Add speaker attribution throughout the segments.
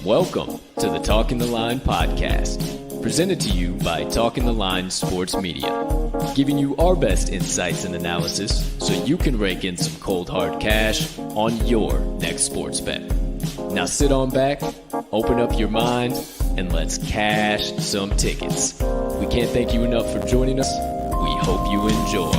Speaker 1: Welcome to the Talking the Line podcast, presented to you by Talking the Line Sports Media, giving you our best insights and analysis so you can rake in some cold hard cash on your next sports bet. Now sit on back, open up your mind, and let's cash some tickets. We can't thank you enough for joining us. We hope you enjoy.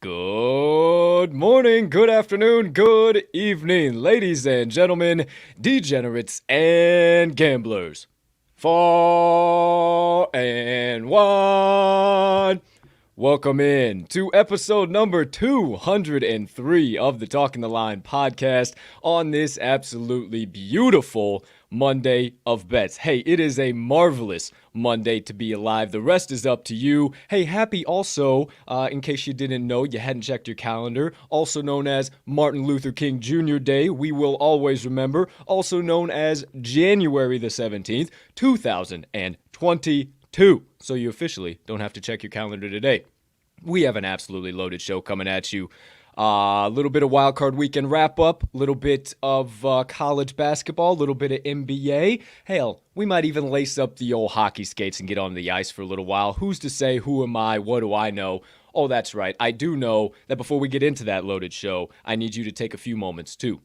Speaker 1: Good morning, good afternoon, good evening, ladies and gentlemen, degenerates and gamblers. 4 and 1. Welcome in to episode number 203 of the Talking the Line podcast on this absolutely beautiful Monday of bets. Hey, it is a marvelous Monday to be alive. The rest is up to you. Hey, happy also, in case you didn't know, you hadn't checked your calendar, also known as Martin Luther King Jr. Day. We will always remember, also known as January the 17th, 2022. So you officially don't have to check your calendar today. We have an absolutely loaded show coming at you. A little bit of Wild Card Weekend wrap-up, a little bit of college basketball, a little bit of NBA. Hell, we might even lace up the old hockey skates and get on the ice for a little while. Who's to say, who am I, what do I know? Oh, that's right. I do know that before we get into that loaded show, I need you to take a few moments too.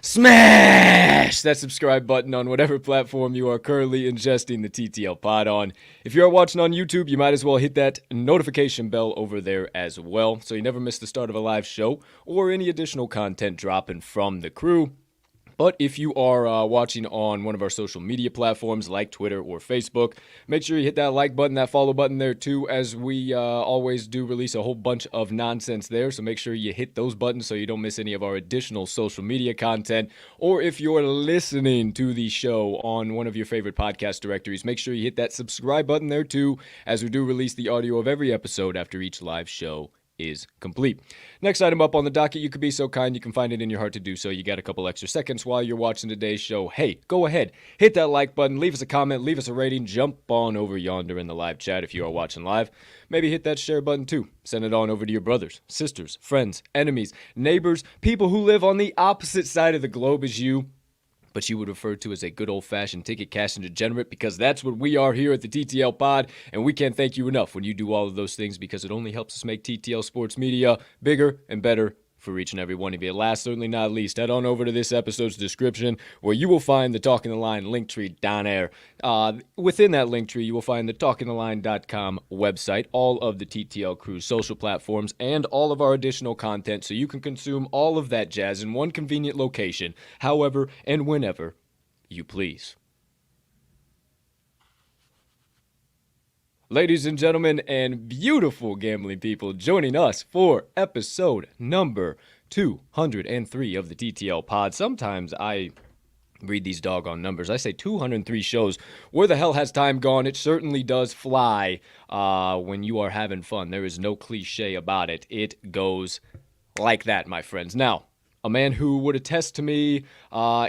Speaker 1: Smash that subscribe button on whatever platform you are currently ingesting the TTL Pod on. If you are watching on YouTube, you might as well hit that notification bell over there as well, so you never miss the start of a live show or any additional content dropping from the crew. But if you are watching on one of our social media platforms like Twitter or Facebook, make sure you hit that like button, that follow button there too, as we always do release a whole bunch of nonsense there. So make sure you hit those buttons so you don't miss any of our additional social media content. Or if you're listening to the show on one of your favorite podcast directories, make sure you hit that subscribe button there too, as we do release the audio of every episode after each live show is complete. Next item up on the docket, you could be so kind, you can find it in your heart to do so. You got a couple extra seconds while you're watching today's show. Hey, go ahead, hit that like button, leave us a comment, leave us a rating, jump on over yonder in the live chat if you are watching live. Maybe hit that share button too. Send it on over to your brothers, sisters, friends, enemies, neighbors, people who live on the opposite side of the globe as you. but you would refer to as a good old-fashioned ticket cashing degenerate, because that's what we are here at the TTL Pod, and we can't thank you enough when you do all of those things, because it only helps us make TTL Sports Media bigger and better for each and every one of you. Last, certainly not least, head on over to this episode's description, where you will find the Talking the Line link tree down there. Within that link tree, you will find the talkingtheline.com website, all of the TTL crew's social platforms, and all of our additional content, so you can consume all of that jazz in one convenient location, however and whenever you please. Ladies and gentlemen, and beautiful gambling people, joining us for episode number 203 of the TTL Pod. Sometimes I read these doggone numbers. I say 203 shows. Where the hell has time gone? It certainly does fly when you are having fun. There is no cliche about it. It goes like that, my friends. Now, a man who would attest to me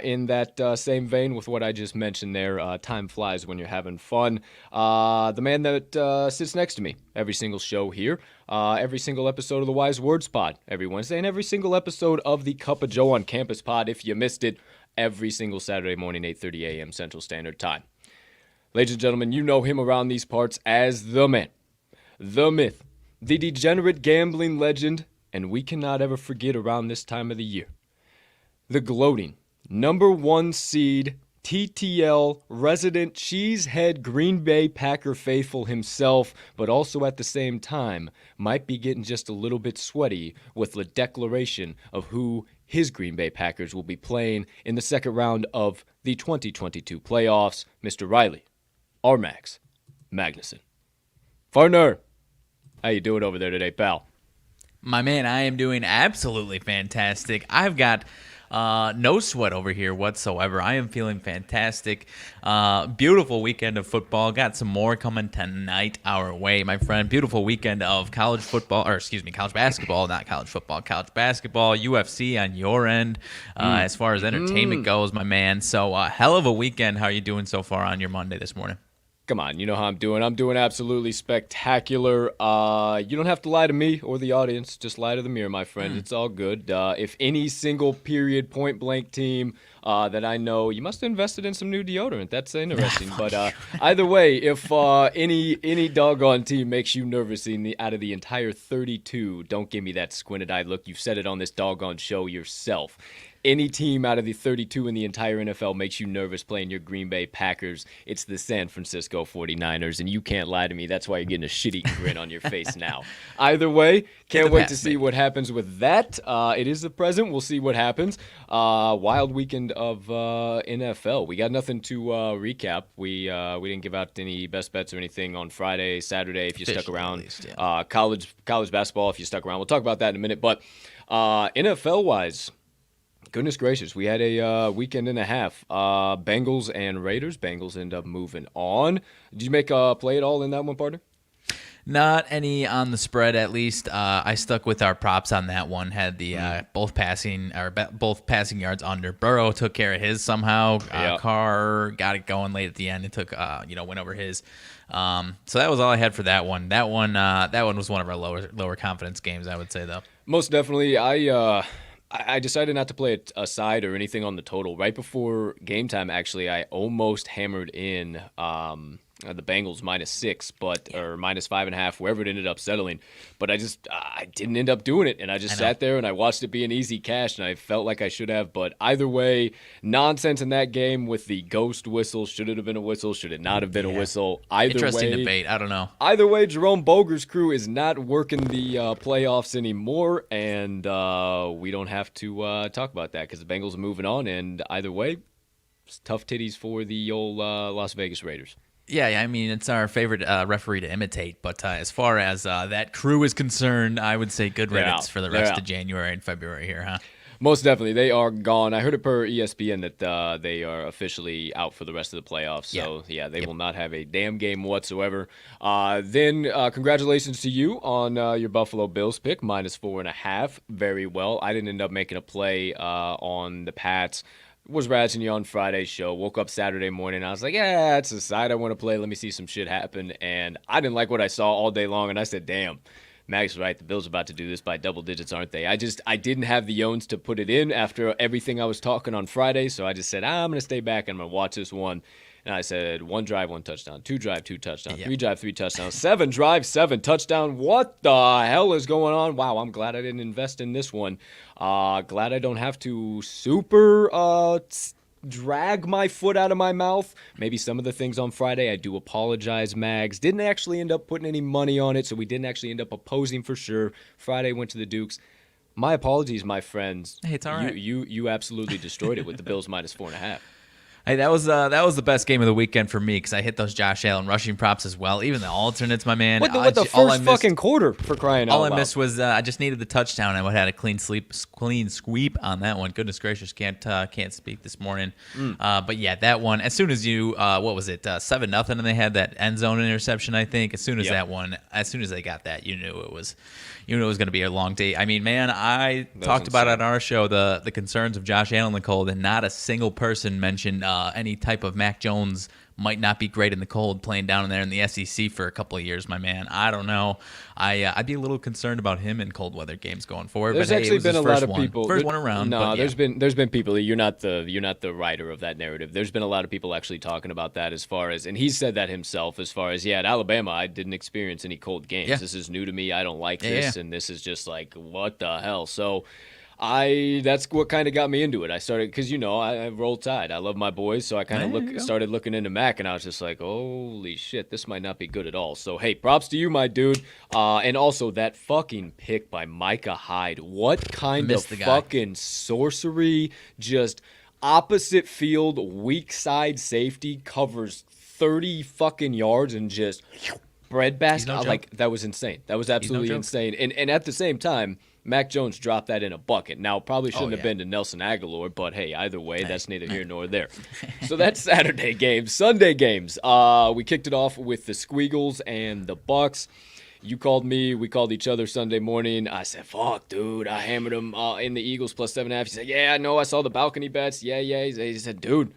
Speaker 1: in that same vein with what I just mentioned there, time flies when you're having fun. The man that sits next to me every single show here, every single episode of the Wise Words Pod every Wednesday, and every single episode of the Cup of Joe on Campus Pod, if you missed it, every single Saturday morning, 8:30 a.m. Central Standard Time. Ladies and gentlemen, you know him around these parts as the man, the myth, the degenerate gambling legend, and we cannot ever forget around this time of the year, the gloating #1 seed TTL resident cheesehead Green Bay Packer faithful himself, but also at the same time might be getting just a little bit sweaty with the declaration of who his Green Bay Packers will be playing in the second round of the 2022 playoffs, Mr. Riley RMags Magnuson. Partner, how you doing over there today, pal?
Speaker 2: My man, I am doing absolutely fantastic. I've got no sweat over here whatsoever. I am feeling fantastic. Beautiful weekend of football. Got some more coming tonight our way, my friend. Beautiful weekend of college football, or excuse me, college basketball, not college football, college basketball, UFC on your end, as far as entertainment goes, my man. So hell of a weekend. How are you doing so far on your Monday this morning?
Speaker 1: Come on, you know how I'm doing. I'm doing absolutely spectacular. You don't have to lie to me or the audience. Just lie to the mirror, my friend. It's all good. If any single period point-blank team that I know, you must have invested in some new deodorant. That's interesting. But either way, if any doggone team makes you nervous out of the entire 32, don't give me that squinted-eyed look. You've said it on this doggone show yourself. Any team out of the 32 in the entire NFL makes you nervous playing your Green Bay Packers, it's the San Francisco 49ers, and you can't lie to me. That's why you're getting a shit-eating grin on your face now. Either way, can't wait to see what happens with that. It is the present. We'll see what happens. Wild weekend of NFL. We got nothing to recap. We didn't give out any best bets or anything on Friday, Saturday, if you stuck around. Least, yeah. College basketball, if you stuck around. We'll talk about that in a minute. But NFL-wise, goodness gracious, we had a weekend and a half. Bengals and Raiders. Bengals end up moving on. Did you make a play at all in that one, partner?
Speaker 2: Not any on the spread, at least. I stuck with our props on that one. Had the both passing yards under. Burrow took care of his somehow. Carr got it going late at the end. It took went over his. So that was all I had for that one. That one was one of our lower confidence games, I would say, though.
Speaker 1: Most definitely. I decided not to play a side or anything on the total. Right before game time, actually, I almost hammered in the Bengals -6, or -5.5, wherever it ended up settling. But I didn't end up doing it, and I sat there and I watched it be an easy cash, and I felt like I should have. But either way, nonsense in that game with the ghost whistle. Should it have been a whistle? Should it not have been a whistle?
Speaker 2: Interesting debate. I don't know.
Speaker 1: Either way, Jerome Boger's crew is not working the playoffs anymore, and we don't have to talk about that because the Bengals are moving on. And either way, it's tough titties for the old Las Vegas Raiders.
Speaker 2: Yeah, I mean, it's our favorite referee to imitate, but as far as that crew is concerned, I would say good riddance for the rest of January and February here, huh?
Speaker 1: Most definitely. They are gone. I heard it per ESPN that they are officially out for the rest of the playoffs. So, they will not have a damn game whatsoever. Then, congratulations to you on your Buffalo Bills pick, -4.5. Very well. I didn't end up making a play on the Pats. Was razzing you on Friday's show. Woke up Saturday morning. I was like, yeah, it's a side I want to play. Let me see some shit happen. And I didn't like what I saw all day long. And I said, damn, Mag's right. The Bills are about to do this by double digits, aren't they? I didn't have the owns to put it in after everything I was talking on Friday, so I just said, I'm going to stay back and I'm going to watch this one. And I said, 1 drive, 1 touchdown, 2 drive, 2 touchdowns, 3 drive, 3 touchdowns, 7 drive, 7 touchdown. What the hell is going on? Wow, I'm glad I didn't invest in this one. Glad I don't have to super drag my foot out of my mouth. Maybe some of the things on Friday, I do apologize, Mags. Didn't actually end up putting any money on it, so we didn't actually end up opposing for sure. Friday went to the Dukes. My apologies, my friends.
Speaker 2: Hey, it's all right.
Speaker 1: You absolutely destroyed it with the Bills minus 4.5.
Speaker 2: Hey, that was the best game of the weekend for me because I hit those Josh Allen rushing props as well. Even the alternates, my man.
Speaker 1: What the first fucking quarter for crying out loud?
Speaker 2: All I missed was I just needed the touchdown. I would have had a clean sweep on that one. Goodness gracious, can't speak this morning. But yeah, that one. As soon as you, what was it, 7-0, and they had that end zone interception. I think as soon as as soon as they got that, you knew it was going to be a long day. I mean, man, I talked about it on our show the concerns of Josh Allen and Colt, and not a single person mentioned any type of Mac Jones might not be great in the cold playing down there in the SEC for a couple of years, my man. I don't know. I'd be a little concerned about him in cold weather games going forward.
Speaker 1: There's actually been a lot of people.
Speaker 2: First one around.
Speaker 1: No, there's been people. You're not the writer of that narrative. There's been a lot of people actually talking about that as far as, and he said that himself as far as, at Alabama, I didn't experience any cold games. Yeah. This is new to me. I don't like this, and this is just like, what the hell? So that's what kind of got me into it. I started because I roll tide. I love my boys, so I kind of started looking into Mac, and I was just like, holy shit, this might not be good at all. So hey, props to you, my dude. And also that fucking pick by Micah Hyde. What kind of fucking sorcery? Just opposite field, weak side safety, covers 30 fucking yards and just breadbasket. That was insane. That was absolutely insane. And at the same time, Mac Jones dropped that in a bucket. Now, probably shouldn't have been to Nelson Aguilar, but hey, either way, that's neither here nor there. So that's Saturday games. Sunday games. We kicked it off with the Squeagles and the Bucks. You called me. We called each other Sunday morning. I said, fuck, dude. I hammered him in the Eagles plus 7.5. He said, yeah, I know. I saw the balcony bets. Yeah. He said, dude,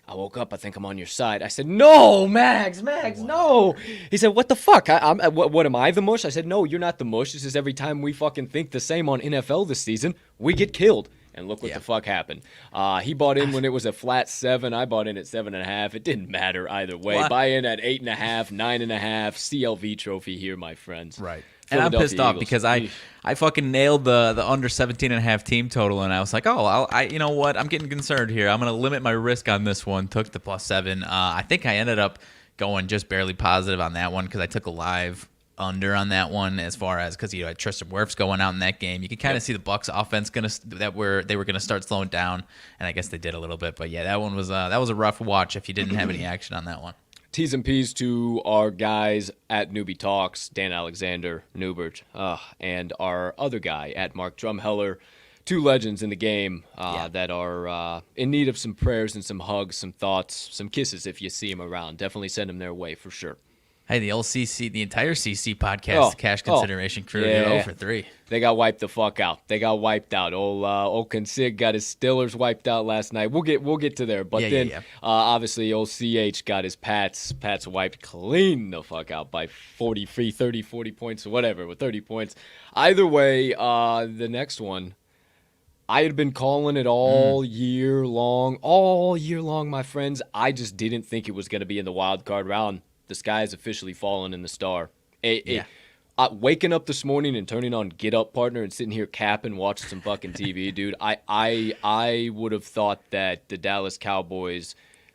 Speaker 1: I woke up. I think I'm on your side. I said, no, Mags, no. He said, what the fuck? What am I, the mush? I said, no, you're not the mush. This is every time we fucking think the same on NFL this season, we get killed. And look what the fuck happened. He bought in when it was a flat 7. I bought in at 7.5. It didn't matter either way. What? Buy in at 8.5, 9.5. CLV trophy here, my friends.
Speaker 2: Right. And I'm pissed off because I fucking nailed the under 17.5 team total, and I was like, you know what? I'm getting concerned here. I'm going to limit my risk on this one. Took the plus 7. I think I ended up going just barely positive on that one because I took a live under on that one as far as because had Tristan Wirfs going out in that game. You could kind of see the Bucs offense they were gonna start slowing down, and I guess they did a little bit. But yeah, that one was a rough watch if you didn't have any action on that one.
Speaker 1: T's and P's to our guys at Newbie Talks, Dan Alexander, Newbert, and our other guy at Mark Drumheller. 2 legends in the game that are in need of some prayers and some hugs, some thoughts, some kisses if you see them around. Definitely send them their way for sure.
Speaker 2: Hey, the entire CC podcast cash consideration crew, 0 for 3.
Speaker 1: They got wiped the fuck out. Old Consig got his Stillers wiped out last night. We'll get to there, but obviously old CH got his Pats wiped clean the fuck out by 40 points or whatever with 30 points. Either way, the next one, I had been calling it all year long, my friends. I just didn't think it was going to be in the wild card round. The sky has officially fallen in the star. Waking up this morning and turning on Get Up Partner and sitting here capping, watching some fucking TV, dude. I would have thought that the Dallas Cowboys,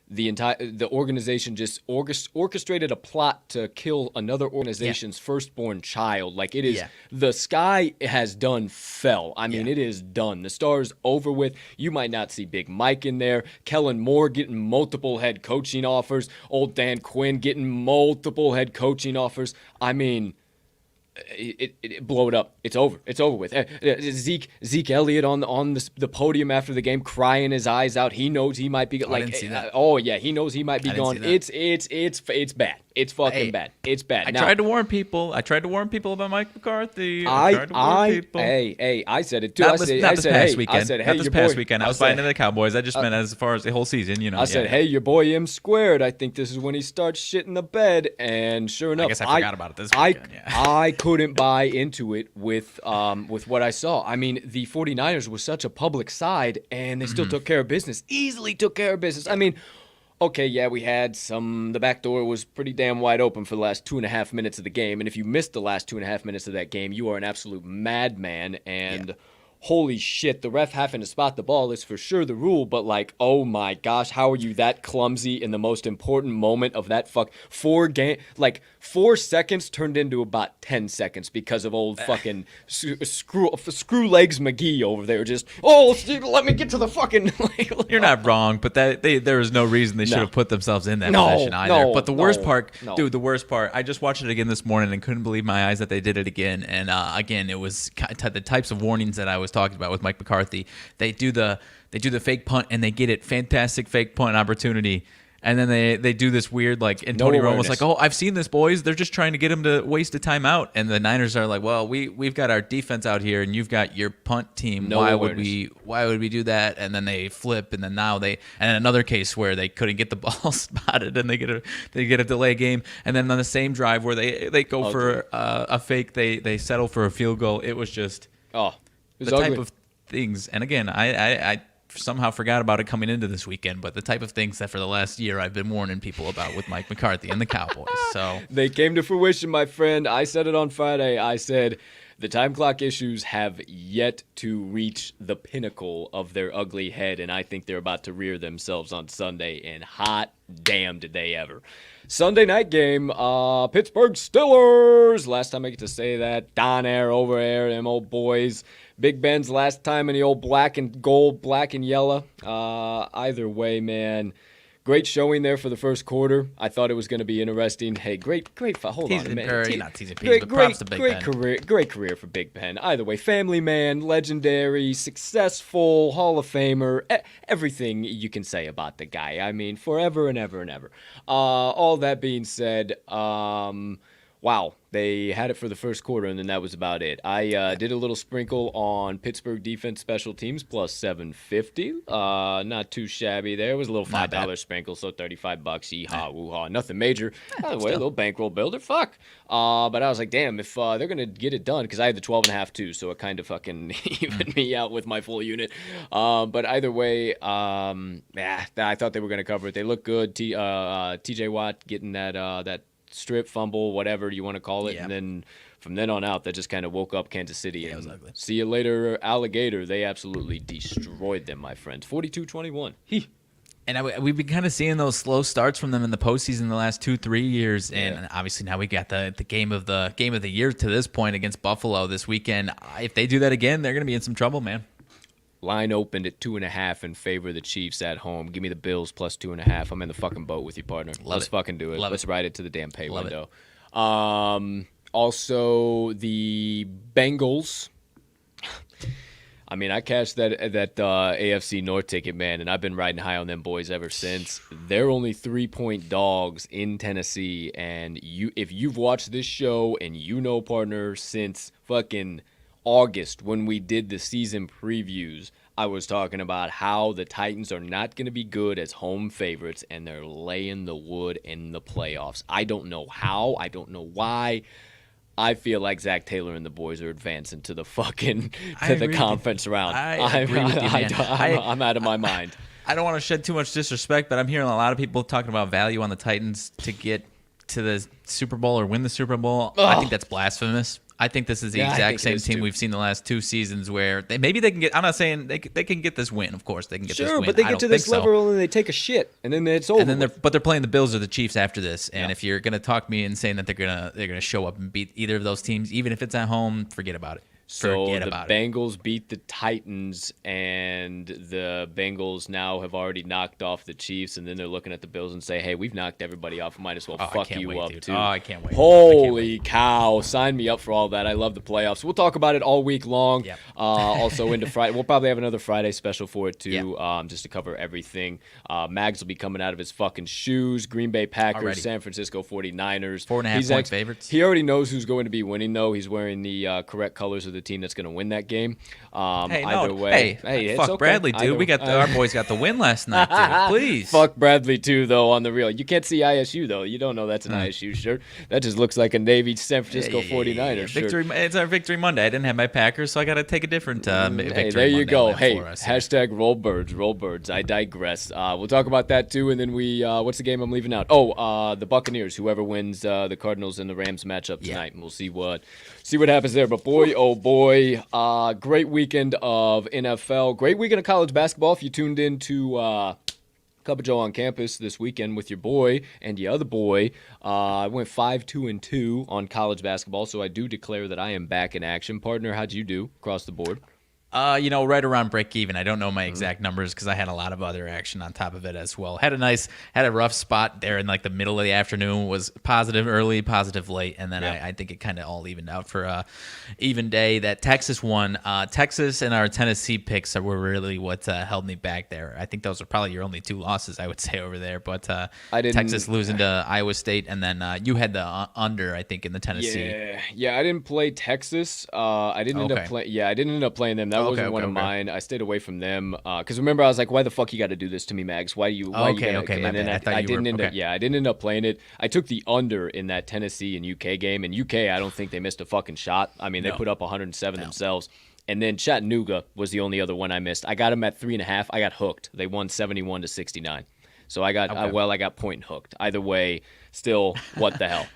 Speaker 1: the organization just orchestrated a plot to kill another organization's firstborn child. Like it is, the sky has done fell. I mean, it is done. The Star's over with. You might not see Big Mike in there. Kellen Moore getting multiple head coaching offers. Old Dan Quinn getting multiple head coaching offers. I mean, it blow it up. It's over. It's over with. Zeke Elliott on the podium after the game, crying his eyes out. He knows he might be he knows he might be gone. It's bad. It's fucking bad. It's bad.
Speaker 2: I tried to warn people. I tried to warn people about Mike McCarthy. I tried to warn people.
Speaker 1: I said it too.
Speaker 2: Not this past weekend.
Speaker 1: I said, hey,
Speaker 2: not this past weekend. I was buying into the Cowboys. I just meant as far as the whole season, you know.
Speaker 1: I said, hey, your boy M squared. I think this is when he starts shitting the bed. And sure enough,
Speaker 2: I guess I forgot about it this weekend.
Speaker 1: I couldn't buy into it with what I saw. I mean, the 49ers was such a public side, and they still took care of business. Easily took care of business. I mean, okay, yeah, we had the back door was pretty damn wide open for the last 2.5 minutes of the game. And if you missed the last 2.5 minutes of that game, you are an absolute madman. And holy shit, the ref having to spot the ball is for sure the rule. But like, oh my gosh, how are you that clumsy in the most important moment of that 4 seconds turned into about 10 seconds because of old fucking screw legs McGee over there. Just, let me get to the fucking.
Speaker 2: You're not wrong, but there was no reason they should have put themselves in that position either. But the worst part, dude, I just watched it again this morning and couldn't believe my eyes that they did it again. And again, it was the types of warnings that I was talking about with Mike McCarthy. They do the fake punt and they get it. Fantastic fake punt opportunity. And then they do this weird, like, and Tony Romo's like, oh, I've seen this, boys. They're just trying to get him to waste a timeout. And the Niners are like, well, we've got our defense out here, and you've got your punt team. Why would we do that? And then they flip, and then and another case where they couldn't get the ball spotted, and they get a delay game. And then on the same drive where they go for a fake, they settle for a field goal. It was just type of things. And again, I somehow forgot about it coming into this weekend, but the type of things that for the last year I've been warning people about with Mike McCarthy and the Cowboys. So
Speaker 1: they came to fruition, my friend. I said it on Friday. I said the time clock issues have yet to reach the pinnacle of their ugly head, and I think they're about to rear themselves on Sunday, and hot damn did they ever. Sunday night game, Pittsburgh Steelers. Last time I get to say that. Don Air over there, them old boys. Big Ben's last time in the old black and gold, black and yellow. Either way, man. Great showing there for the first quarter. I thought it was going to be interesting. Hey, great. Hold on a minute.
Speaker 2: Not teasing P's, but props to Big Ben.
Speaker 1: Great career for Big Ben. Either way, family man, legendary, successful, Hall of Famer, everything you can say about the guy. I mean, forever and ever and ever. All that being said, wow, they had it for the first quarter, and then that was about it. I did a little sprinkle on Pittsburgh defense special teams plus 750. Not too shabby there. It was a little $5 sprinkle, so $35. Yeehaw, woo-haw. Nothing major. By the way, a little bankroll builder. Fuck. But I was like, damn, if they're going to get it done, because I had the 12.5 too, so it kind of fucking evened me out with my full unit. But either way, I thought they were going to cover it. They look good. TJ Watt getting that strip, fumble, whatever you want to call it, and then from then on out, that just kind of woke up Kansas City. And it was ugly. See you later, Alligator. They absolutely destroyed them, my friends. 42-21.
Speaker 2: And we've been kind of seeing those slow starts from them in the postseason the last 2-3 years, and obviously now we got the game of the year to this point against Buffalo this weekend. If they do that again, they're going to be in some trouble, man.
Speaker 1: Line opened at 2.5 in favor of the Chiefs at home. Give me the Bills plus 2.5. I'm in the fucking boat with you, partner. Let's fucking do it. Let's ride it to the damn pay window. Also, the Bengals. I mean, I cashed that AFC North ticket, man, and I've been riding high on them boys ever since. They're only 3-point dogs in Tennessee, and if you've watched this show and you know, partner, since fucking August when we did the season previews, I was talking about how the Titans are not going to be good as home favorites, and they're laying the wood in the playoffs. I don't know how. I don't know why. I feel like Zach Taylor and the boys are advancing to the conference round. I'm out of my mind.
Speaker 2: I don't want to shed too much disrespect, but I'm hearing a lot of people talking about value on the Titans to get to the Super Bowl or win the Super Bowl. I think that's blasphemous. I think this is the exact same team we've seen the last 2 seasons where maybe they can get – I'm not saying they can get this win. Of course, they can get this win.
Speaker 1: Sure, but they get to this level and they take a shit, and then it's over.
Speaker 2: And then they're playing the Bills or the Chiefs after this. And if you're going to talk me and saying that they're gonna show up and beat either of those teams, even if it's at home, forget about it.
Speaker 1: So
Speaker 2: Forget
Speaker 1: the
Speaker 2: about it.
Speaker 1: Bengals beat the Titans, and the Bengals now have already knocked off the Chiefs, and then they're looking at the Bills and say, hey, we've knocked everybody off. We might as well
Speaker 2: I
Speaker 1: fuck
Speaker 2: can't
Speaker 1: you
Speaker 2: wait,
Speaker 1: up,
Speaker 2: dude.
Speaker 1: too.
Speaker 2: Oh, I can't wait.
Speaker 1: Holy cow. Sign me up for all that. I love the playoffs. We'll talk about it all week long.
Speaker 2: Yep.
Speaker 1: Also into Friday. We'll probably have another Friday special for it, too,
Speaker 2: Yep.
Speaker 1: just to cover everything. Mags will be coming out of his fucking shoes. Green Bay Packers,
Speaker 2: Already.
Speaker 1: San Francisco 49ers.
Speaker 2: 4.5-point favorites.
Speaker 1: He already knows who's going to be winning, though. He's wearing the correct colors of the team that's going to win that game. Either way.
Speaker 2: Hey,
Speaker 1: it's
Speaker 2: fuck
Speaker 1: okay.
Speaker 2: Bradley, dude. Our boys got the win last night, dude. Please.
Speaker 1: Fuck Bradley, too, though, on the real. You can't see ISU, though. You don't know that's an ISU shirt. That just looks like a Navy San Francisco 49ers shirt.
Speaker 2: Victory, it's our Victory Monday. I didn't have my Packers, so I got to take a different Victory
Speaker 1: Hey, there you
Speaker 2: Monday
Speaker 1: go.
Speaker 2: lap
Speaker 1: Hey,
Speaker 2: for us.
Speaker 1: hashtag roll birds. I digress. We'll talk about that, too, and then what's the game I'm leaving out? Oh, the Buccaneers, whoever wins the Cardinals and the Rams matchup tonight, and we'll see what happens there. But boy, oh boy, great weekend of NFL, great weekend of college basketball. If you tuned in to Cup of Joe on campus this weekend with your boy and your other boy, I went 5-2-2 on college basketball, so I do declare that I am back in action. Partner, how'd you do across the board?
Speaker 2: Right around break even. I don't know my exact numbers because I had a lot of other action on top of it as well. Had a rough spot there in like the middle of the afternoon. Was positive early, positive late, and then I think it kind of all evened out for a even day. That Texas won. Texas and our Tennessee picks were really what held me back there. I think those are probably your only two losses, I would say, over there. But Texas losing to Iowa State, and then you had the under, I think, in the Tennessee.
Speaker 1: Yeah. I didn't play Texas. I didn't end up playing them. That wasn't one of mine. I stayed away from them because remember I was like, why the fuck you got to do this to me, Mags? Why you?
Speaker 2: My
Speaker 1: and then
Speaker 2: bad.
Speaker 1: I didn't end up playing it. I took the under in that Tennessee and UK game. And UK, I don't think they missed a fucking shot. I mean, they put up 107 themselves. And then Chattanooga was the only other one I missed. I got them at 3.5. I got hooked. They won 71-69. So I got I got point and hooked. Either way, still, what the hell?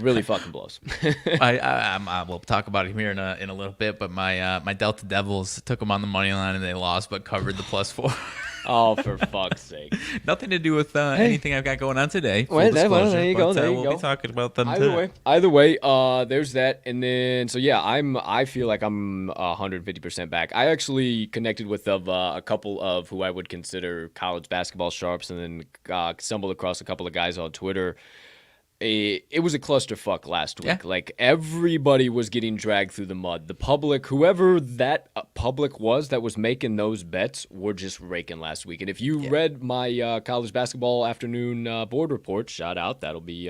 Speaker 1: Really fucking blows.
Speaker 2: We'll talk about him here in a little bit, but my Delta Devils took them on the money line and they lost, but covered the +4.
Speaker 1: Oh, for fuck's sake!
Speaker 2: Nothing to do with anything I've got going on today.
Speaker 1: There you go.
Speaker 2: We'll be talking about them
Speaker 1: Either way, there's that, and then I feel like I'm 150% back. I actually connected with a couple of who I would consider college basketball sharps, and then stumbled across a couple of guys on Twitter. It was a clusterfuck last week.
Speaker 2: Yeah.
Speaker 1: Like, everybody was getting dragged through the mud. The public, whoever that public was that was making those bets, were just raking last week. And if you read my college basketball afternoon board report, shout out. That'll be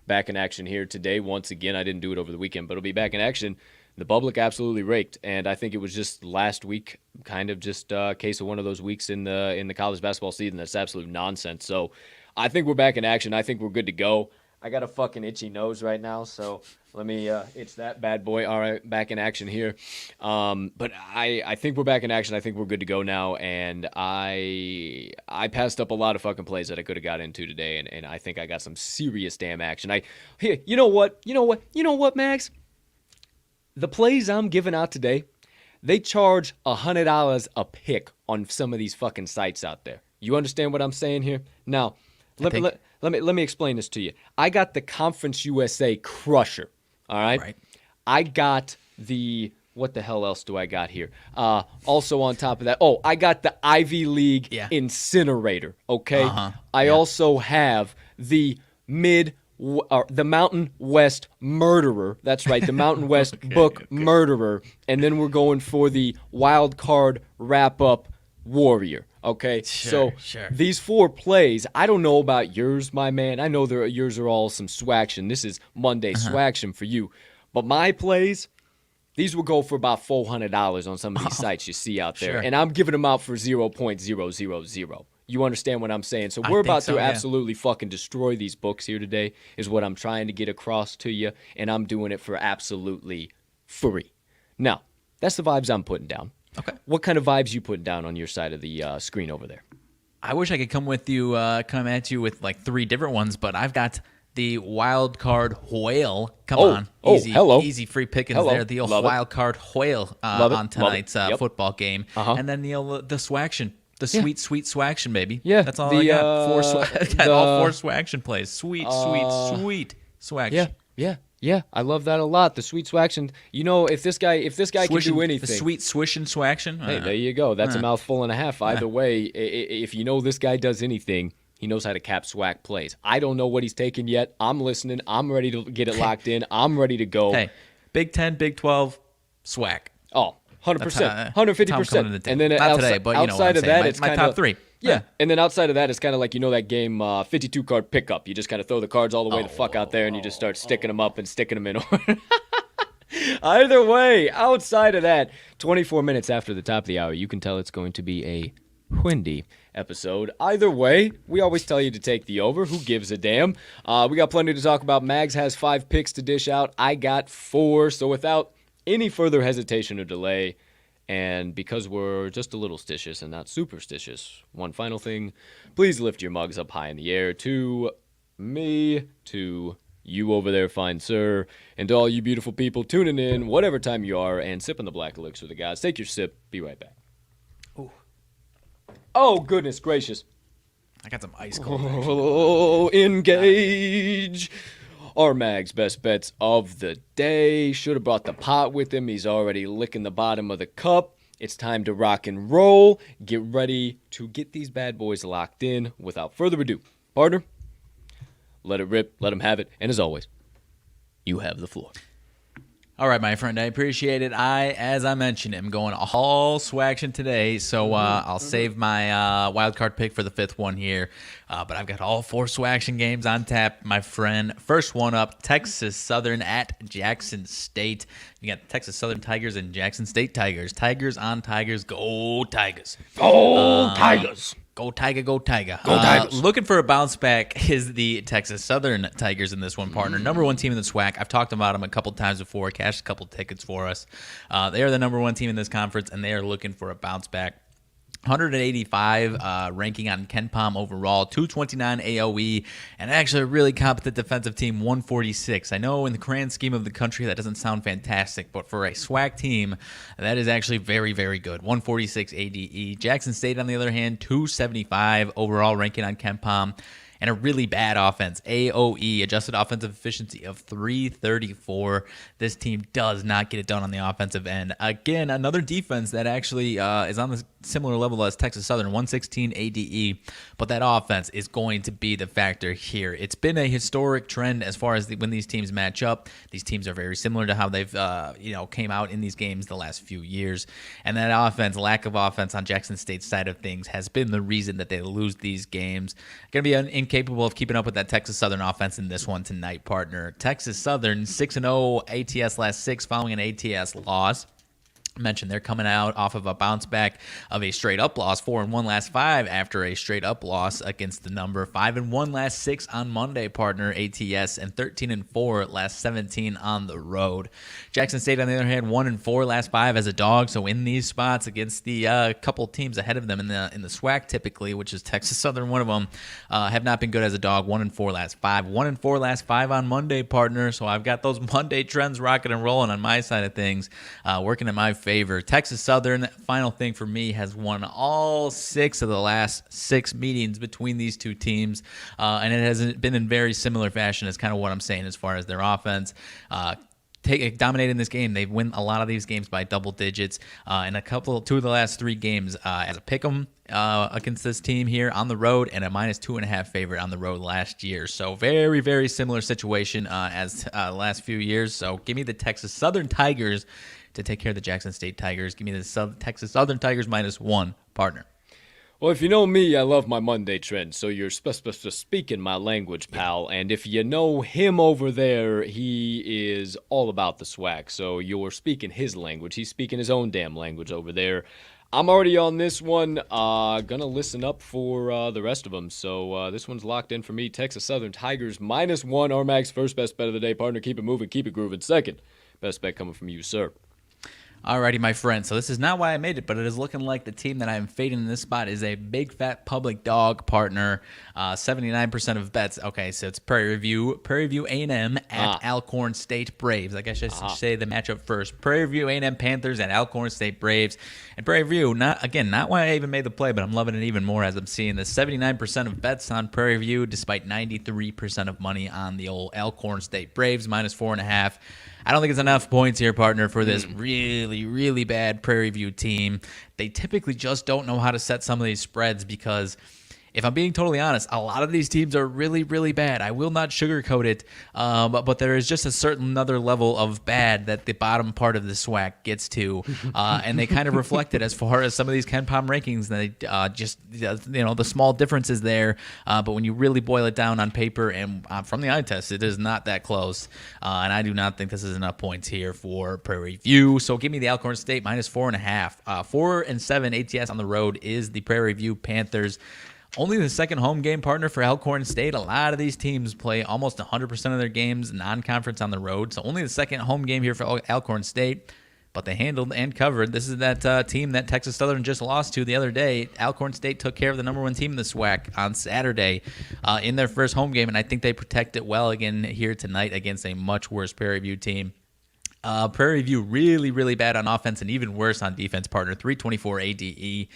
Speaker 1: back in action here today. Once again, I didn't do it over the weekend, but it'll be back in action. The public absolutely raked, and I think it was just last week, kind of just a case of one of those weeks in the college basketball season that's absolute nonsense. So I think we're back in action. I think we're good to go. I got a fucking itchy nose right now, so let me itch that bad boy. All right, back in action here. But I think we're back in action. I think we're good to go now, and I passed up a lot of fucking plays that I could have got into today, and I think I got some serious damn action. You know what, Max? The plays I'm giving out today, they charge $100 a pick on some of these fucking sites out there. You understand what I'm saying here? Now, let me explain this to you. I got the Conference USA Crusher, all right?
Speaker 2: Right.
Speaker 1: I got the, what the hell else do I got here? Also on top of that, I got the Ivy League Incinerator, okay? I also have the Mountain West Murderer. That's right, the Mountain West Book Murderer. And then we're going for the Wild Card Wrap-Up Warrior. Okay,
Speaker 2: sure.
Speaker 1: These 4 plays, I don't know about yours, my man. I know yours are all some swaction. This is Monday swaction for you. But my plays, these will go for about $400 on some of these sites you see out there.
Speaker 2: Sure.
Speaker 1: And I'm giving them out for 0.000. You understand what I'm saying? So we're about to absolutely fucking destroy these books here today is what I'm trying to get across to you. And I'm doing it for absolutely free. Now, that's the vibes I'm putting down.
Speaker 2: Okay.
Speaker 1: What kind of vibes you putting down on your side of the screen over there?
Speaker 2: I wish I could come at you with like 3 different ones, but I've got the wild card whale. Come on. Easy free pickings there. The old wild card whale on tonight's football game. And then the swaction. The sweet swaction, baby.
Speaker 1: Yeah.
Speaker 2: That's all I got. All 4 swaction plays. Sweet swaction.
Speaker 1: Yeah, I love that a lot. The sweet swaction. You know, if this guy can do anything,
Speaker 2: the sweet swish and swaction.
Speaker 1: Hey, there you go. That's a mouthful and a half. Either way, if you know this guy does anything, he knows how to cap swag plays. I don't know what he's taking yet. I'm listening. I'm ready to get it locked in. I'm ready to go.
Speaker 2: Hey, Big 10, Big 12, swag.
Speaker 1: Oh, 100%, 150%. And then
Speaker 2: not today, but you know what I'm saying. It's my top three.
Speaker 1: Yeah, and then outside of that, it's kind of like, you know, that game 52 card pickup. You just kind of throw the cards all the way the fuck out there, and you just start sticking them up and sticking them in order. Either way, outside of that, 24 minutes after the top of the hour, you can tell it's going to be a windy episode. Either way, we always tell you to take the over. Who gives a damn? We got plenty to talk about. Mags has 5 picks to dish out. I got 4. So without any further hesitation or delay, and because we're just a little stitious and not superstitious, one final thing, please lift your mugs up high in the air to me, to you over there, fine sir, and to all you beautiful people tuning in, whatever time you are, and sipping the black elixir of the gods. Take your sip. Be right back. Ooh. Oh, goodness gracious.
Speaker 2: I got some ice cold.
Speaker 1: Oh, engage. RMags best bets of the day. Should have brought the pot with him. He's already licking the bottom of the cup. It's time to rock and roll. Get ready to get these bad boys locked in. Without further ado, partner, let it rip, let him have it. And as always, you have the floor.
Speaker 2: All right, my friend, I appreciate it. As I mentioned, am going all swaction today, so I'll save my wild card pick for the 5th one here. But I've got all 4 swaction games on tap, my friend. First one up, Texas Southern at Jackson State. You got Texas Southern Tigers and Jackson State Tigers. Tigers on Tigers. Go Tigers.
Speaker 1: Go Tigers.
Speaker 2: Go Tiger, go Tiger.
Speaker 1: Go Tigers.
Speaker 2: Looking for a bounce back is the Texas Southern Tigers in this one, partner. Number 1 team in the SWAC. I've talked about them a couple times before, cashed a couple tickets for us. They are the number 1 team in this conference, and they are looking for a bounce back. 185 ranking on KenPom overall, 229 AOE, and actually a really competent defensive team, 146. I know in the grand scheme of the country that doesn't sound fantastic, but for a SWAC team, that is actually very, very good. 146 ADE. Jackson State, on the other hand, 275 overall ranking on KenPom. And a really bad offense, AOE, adjusted offensive efficiency of 334. This team does not get it done on the offensive end. Again, another defense that actually is on the similar level as Texas Southern, 116 ADE. But that offense is going to be the factor here. It's been a historic trend as far as when these teams match up. These teams are very similar to how they've came out in these games the last few years. And that offense, lack of offense on Jackson State's side of things, has been the reason that they lose these games. Going to be incapable of keeping up with that Texas Southern offense in this one tonight, partner. Texas Southern 6-0 ATS last 6 following an ATS loss. Mentioned they're coming out off of a bounce back of a straight up loss, 4-1 last 5 after a straight up loss against the number, 5-1 last 6 on Monday, partner, ATS, and 13-4 last 17 on the road. Jackson State, on the other hand, 1-4 last 5 as a dog, so in these spots against the couple teams ahead of them in the SWAC typically, which is Texas Southern, one of them, have not been good as a dog. 1-4 last 5, 1-4 last 5 on Monday, partner. So I've got those Monday trends rocking and rolling on my side of things, working in my favor. Texas Southern, final thing for me, has won all 6 of the last 6 meetings between these two teams, and it has been in very similar fashion as kind of what I'm saying as far as their offense. Dominating this game. They've won a lot of these games by double digits, and 2 of the last 3 games as a pick'em against this team here on the road, and a -2.5 favorite on the road last year. So very, very similar situation as the last few years. So give me the Texas Southern Tigers to take care of the Jackson State Tigers. Give me the Texas Southern Tigers -1, partner.
Speaker 1: Well, if you know me, I love my Monday trend, so you're speaking my language, pal. And if you know him over there, he is all about the swag, so you're speaking his language. He's speaking his own damn language over there. I'm already on this one. Gonna listen up for the rest of them. So this one's locked in for me. Texas Southern Tigers -1. RMags first best bet of the day, partner. Keep it moving, keep it grooving. Second best bet coming from you, sir.
Speaker 2: Alrighty, my friend. So this is not why I made it, but it is looking like the team that I'm fading in this spot is a big fat public dog partner. 79% of bets. Okay, so it's Prairie View A&M at Alcorn State Braves. I guess I should say the matchup first. Prairie View A&M Panthers at Alcorn State Braves. And Prairie View, not why I even made the play, but I'm loving it even more as I'm seeing this. 79% of bets on Prairie View, despite 93% of money on the old Alcorn State Braves, -4.5. I don't think it's enough points here, partner, for this really, really bad Prairie View team. They typically just don't know how to set some of these spreads because, if I'm being totally honest, a lot of these teams are really, really bad. I will not sugarcoat it, but there is just a certain another level of bad that the bottom part of the SWAC gets to, and they kind of reflect it as far as some of these KenPom rankings. They the small differences there, but when you really boil it down on paper and from the eye test, it is not that close, and I do not think this is enough points here for Prairie View. So give me the Alcorn State -4.5. 4-7 ATS on the road is the Prairie View Panthers. Only the second home game partner for Alcorn State. A lot of these teams play almost 100% of their games non-conference on the road. So only the second home game here for Alcorn State. But they handled and covered. This is that team that Texas Southern just lost to the other day. Alcorn State took care of the number one team in the SWAC on Saturday in their first home game. And I think they protect it well again here tonight against a much worse Prairie View team. Prairie View really, really bad on offense and even worse on defense, partner. 324 ADE.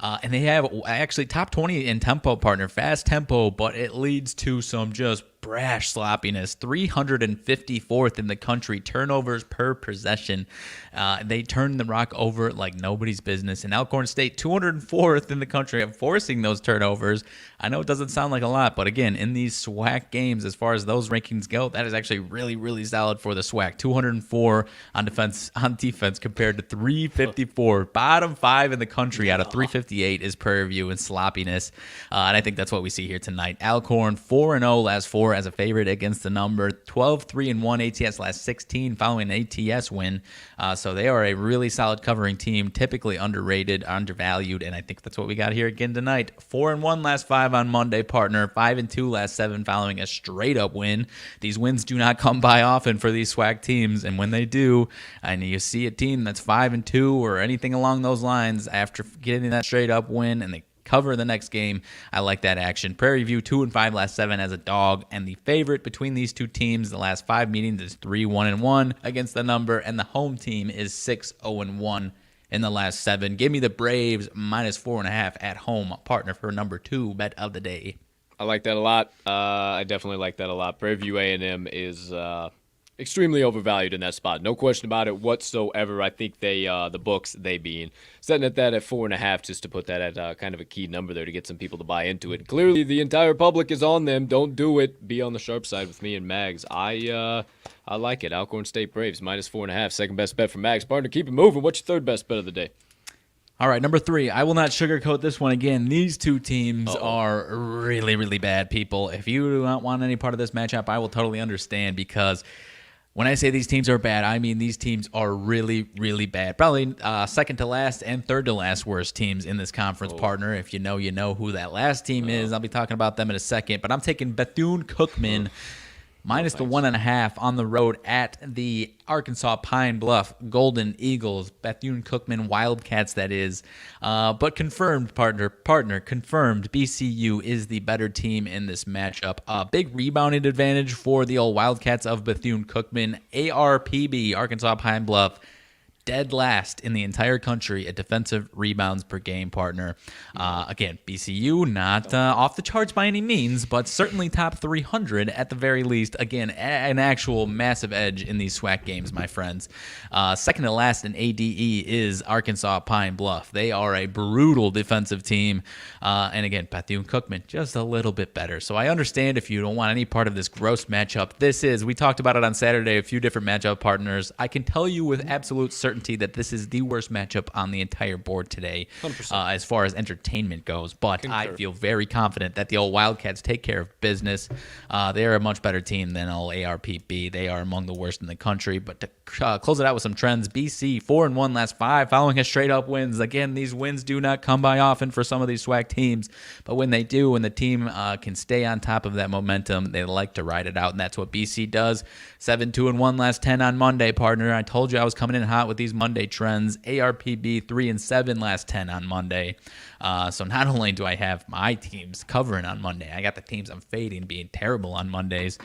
Speaker 2: And they have actually top 20 in tempo, partner. Fast tempo, but it leads to some just brash sloppiness. 354th in the country. Turnovers per possession. They turn the rock over like nobody's business. And Alcorn State, 204th in the country of forcing those turnovers. I know it doesn't sound like a lot, but again, in these SWAC games, as far as those rankings go, that is actually really, really solid for the SWAC. 204 on defense compared to 354. Bottom 5 in the country out of 358 is Prairie View in sloppiness. And I think that's what we see here tonight. Alcorn 4-0 last 4 as a favorite against the number. 12-3-1 ATS last 16 following an ATS win. So they are a really solid covering team, typically underrated, undervalued, and I think that's what we got here again tonight. 4-1 last 5 on Monday, partner. 5-2 last 7 following a straight-up win. These wins do not come by often for these SWAC teams, and when they do, and you see a team that's 5-2 or anything along those lines after getting that straight-up win, and they cover the next game, I like that action. Prairie View 2-5 last 7 as a dog, and the favorite between these two teams the last 5 meetings is 3-1-1 against the number, and the home team is 6-0-1 in the last 7. Give me the Braves -4.5 at home, partner, for number 2 bet of the day.
Speaker 1: I like that a lot. I definitely like that a lot. Prairie View A&M is extremely overvalued in that spot. No question about it whatsoever. I think the books, they being setting at that at 4.5, just to put that at kind of a key number there to get some people to buy into it. Clearly, the entire public is on them. Don't do it. Be on the sharp side with me and Mags. I like it. Alcorn State Braves -4.5. Second best bet for Mags. Partner, keep it moving. What's your third best bet of the day?
Speaker 2: All right, number 3. I will not sugarcoat this one again. These two teams are really, really bad, people. If you do not want any part of this matchup, I will totally understand, because when I say these teams are bad, I mean these teams are really, really bad. Probably second to last and third to last worst teams in this conference, partner. If you know who that last team is. I'll be talking about them in a second. But I'm taking Bethune-Cookman -1.5 on the road at the Arkansas Pine Bluff Golden Eagles. Bethune-Cookman Wildcats, that is. But confirmed, partner, confirmed. BCU is the better team in this matchup. Big rebounding advantage for the old Wildcats of Bethune-Cookman. ARPB, Arkansas Pine Bluff, dead last in the entire country at defensive rebounds per game, partner. Again, BCU not off the charts by any means, but certainly top 300 at the very least. Again, an actual massive edge in these SWAC games, my friends. Second to last in ADE is Arkansas Pine Bluff. They are a brutal defensive team. And again, Bethune-Cookman just a little bit better. So I understand if you don't want any part of this gross matchup. We talked about it on Saturday, a few different matchup partners. I can tell you with absolute certainty that this is the worst matchup on the entire board today, as far as entertainment goes. But I feel very confident that the old Wildcats take care of business. They are a much better team than old ARPB. They are among the worst in the country. But to close it out with some trends, BC 4-1 last 5 following a straight up wins. Again, these wins do not come by often for some of these SWAC teams, but when they do, when the team can stay on top of that momentum, they like to ride it out, and that's what BC does. 7-2-1 last 10 on Monday, partner. I told you I was coming in hot with these Monday trends. ARPB 3-7 last 10 on Monday. So not only do I have my teams covering on Monday, I got the teams I'm fading being terrible on Mondays.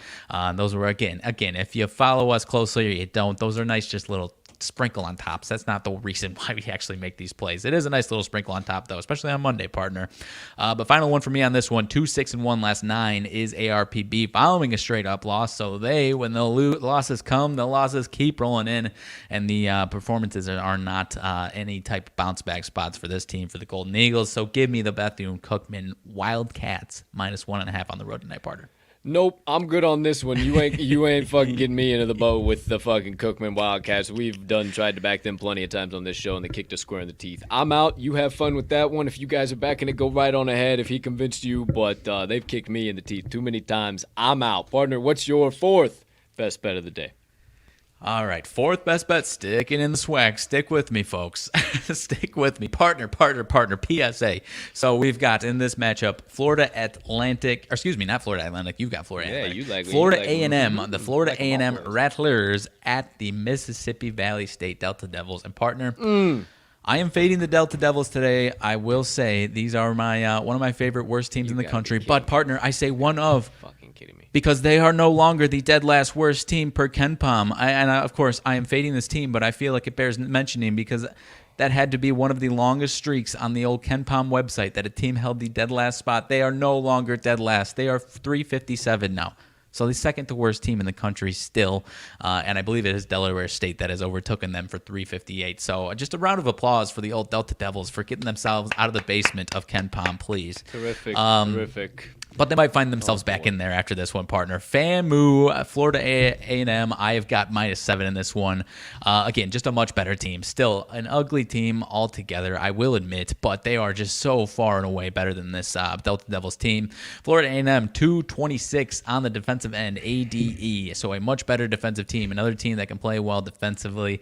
Speaker 2: Those were, again, if you follow us closely or you don't, those are nice just little sprinkle on tops. That's not the reason why we actually make these plays. It is a nice little sprinkle on top, though, especially on Monday, partner. But final one for me on this one, 2-6-1 last 9 is ARPB following a straight up loss. So when the losses come, the losses keep rolling in, and the performances are not any type of bounce back spots for this team, for the Golden Eagles. So give me the Bethune-Cookman Wildcats -1.5 on the road tonight, partner.
Speaker 1: Nope, I'm good on this one. You ain't fucking getting me into the boat with the fucking Cookman Wildcats. We've tried to back them plenty of times on this show, and they kicked us square in the teeth. I'm out. You have fun with that one. If you guys are backing it, go right on ahead if he convinced you, but they've kicked me in the teeth too many times. I'm out. Partner, what's your fourth best bet of the day?
Speaker 2: All right, fourth best bet, sticking in the swag. Stick with me, folks. Stick with me. Partner, PSA. So we've got in this matchup Florida Atlantic, or excuse me, not Florida Atlantic. You've got Florida Atlantic. Florida A&M, the Florida A&M Rattlers at the Mississippi Valley State Delta Devils. And partner, I am fading the Delta Devils today. I will say these are my one of my favorite worst teams in the country. But partner, I say one of.
Speaker 1: Kidding me.
Speaker 2: Because they are no longer the dead last worst team per KenPom. Of course, I am fading this team, but I feel like it bears mentioning because that had to be one of the longest streaks on the old KenPom website that a team held the dead last spot. They are no longer dead last. They are 357 now. So the second to worst team in the country still, and I believe it is Delaware State that has overtaken them for 358. So just a round of applause for the old Delta Devils for getting themselves out of the basement of KenPom, please.
Speaker 1: Terrific.
Speaker 2: But they might find themselves back in there after this one, partner. FAMU, Florida A&M, I have got -7 in this one. Again, just a much better team. Still an ugly team altogether, I will admit, but they are just so far and away better than this Delta Devils team. Florida A&M, 226 on the defensive end, ADE. So a much better defensive team, another team that can play well defensively.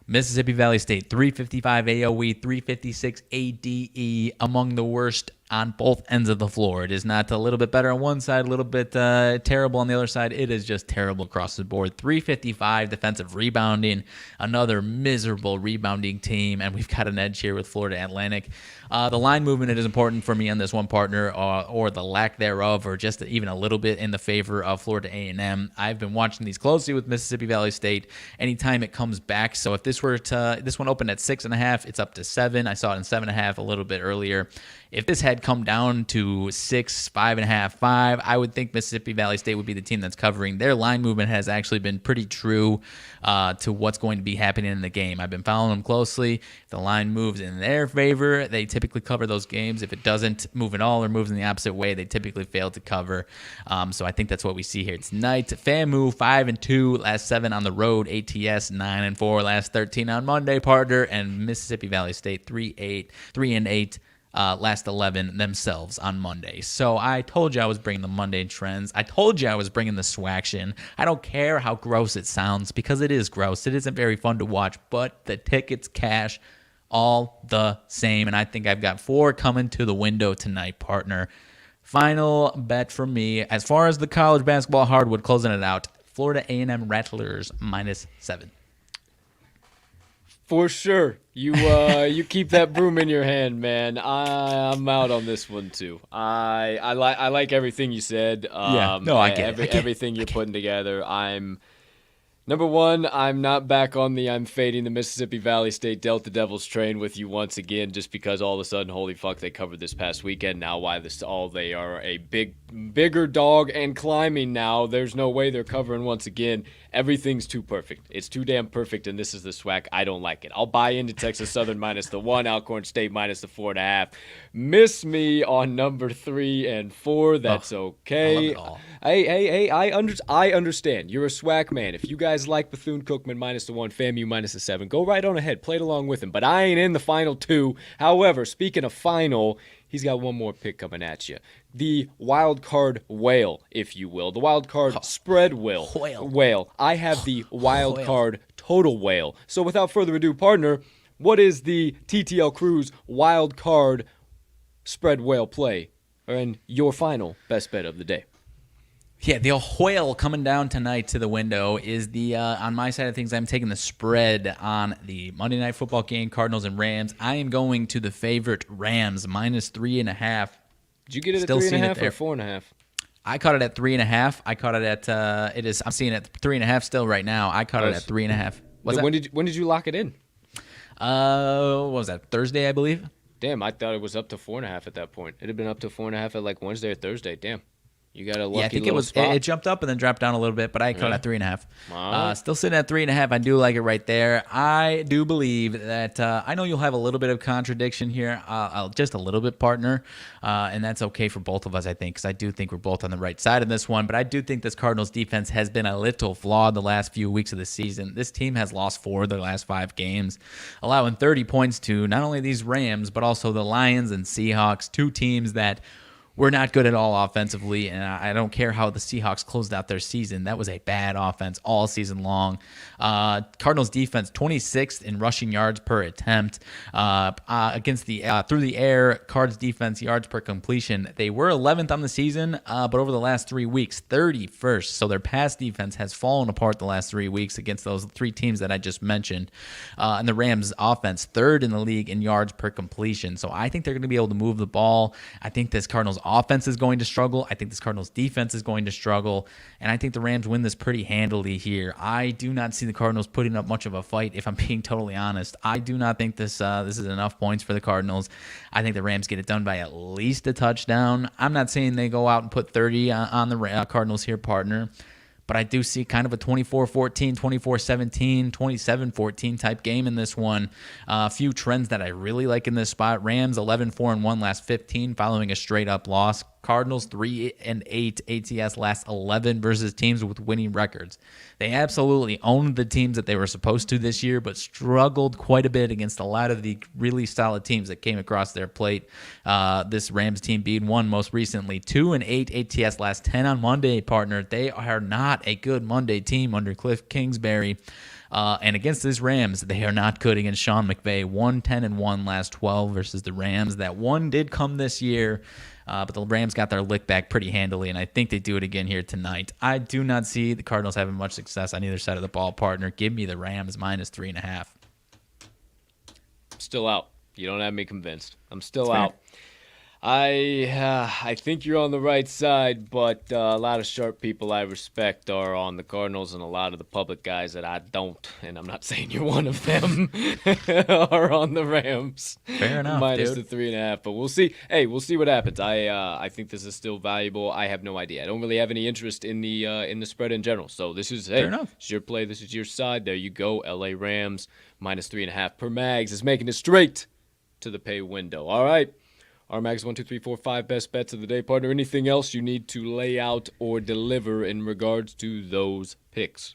Speaker 2: Mississippi Valley State, 355 AOE, 356 ADE, among the worst on both ends of the floor. It is not a little bit better on one side, a little bit terrible on the other side. It is just terrible across the board. 355 defensive rebounding, another miserable rebounding team, and we've got an edge here with Florida Atlantic. The line movement is important for me on this one, partner, or the lack thereof, or just even a little bit in the favor of Florida A&M. I've been watching these closely with Mississippi Valley State anytime it comes back. So if this one opened at 6.5, it's up to 7. I saw it in 7.5 a little bit earlier. If this had come down to 6, 5.5, 5, I would think Mississippi Valley State would be the team that's covering. Their line movement has actually been pretty true to what's going to be happening in the game. I've been following them closely. If the line moves in their favor, they typically cover those games. If it doesn't move at all or moves in the opposite way, they typically fail to cover. So I think that's what we see here tonight. FAMU, 5-2, last 7 on the road. ATS, 9-4, last 13 on Monday, partner. And Mississippi Valley State, 3-8. Last 11 themselves on Monday. So I told you I was bringing the Monday trends. I told you I was bringing the swaction. I don't care how gross it sounds because it is gross. It isn't very fun to watch, but the tickets cash all the same. And I think I've got 4 coming to the window tonight, partner. Final bet for me, as far as the college basketball hardwood, closing it out, Florida A&M Rattlers -7.
Speaker 1: For sure. You keep that broom in your hand, man. I'm out on this one too. I like everything you said.
Speaker 2: I get it.
Speaker 1: Everything you're putting together. Number one, I'm not back on I'm fading the Mississippi Valley State Delta Devils train with you once again, just because all of a sudden, holy fuck, they covered this past weekend. Now they are a bigger dog and climbing now. There's no way they're covering once again. Everything's too perfect. It's too damn perfect, and this is the SWAC. I don't like it. I'll buy into Texas Southern -1, Alcorn State -4.5. Miss me on number 3 and 4. That's okay.
Speaker 2: I love it all.
Speaker 1: Hey, I understand. You're a SWAC man. If you guys like Bethune-Cookman -1, FAMU -7, go right on ahead. Play it along with him. But I ain't in the final 2. However, speaking of final, he's got one more pick coming at you. The wild card whale, if you will. The wild card spread whale. I have the wild card total whale. So without further ado, partner, what is the TTL Crew's wild card spread whale play? And your final best bet of the day.
Speaker 2: Yeah, the whale coming down tonight to the window is the on my side of things. I'm taking the spread on the Monday Night Football game, Cardinals and Rams. I am going to the favorite Rams -3.5.
Speaker 1: Did you get it
Speaker 2: Still
Speaker 1: at
Speaker 2: seeing it
Speaker 1: 3.5
Speaker 2: there.
Speaker 1: or 4.5?
Speaker 2: I caught it at 3.5. I caught it at it is. I'm seeing it at 3.5 still right now. I caught it at 3.5.
Speaker 1: When did you lock it in?
Speaker 2: What was that? Thursday, I believe.
Speaker 1: Damn, I thought it was up to 4.5 at that point. It had been up to 4.5 at like Wednesday or Thursday. Damn. You got a lucky
Speaker 2: Yeah, I think
Speaker 1: little spot.
Speaker 2: it jumped up and then dropped down a little bit, but I caught it at 3.5.
Speaker 1: Wow.
Speaker 2: Still sitting at 3.5. I do like it right there. I do believe that I know you'll have a little bit of contradiction here, just a little bit, partner, and that's okay for both of us, I think, because I do think we're both on the right side of this one. But I do think this Cardinals defense has been a little flawed the last few weeks of the season. This team has lost 4 of their last 5 games, allowing 30 points to not only these Rams but also the Lions and Seahawks, 2 teams that we're not good at all offensively, and I don't care how the Seahawks closed out their season. That was a bad offense all season long. Cardinals defense, 26th in rushing yards per attempt. Against the through the air, Cards defense yards per completion. They were 11th on the season, but over the last 3 weeks, 31st. So their pass defense has fallen apart the last 3 weeks against those 3 teams that I just mentioned. And the Rams offense, 3rd in the league in yards per completion. So I think they're going to be able to move the ball. I think this Cardinals offense is going to struggle. I think this Cardinals defense is going to struggle. And I think the Rams win this pretty handily here. I do not see the Cardinals putting up much of a fight, if I'm being totally honest. I do not think this is enough points for the Cardinals. I think the Rams get it done by at least a touchdown. I'm not saying they go out and put 30 on the Cardinals here, partner. But I do see kind of a 24-14, 24-17, 27-14 type game in this one. A few trends that I really like in this spot. Rams 11-4-1 last 15 following a straight-up loss. Cardinals 3-8 ATS last 11 versus teams with winning records. They absolutely owned the teams that they were supposed to this year, but struggled quite a bit against a lot of the really solid teams that came across their plate. This Rams team being one most recently. 2-8 ATS last 10 on Monday, partner. They are not a good Monday team under Cliff Kingsbury. And against this Rams, they are not good against Sean McVay. 1-10-1 last 12 versus the Rams. That one did come this year, but the Rams got their lick back pretty handily, and I think they do it again here tonight. I do not see the Cardinals having much success on either side of the ball, partner. Give me the Rams -3.5.
Speaker 1: Still out. You don't have me convinced. I'm still out. I think you're on the right side, but a lot of sharp people I respect are on the Cardinals, and a lot of the public guys that I don't, and I'm not saying you're one of them, are on the Rams.
Speaker 2: Fair enough,
Speaker 1: minus
Speaker 2: dude.
Speaker 1: the 3.5, but we'll see. Hey, we'll see what happens. I think this is still valuable. I have no idea. I don't really have any interest in the spread in general. So this is
Speaker 2: Fair enough.
Speaker 1: It's your play. This is your side. There you go. LA Rams minus 3.5 per Mags is making it straight to the pay window. All right. RMags 1, 2, 3, 4, 5 best bets of the day, partner. Anything else you need to lay out or deliver in regards to those picks?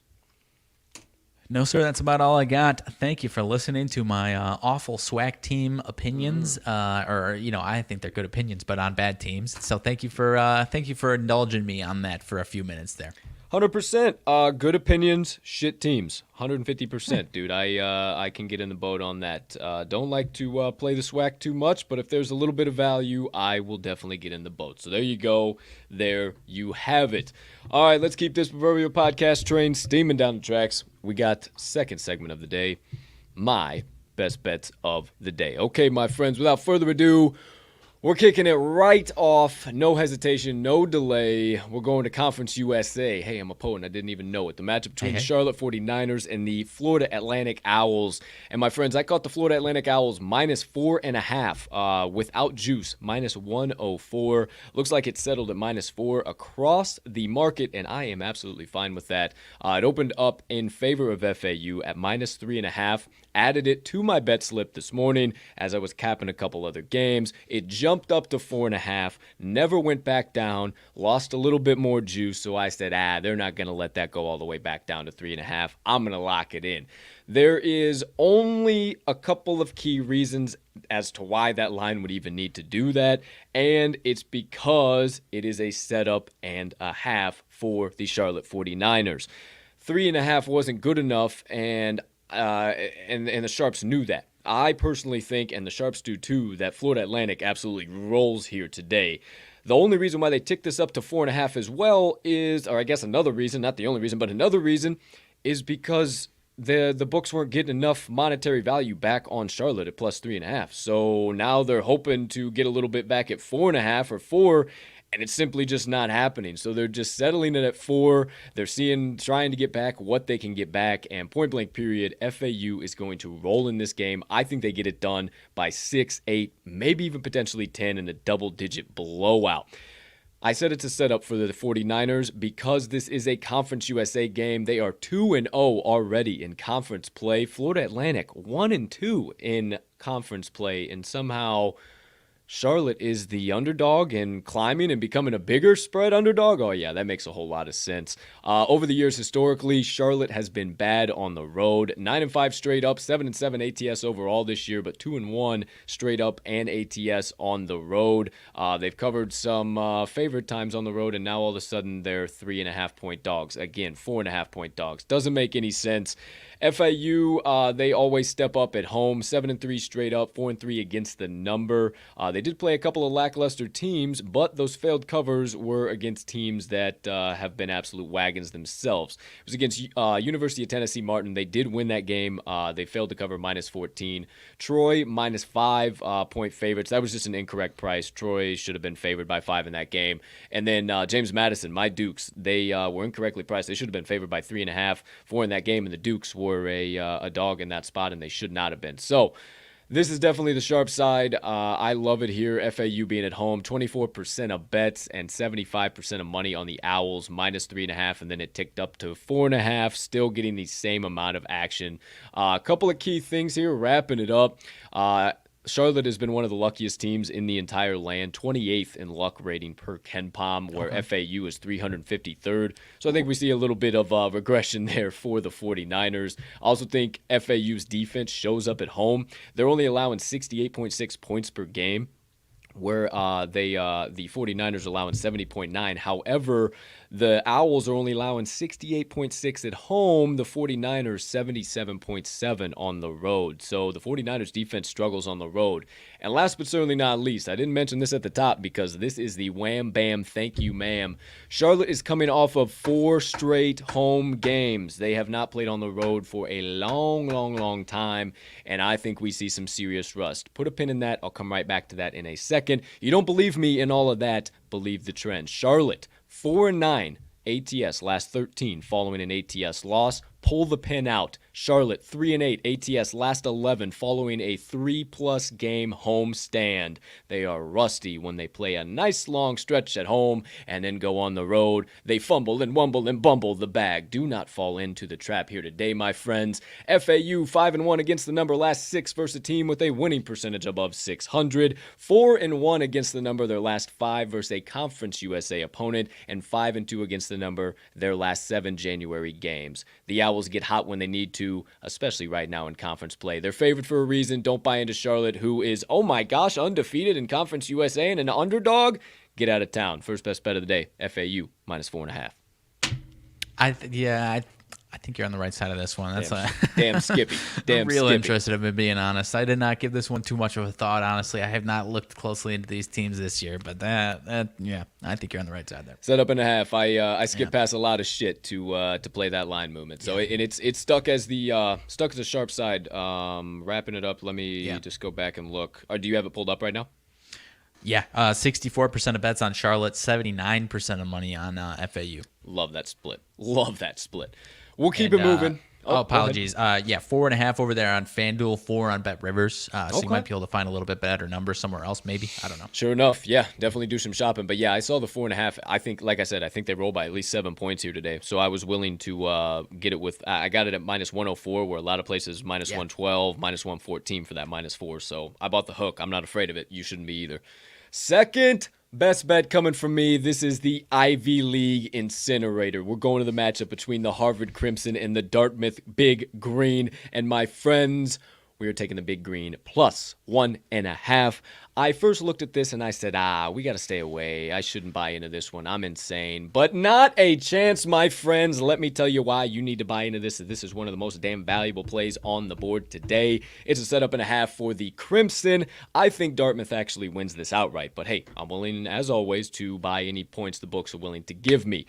Speaker 2: No, sir, that's about all I got. Thank you for listening to my awful SWAC team opinions. I think they're good opinions, but on bad teams. So thank you for indulging me on that for a few minutes there.
Speaker 1: 100%. Good opinions, shit teams. 150%, dude. I can get in the boat on that. Don't like to play the SWAC too much, but if there's a little bit of value, I will definitely get in the boat. So there you go. There you have it. All right, let's keep this proverbial podcast train steaming down the tracks. We got second segment of the day, my best bets of the day. Okay, my friends, without further ado, we're kicking it right off. No hesitation, no delay. We're going to Conference USA. Hey, I'm a poet and I didn't even know it. The matchup between the Charlotte 49ers and the Florida Atlantic Owls. And my friends, I caught the Florida Atlantic Owls minus 4.5 without juice, minus 104. Looks like it settled at minus 4 across the market, and I am absolutely fine with that. It opened up in favor of FAU at minus 3.5. Added it to my bet slip this morning as I was capping a couple other games. It jumped up to 4.5, never went back down, lost a little bit more juice, so I said, they're not going to let that go all the way back down to 3.5. I'm going to lock it in. There is only a couple of key reasons as to why that line would even need to do that, and it's because it is a setup and a half for the Charlotte 49ers. 3.5 wasn't good enough, and the Sharps knew that. I personally think, and the Sharps do too, that Florida Atlantic absolutely rolls here today. The only reason why they ticked this up to 4.5 as well is, or I guess another reason, not the only reason, but another reason is because the books weren't getting enough monetary value back on Charlotte at plus 3.5. So now they're hoping to get a little bit back at 4.5 or 4, and it's simply just not happening. So they're just settling it at 4. They're trying to get back what they can get back. And point blank period, FAU is going to roll in this game. I think they get it done by 6, 8, maybe even potentially 10 in a double-digit blowout. I said it's a setup for the 49ers because this is a Conference USA game. They are 2-0 already in conference play. Florida Atlantic 1-2 in conference play, and somehow Charlotte is the underdog and climbing and becoming a bigger spread underdog. Oh, yeah, that makes a whole lot of sense. Over the years, historically, Charlotte has been bad on the road. 9-5 straight up, 7-7 ATS overall this year, but 2-1 straight up and ATS on the road. They've covered some favorite times on the road, and now all of a sudden they're 3.5-point dogs. Again, 4.5-point dogs. Doesn't make any sense. FAU, they always step up at home, 7-3 straight up, 4-3 against the number. They did play a couple of lackluster teams, but those failed covers were against teams that have been absolute wagons themselves. It was against University of Tennessee Martin. They did win that game. They failed to cover -14. Troy, -5 point favorites. That was just an incorrect price. Troy should have been favored by 5 in that game. And then James Madison, my Dukes, they were incorrectly priced. They should have been favored by 3.5, 4 in that game, and the Dukes were a dog in that spot, and they should not have been. So this is definitely the sharp side. I love it here. FAU being at home, 24% of bets and 75% of money on the Owls, -3.5, and then it ticked up to 4.5, still getting the same amount of action. A couple of key things here, wrapping it up. Charlotte has been one of the luckiest teams in the entire land, 28th in luck rating per KenPom, where FAU is 353rd. So I think we see a little bit of regression there for the 49ers. I also think FAU's defense shows up at home. They're only allowing 68.6 points per game, where the 49ers are allowing 70.9. However, the Owls are only allowing 68.6 at home. The 49ers 77.7 on the road. So the 49ers defense struggles on the road. And last but certainly not least, I didn't mention this at the top because this is the wham bam thank you ma'am. Charlotte is coming off of 4 straight home games. They have not played on the road for a long time, and I think we see some serious rust. Put a pin in that. I'll come right back to that in a second. You don't believe me in all of that, believe the trend. Charlotte 4-9 ATS last 13 following an ATS loss. Pull the pin out. Charlotte 3-8 ATS last 11 following a 3+ game home stand. They are rusty when they play a nice long stretch at home and then go on the road. They fumble and wumble and bumble the bag. Do not fall into the trap here today, my friends. FAU 5-1 against the number last 6 versus a team with a winning percentage above 600. 4-1 against the number their last 5 versus a Conference USA opponent, and 5-2 against the number their last 7 January games. The Owls get hot when they need to, especially right now in conference play. They're favored for a reason. Don't buy into Charlotte, who is, oh my gosh, undefeated in Conference USA and an underdog. Get out of town. First best bet of the day, FAU, -4.5.
Speaker 2: I think you're on the right side of this one. That's
Speaker 1: damn Skippy. Damn
Speaker 2: I'm real
Speaker 1: Skippy.
Speaker 2: interested, if I'm being honest. I did not give this one too much of a thought, honestly. I have not looked closely into these teams this year, but yeah, I think you're on the right side there.
Speaker 1: Set up and a half. I skipped past a lot of shit to play that line movement. So it's stuck as the sharp side. Wrapping it up. Let me just go back and look. Do you have it pulled up right now?
Speaker 2: Yeah, 64% of bets on Charlotte, 79% of money on FAU.
Speaker 1: Love that split. We'll keep it moving.
Speaker 2: Apologies. 4.5 over there on FanDuel, 4 on BetRivers. So you might be able to find a little bit better number somewhere else, maybe. I don't know.
Speaker 1: Sure enough, yeah, definitely do some shopping. But yeah, I saw the 4.5. I think, like I said, I think they roll by at least 7 points here today. So I was willing to get it with. I got it at -104, where a lot of places -112, -114 for that -4. So I bought the hook. I'm not afraid of it. You shouldn't be either. Second best bet coming from me. This is the Ivy League incinerator. We're going to the matchup between the Harvard Crimson and the Dartmouth Big Green. And my friends, we are taking the big green plus 1.5. I first looked at this and I said, we got to stay away. I shouldn't buy into this one. I'm insane. But not a chance, my friends. Let me tell you why you need to buy into this. This is one of the most damn valuable plays on the board today. It's a setup and a half for the Crimson. I think Dartmouth actually wins this outright. But hey, I'm willing, as always, to buy any points the books are willing to give me.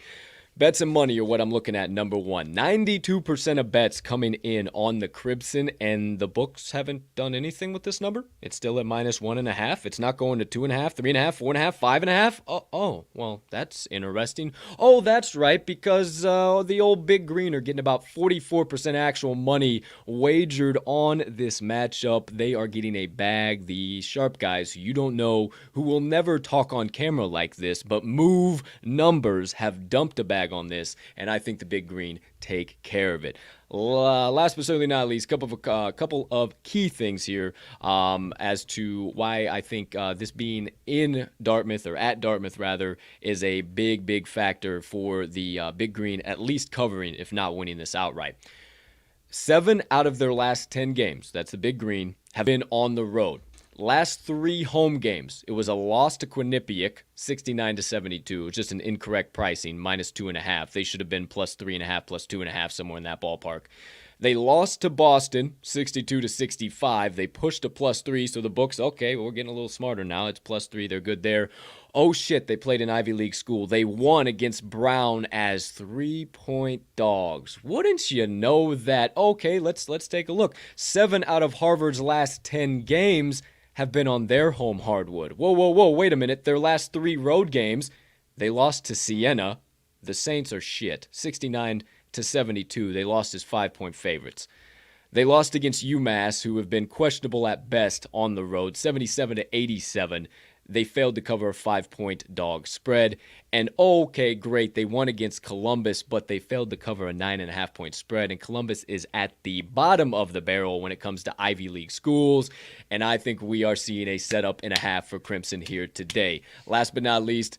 Speaker 1: Bets and money are what I'm looking at. Number one, 92% of bets coming in on the Crimson, and the books haven't done anything with this number. It's still at minus 1.5. It's not going to 2.5, 3.5, 4.5, 5.5. Oh, well, that's interesting. Oh, that's right, because the old Big Green are getting about 44% actual money wagered on this matchup. They are getting a bag. The sharp guys who you don't know, who will never talk on camera like this, but move numbers, have dumped a bag on this, and I think the Big Green take care of it. Last but certainly not least, couple of key things here as to why I think this being in Dartmouth, or at Dartmouth rather, is a big factor for the Big Green at least covering, if not winning this outright. 7 out of their last 10 games, that's the Big Green, have been on the road. Last 3 home games, it was a loss to Quinnipiac, 69-72. It was just an incorrect pricing, minus 2.5. They should have been plus 3.5, plus 2.5, somewhere in that ballpark. They lost to Boston, 62-65. They pushed to plus 3, so the books, okay, well, we're getting a little smarter now. It's plus 3, they're good there. Oh shit, they played an Ivy League school. They won against Brown as 3-point dogs. Wouldn't you know that? Okay, let's take a look. 7 out of Harvard's last 10 games have been on their home hardwood. Whoa, wait a minute. Their last 3 road games, they lost to Siena. The Saints are shit. 69-72. They lost as 5-point favorites. They lost against UMass, who have been questionable at best on the road, 77-87. They failed to cover a 5-point dog spread. And okay, great, they won against Columbus, but they failed to cover a 9.5-point spread. And Columbus is at the bottom of the barrel when it comes to Ivy League schools. And I think we are seeing a setup and a half for Crimson here today. Last but not least,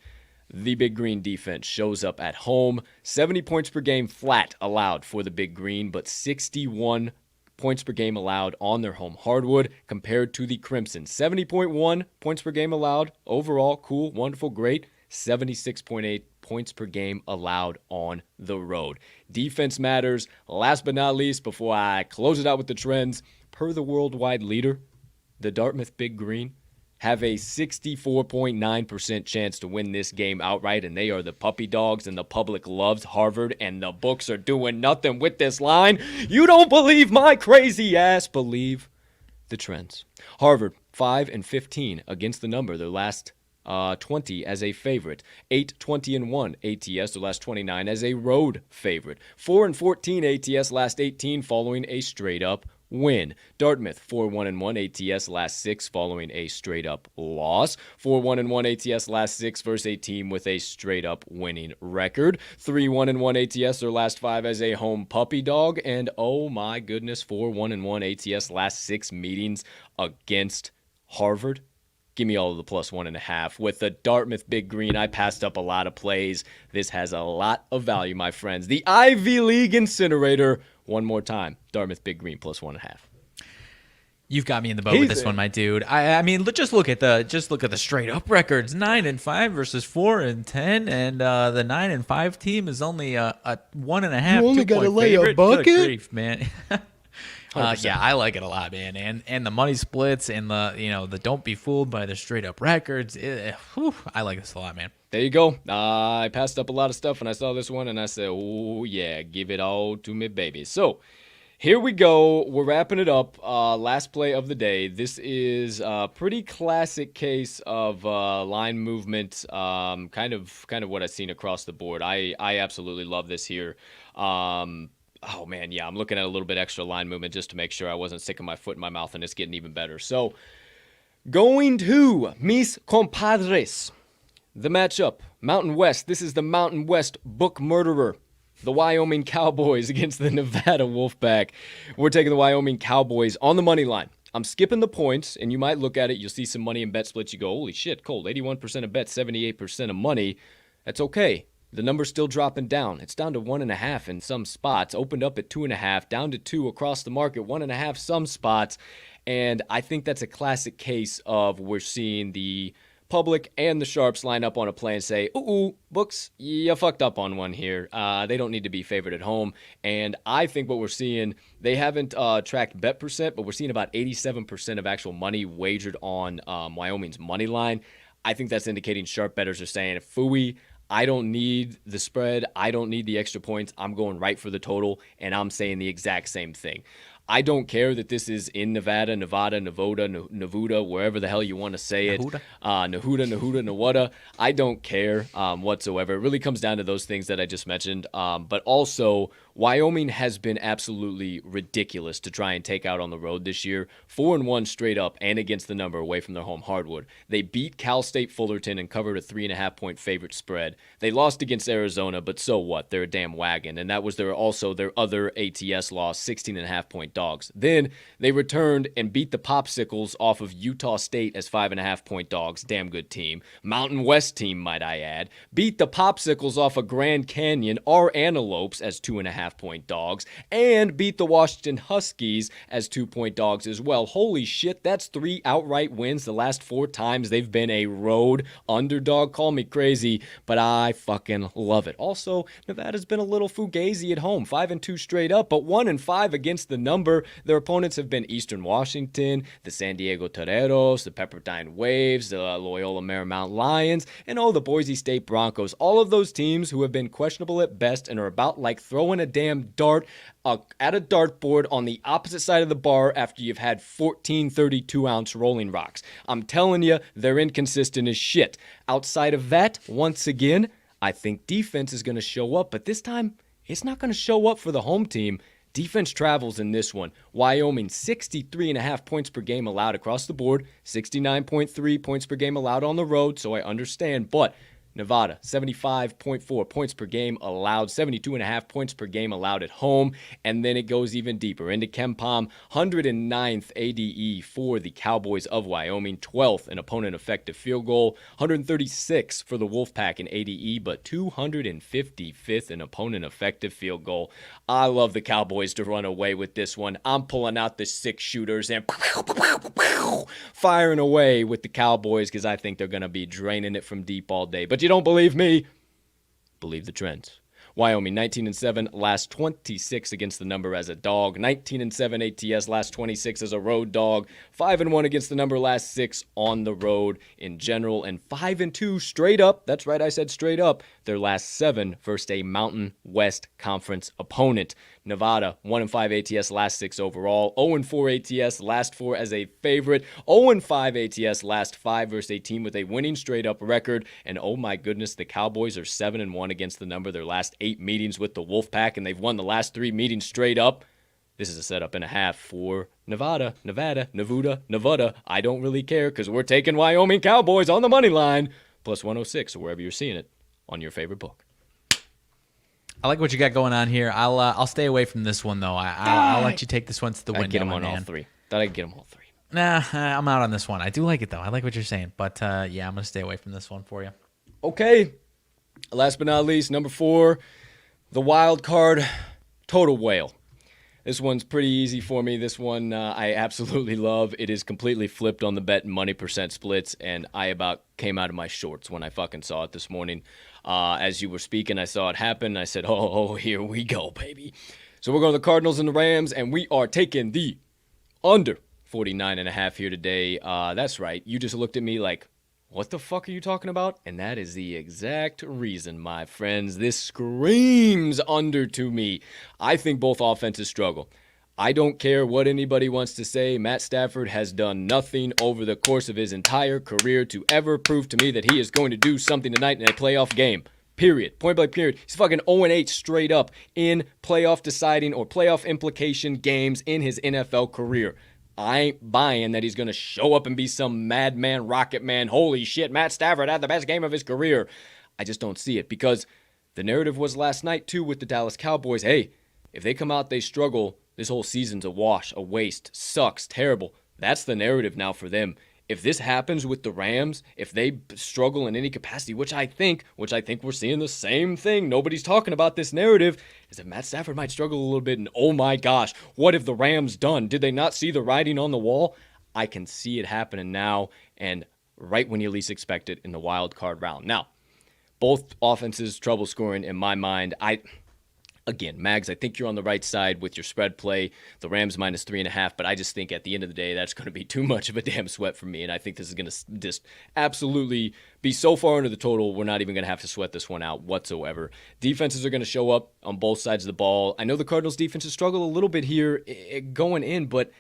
Speaker 1: the Big Green defense shows up at home. 70 points per game flat allowed for the Big Green, but 61 points per game allowed on their home hardwood compared to the Crimson. 70.1 points per game allowed. Overall, cool, wonderful, great. 76.8 points per game allowed on the road. Defense matters. Last but not least, before I close it out with the trends, per the worldwide leader, the Dartmouth Big Green have a 64.9% chance to win this game outright, and they are the puppy dogs, and the public loves Harvard, and the books are doing nothing with this line. You don't believe my crazy ass. Believe the trends. Harvard, 5-15 against the number. Their last 20 as a favorite. 8-20-1 ATS, their last 29 as a road favorite. 4-14 ATS, last 18 following a straight-up win. Dartmouth, 4-1-1 ATS, last 6 following a straight-up loss. 4-1-1 ATS, last 6 versus a team with a straight-up winning record. 3-1-1 ATS, their last 5 as a home puppy dog. And oh my goodness, 4-1-1 ATS, last 6 meetings against Harvard. Give me all of the plus 1.5. With the Dartmouth Big Green, I passed up a lot of plays. This has a lot of value, my friends. The Ivy League Incinerator. One more time. Dartmouth Big Green plus 1.5.
Speaker 2: You've got me in the boat with this one, my dude. I mean, just look at the straight up records: 9-5 versus 4-10, and the 9-5 team is only a 1.5.
Speaker 3: You only got to lay
Speaker 2: favorite.
Speaker 3: a bucket,
Speaker 2: Good grief, man. Yeah, I like it a lot, man. And the money splits and the don't be fooled by the straight up records. I like this a lot, man.
Speaker 1: There you go. I passed up a lot of stuff when I saw this one, and I said, oh, yeah, give it all to me, baby. So here we go. We're wrapping it up. Last play of the day. This is a pretty classic case of line movement, kind of what I've seen across the board. I absolutely love this here. Oh, man, yeah, I'm looking at a little bit extra line movement just to make sure I wasn't sticking my foot in my mouth, and it's getting even better. So, going to mis compadres, the matchup, Mountain West. This is the Mountain West book murderer, the Wyoming Cowboys against the Nevada Wolfpack. We're taking the Wyoming Cowboys on the money line. I'm skipping the points, and you might look at it, you'll see some money in bet splits. You go, holy shit, Colt, 81% of bets, 78% of money. That's okay. the number's still dropping down. It's down to 1.5 in some spots, opened up at 2.5, down to 2 across the market, 1.5 some spots. And I think that's a classic case of we're seeing the public and the sharps line up on a play and say, ooh, books, you fucked up on one here. They don't need to be favored at home. And I think what we're seeing, they haven't tracked bet percent, but we're seeing about 87% of actual money wagered on Wyoming's money line. I think that's indicating sharp bettors are saying, phooey, I don't need the spread. I don't need the extra points. I'm going right for the total, and I'm saying the exact same thing. I don't care that this is in Nevada, Nevuda, wherever the hell you want to say it. Nahuda, Nawada. I don't care whatsoever. It really comes down to those things that I just mentioned. But also, Wyoming has been absolutely ridiculous to try and take out on the road this year. 4-1 straight up and against the number away from their home hardwood. They beat Cal State Fullerton and covered a 3.5-point favorite spread. They lost against Arizona, but so what? They're a damn wagon. And that was their other ATS loss, 16.5-point dogs. Then they returned and beat the Popsicles off of Utah State as 5.5-point dogs. Damn good team. Mountain West team, might I add. Beat the Popsicles off of Grand Canyon, our Antelopes, as 2.5-point dogs. And beat the Washington Huskies as 2-point dogs as well. Holy shit, that's 3 outright wins the last 4 times they've been a road underdog. Call me crazy, but I fucking love it. Also, Nevada's been a little fugazi at home. 5-2 straight up, but 1-5 against the number. Their opponents have been Eastern Washington, the San Diego Toreros, the Pepperdine Waves, the Loyola Marymount Lions, and the Boise State Broncos. All of those teams who have been questionable at best and are about like throwing a damn dart at a dartboard on the opposite side of the bar after you've had 14 32-ounce Rolling Rocks. I'm telling you, they're inconsistent as shit. Outside of that, once again, I think defense is going to show up, but this time, it's not going to show up for the home team. Defense travels in this one. Wyoming, 63.5 points per game allowed across the board, 69.3 points per game allowed on the road, so I understand. But Nevada, 75.4 points per game allowed, 72.5 points per game allowed at home, and then it goes even deeper into KenPom, 109th ADE for the Cowboys of Wyoming, 12th in opponent effective field goal, 136 for the Wolfpack in ADE, but 255th in opponent effective field goal. I love the Cowboys to run away with this one. I'm pulling out the 6 shooters and firing away with the Cowboys because I think they're going to be draining it from deep all day. But you don't believe me? Believe the trends. Wyoming, 19-7, last 26 against the number as a dog. 19-7 ATS, last 26 as a road dog. 5-1 against the number, last 6 on the road in general. And 5-2 straight up, that's right, I said straight up, their last 7 versus a Mountain West Conference opponent. Nevada, 1-5 ATS, last 6 overall. 0-4 ATS, last 4 as a favorite. 0-5 ATS, last 5 versus a team with a winning straight-up record. And oh my goodness, the Cowboys are 7-1 against the number. Their last 8 meetings with the Wolfpack, and they've won the last 3 meetings straight up. This is a setup and a half for Nevada. I don't really care because we're taking Wyoming Cowboys on the money line. Plus 106 or wherever you're seeing it on your favorite book.
Speaker 2: I like what you got going on here. I'll stay away from this one though. I'll let you take this one to the window.
Speaker 1: Get them on all 3. Thought I could get them all 3.
Speaker 2: Nah, I'm out on this one. I do like it though. I like what you're saying, but yeah, I'm gonna stay away from this one for you.
Speaker 1: Okay. Last but not least, number 4, the wild card total whale. This one's pretty easy for me. This one I absolutely love. It is completely flipped on the bet and money percent splits, and I about came out of my shorts when I fucking saw it this morning. As you were speaking, I saw it happen. I said, oh, here we go, baby. So we're going to the Cardinals and the Rams, and we are taking the under 49.5 here today. That's right. You just looked at me like, what the fuck are you talking about? And that is the exact reason, my friends. This screams under to me. I think both offenses struggle. I don't care what anybody wants to say. Matt Stafford has done nothing over the course of his entire career to ever prove to me that he is going to do something tonight in a playoff game. Period. Point blank period. He's fucking 0-8 straight up in playoff deciding or playoff implication games in his NFL career. I ain't buying that he's going to show up and be some madman, rocket man. Holy shit, Matt Stafford had the best game of his career. I just don't see it because the narrative was last night, too, with the Dallas Cowboys. Hey, if they come out, they struggle, this whole season's a wash, a waste, sucks, terrible. That's the narrative now for them. if this happens with the Rams, if they struggle in any capacity, which I think we're seeing the same thing. Nobody's talking about this narrative, is that Matt Stafford might struggle a little bit. And oh my gosh, what have the Rams done? Did they not see the writing on the wall? I can see it happening now, and right when you least expect it in the wild card round. Now, both offenses trouble scoring in my mind. Again, Mags, I think you're on the right side with your spread play. The Rams minus 3.5, but I just think at the end of the day, that's going to be too much of a damn sweat for me. And I think this is going to just absolutely be so far under the total, we're not even going to have to sweat this one out whatsoever. Defenses are going to show up on both sides of the ball. I know the Cardinals defenses struggle a little bit here going in, but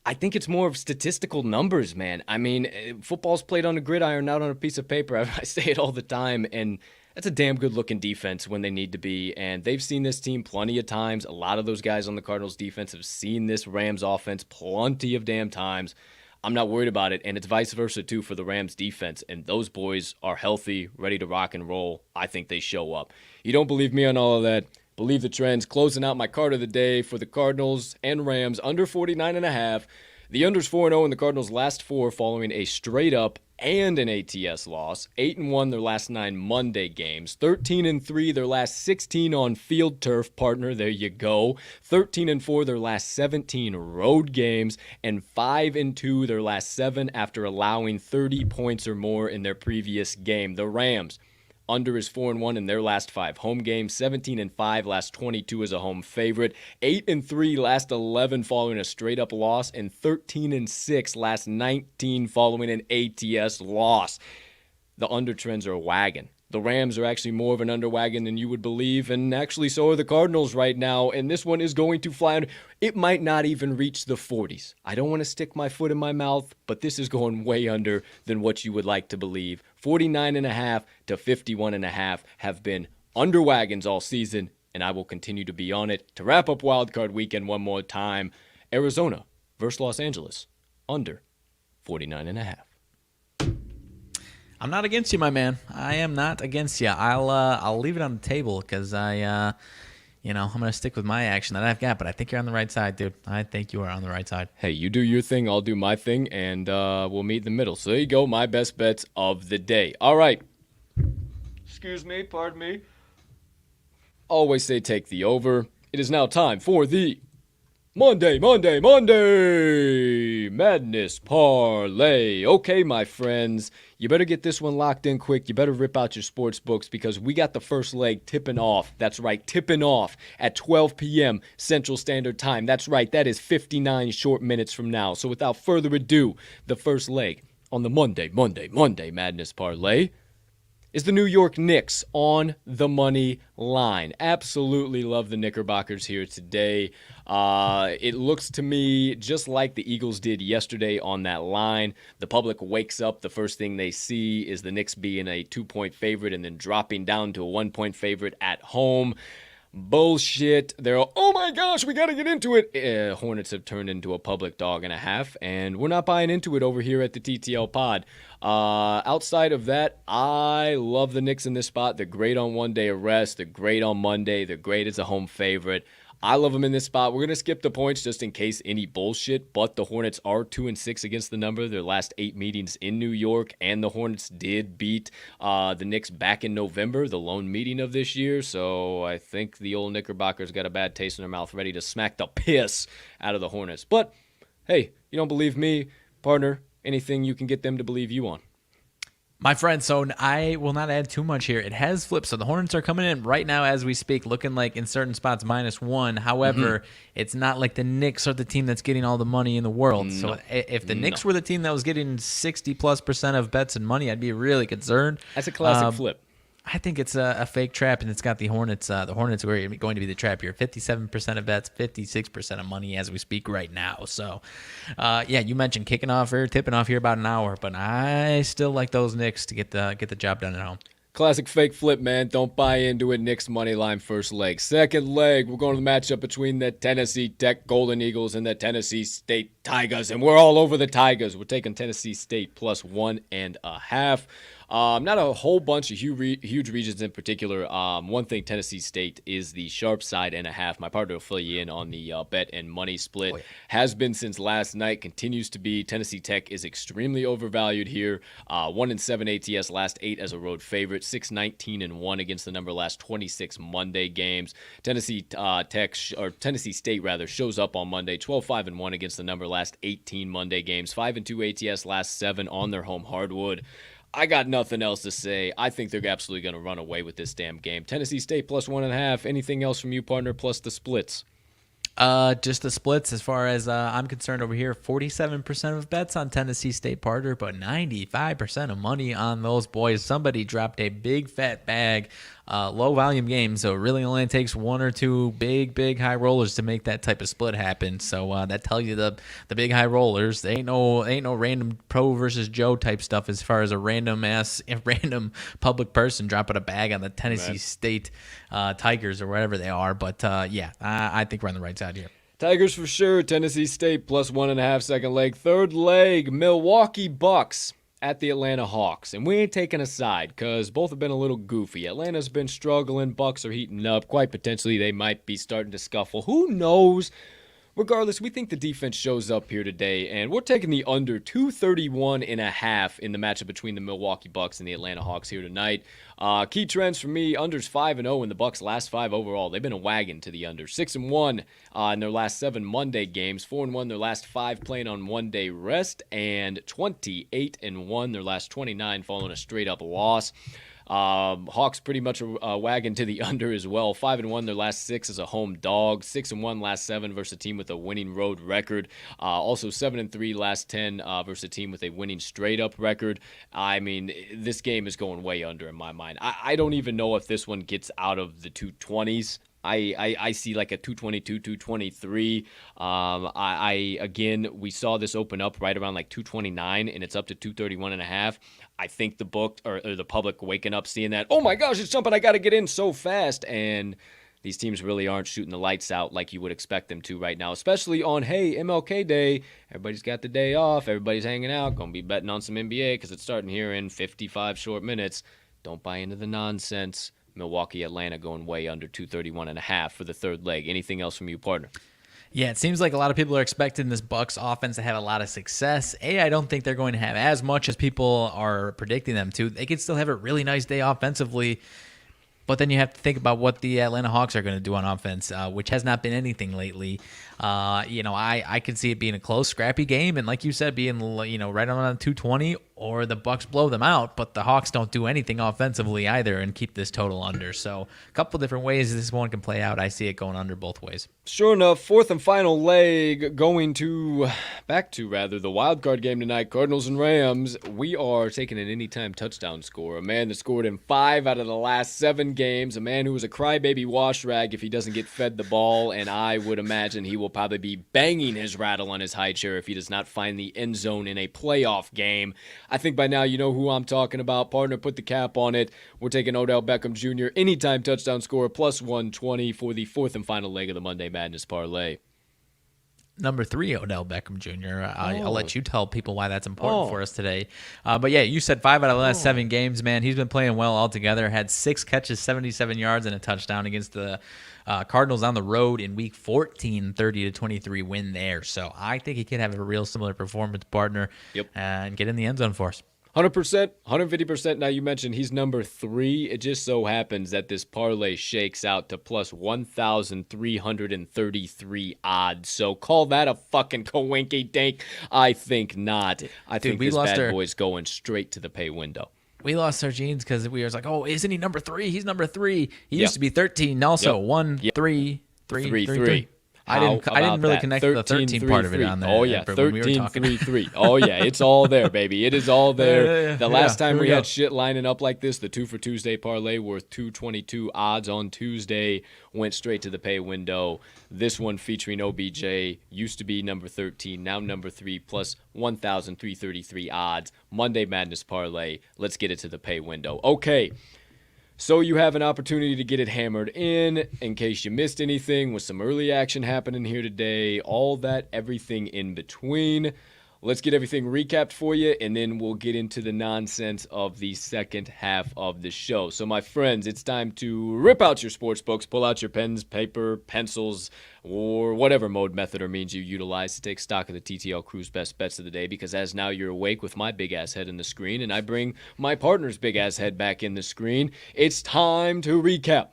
Speaker 1: I think it's more of statistical numbers, man. I mean, football's played on a gridiron, not on a piece of paper. I say it all the time, and that's a damn good-looking defense when they need to be, and they've seen this team plenty of times. A lot of those guys on the Cardinals defense have seen this Rams offense plenty of damn times. I'm not worried about it, and it's vice versa, too, for the Rams defense, and those boys are healthy, ready to rock and roll. I think they show up. You don't believe me on all of that? Believe the trends. Closing out my card of the day for the Cardinals and Rams, under 49.5. The under's 4-0 in the Cardinals' last 4 following a straight-up and an ATS loss. 8-1 their last 9 Monday games. 13-3 their last 16 on field turf, partner. There you go. 13-4 their last 17 road games. And 5-2 their last 7 after allowing 30 points or more in their previous game. The Rams, under is 4-1 in their last 5 home games, 17-5 last 22 as a home favorite, 8-3 last 11 following a straight-up loss, and 13-6 last 19 following an ATS loss. The under trends are a wagon. The Rams are actually more of an under wagon than you would believe, and actually so are the Cardinals right now, and this one is going to fly under. It might not even reach the 40s. I don't want to stick my foot in my mouth, but this is going way under than what you would like to believe. 49.5 to 51.5 have been under wagons all season, and I will continue to be on it. To wrap up Wildcard Weekend one more time, Arizona versus Los Angeles, under 49.5.
Speaker 2: I'm not against you, my man. I am not against you. I'll leave it on the table because I'm gonna stick with my action that I've got. But I think you're on the right side, dude. I think you are on the right side.
Speaker 1: Hey, you do your thing, I'll do my thing, and we'll meet in the middle. So there you go, my best bets of the day. All right. Excuse me, pardon me. Always say take the over. It is now time for the Monday Madness Parlay. Okay, my friends, you better get this one locked in quick. You better rip out your sports books because we got the first leg tipping off. That's right, tipping off at 12 p.m. Central Standard Time. That's right, that is 59 short minutes from now. So without further ado, the first leg on the Monday Madness Parlay is the New York Knicks on the money line. Absolutely love the Knickerbockers here today. It looks to me just like the Eagles did yesterday on that line. The public wakes up. The first thing they see is the Knicks being a 2-point favorite and then dropping down to a 1-point favorite at home. Bullshit. They're all, oh my gosh, we got to get into it. Hornets have turned into a public dog and a half, and we're not buying into it over here at the TTL Pod. Outside of that, I love the Knicks in this spot. They're great on one day of rest. They're great on Monday. They're great as a home favorite. I love them in this spot. We're going to skip the points just in case any bullshit, but the Hornets are 2-6 against the number. Their last 8 meetings in New York, and the Hornets did beat the Knicks back in November, the lone meeting of this year, so I think the old Knickerbockers got a bad taste in their mouth, ready to smack the piss out of the Hornets. But, hey, you don't believe me, partner, anything you can get them to believe you on.
Speaker 2: My friend, so I will not add too much here. It has flipped. So the Hornets are coming in right now as we speak, looking like in certain spots -1. However, it's not like the Knicks are the team that's getting all the money in the world. So if the Knicks were the team that was getting 60+% of bets and money, I'd be really concerned.
Speaker 1: That's a classic flip.
Speaker 2: I think it's a fake trap, and it's got the Hornets. The Hornets are going to be the trap here. 57% of bets, 56% of money as we speak right now. So, you mentioned kicking off or tipping off here about an hour, but I still like those Knicks to get the job done at home.
Speaker 1: Classic fake flip, man. Don't buy into it. Knicks money line first leg. Second leg, we're going to the matchup between the Tennessee Tech Golden Eagles and the Tennessee State Tigers, and we're all over the Tigers. We're taking Tennessee State +1.5. Not a whole bunch of huge regions in particular. One thing, Tennessee State is the sharp side and a half. My partner will fill you in on the bet and money split.
Speaker 2: Oh, yeah.
Speaker 1: Has been since last night, continues to be. Tennessee Tech is extremely overvalued here. 1-7 ATS last 8 as a road favorite. 6-19-1 against the number last 26 Monday games. Tennessee State rather shows up on Monday. 12-5-1 against the number last 18 Monday games. 5-2 ATS last 7 on their home hardwood. I got nothing else to say. I think they're absolutely going to run away with this damn game. Tennessee State plus 1.5. Anything else from you, partner, plus the splits?
Speaker 2: Just the splits as far as I'm concerned over here. 47% of bets on Tennessee State, partner, but 95% of money on those boys. Somebody dropped a big fat bag, low volume game, so it really only takes one or two big high rollers to make that type of split happen. So that tells you the big high rollers. They ain't no random pro versus Joe type stuff as far as a random public person dropping a bag on the Tennessee State Tigers or whatever they are. But I think we're on the right side here.
Speaker 1: Tigers for sure. Tennessee State plus 1.5 second leg. Third leg, Milwaukee Bucks at the Atlanta Hawks. And we ain't taking a side because both have been a little goofy. Atlanta's been struggling. Bucks are heating up. Quite potentially they might be starting to scuffle. Who knows? Regardless, we think the defense shows up here today, and we're taking the under 231.5 in the matchup between the Milwaukee Bucks and the Atlanta Hawks here tonight. Key trends for me, unders 5-0 in the Bucks' last 5 overall. They've been a wagon to the under. 6-1 in their last 7 Monday games. 4-1 their last 5 playing on one-day rest, and 28-1 their last 29 following a straight-up loss. Hawks pretty much a wagon to the under as well. 5-1 their last 6 as a home dog. 6-1 last 7 versus a team with a winning road record. Also 7-3 last 10 versus a team with a winning straight up record. I mean, this game is going way under in my mind. I don't even know if this one gets out of the 220s. I see like a 222, 223. Again, we saw this open up right around like 229, and it's up to 231.5. I think the book or the public waking up, seeing that, oh my gosh, it's jumping, I got to get in so fast. And these teams really aren't shooting the lights out like you would expect them to right now, especially on, hey, MLK Day. Everybody's got the day off. Everybody's hanging out. Going to be betting on some NBA because it's starting here in 55 short minutes. Don't buy into the nonsense. Milwaukee, Atlanta going way under 231.5 for the third leg. Anything else from you, partner?
Speaker 2: Yeah, it seems like a lot of people are expecting this Bucks offense to have a lot of success. I don't think they're going to have as much as people are predicting them to. They could still have a really nice day offensively, but then you have to think about what the Atlanta Hawks are going to do on offense, which has not been anything lately. I could see it being a close, scrappy game, and like you said, being right around 220, or the Bucks blow them out, but the Hawks don't do anything offensively either and keep this total under. So a couple different ways this one can play out. I see it going under both ways.
Speaker 1: Sure enough, fourth and final leg, back to the wild card game tonight, Cardinals and Rams. We are taking an anytime touchdown score. A man that scored in 5 out of the last 7 games. A man who was a crybaby wash rag if he doesn't get fed the ball, and I would imagine he will probably be banging his rattle on his high chair if he does not find the end zone in a playoff game. I think by now you know who I'm talking about. Partner, put the cap on it. We're taking Odell Beckham Jr. anytime touchdown score plus 120 for the fourth and final leg of the Monday Madness Parlay.
Speaker 2: Number 3, Odell Beckham Jr. I'll let you tell people why that's important for us today. But yeah, you said 5 out of the last 7 games, man. He's been playing well altogether. Had 6 catches, 77 yards, and a touchdown against the Cardinals on the road in Week 14, 30-23 win there. So I think he could have a real similar performance, partner, and get in the end zone for us.
Speaker 1: 100%, 150%. Now, you mentioned he's number 3. It just so happens that this parlay shakes out to plus 1,333 odds. So call that a fucking coinky dink. I think not. I think this bad boy's going straight to the pay window.
Speaker 2: We lost our jeans because we were like, oh, isn't he number 3? He's number 3. He used to be 13 also. 1, 3, 3, 3. I didn't really connect the 13 part of it on there.
Speaker 1: Oh, yeah, 13-3-3. Oh, yeah, it's all there, baby. It is all there. The last time we had shit lining up like this, the 2 for Tuesday parlay worth 222 odds on Tuesday went straight to the pay window. This one featuring OBJ used to be number 13, now number 3, plus 1,333 odds. Monday Madness Parlay. Let's get it to the pay window. Okay. So you have an opportunity to get it hammered in case you missed anything with some early action happening here today, all that, everything in between. let's get everything recapped for you, and then we'll get into the nonsense of the second half of the show. So, my friends, it's time to rip out your sports books, pull out your pens, paper, pencils, or whatever mode, method, or means you utilize to take stock of the TTL Crew's best bets of the day, because as now you're awake with my big-ass head in the screen, and I bring my partner's big-ass head back in the screen, it's time to recap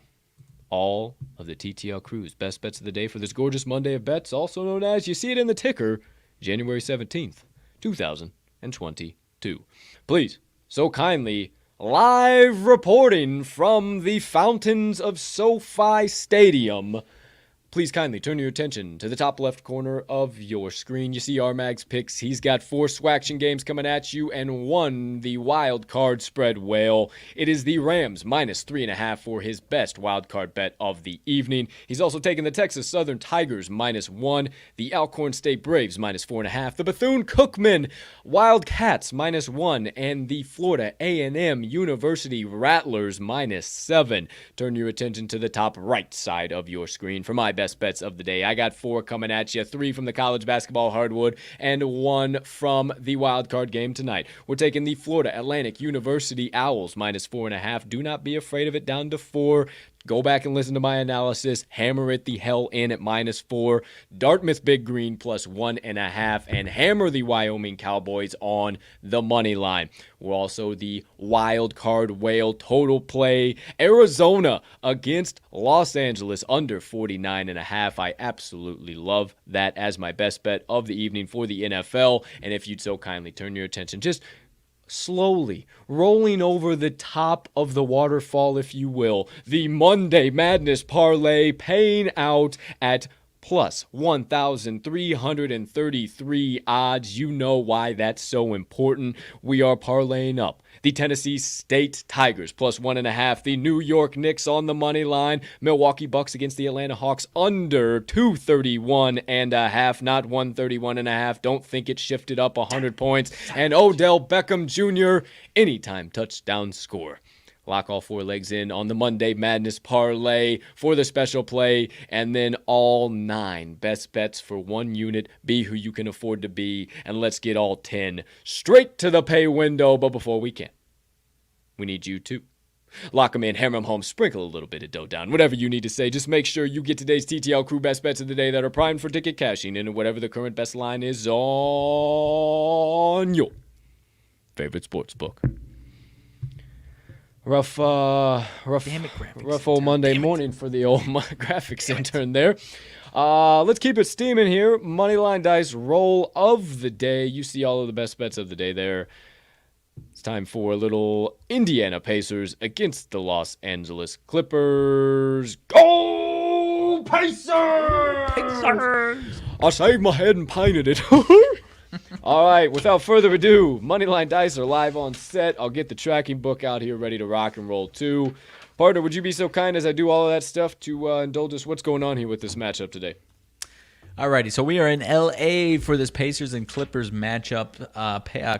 Speaker 1: all of the TTL Crew's best bets of the day for this gorgeous Monday of bets, also known as, you see it in the ticker, January 17th, 2022. Please, so kindly, live reporting from the fountains of SoFi Stadium, please kindly turn your attention to the top left corner of your screen. You see RMags picks. He's got 4 swaction games coming at you and 1 the wild card spread whale. It is the Rams minus 3.5 for his best wild card bet of the evening. He's also taken the Texas Southern Tigers minus 1, the Alcorn State Braves minus 4.5, the Bethune-Cookman Wildcats minus 1, and the Florida A&M University Rattlers minus 7. Turn your attention to the top right side of your screen for my best bets of the day. I got 4 coming at you, 3 from the college basketball hardwood and 1 from the wild card game tonight. We're taking the Florida Atlantic University Owls minus 4.5. Do not be afraid of it, down to 4. Go back and listen to my analysis. Hammer it the hell in at minus 4. Dartmouth Big Green plus 1.5. And hammer the Wyoming Cowboys on the money line. We're also the wild card whale total play. Arizona against Los Angeles under 49.5. I absolutely love that as my best bet of the evening for the NFL. And if you'd so kindly turn your attention, just slowly rolling over the top of the waterfall, if you will, the Monday Madness Parlay paying out at plus 1,333 odds. You know why that's so important. We are parlaying up the Tennessee State Tigers plus 1.5, the New York Knicks on the money line, Milwaukee Bucks against the Atlanta Hawks under 231.5, not 131.5. Don't think it shifted up 100 points. And Odell Beckham Jr. anytime touchdown score. Lock all 4 legs in on the Monday Madness Parlay for the special play, and then all 9 best bets for 1 unit. Be who you can afford to be, and let's get all 10 straight to the pay window. But before we can, we need you to lock them in, hammer them home, sprinkle a little bit of dough down, whatever you need to say. Just make sure you get today's TTL Crew best bets of the day that are primed for ticket cashing into whatever the current best line is on your favorite sports book. Rough old Monday morning for the old graphics intern there. Let's keep it steaming here. Moneyline Dice roll of the day. You see all of the best bets of the day there. It's time for a little Indiana Pacers against the Los Angeles Clippers. Go Pacers! Pacers! I shaved my head and painted it. All right, without further ado, Moneyline Dice are live on set. I'll get the tracking book out here ready to rock and roll too. Partner, would you be so kind as I do all of that stuff to indulge us? What's going on here with this matchup today?
Speaker 2: Alrighty, so we are in LA for this Pacers and Clippers matchup.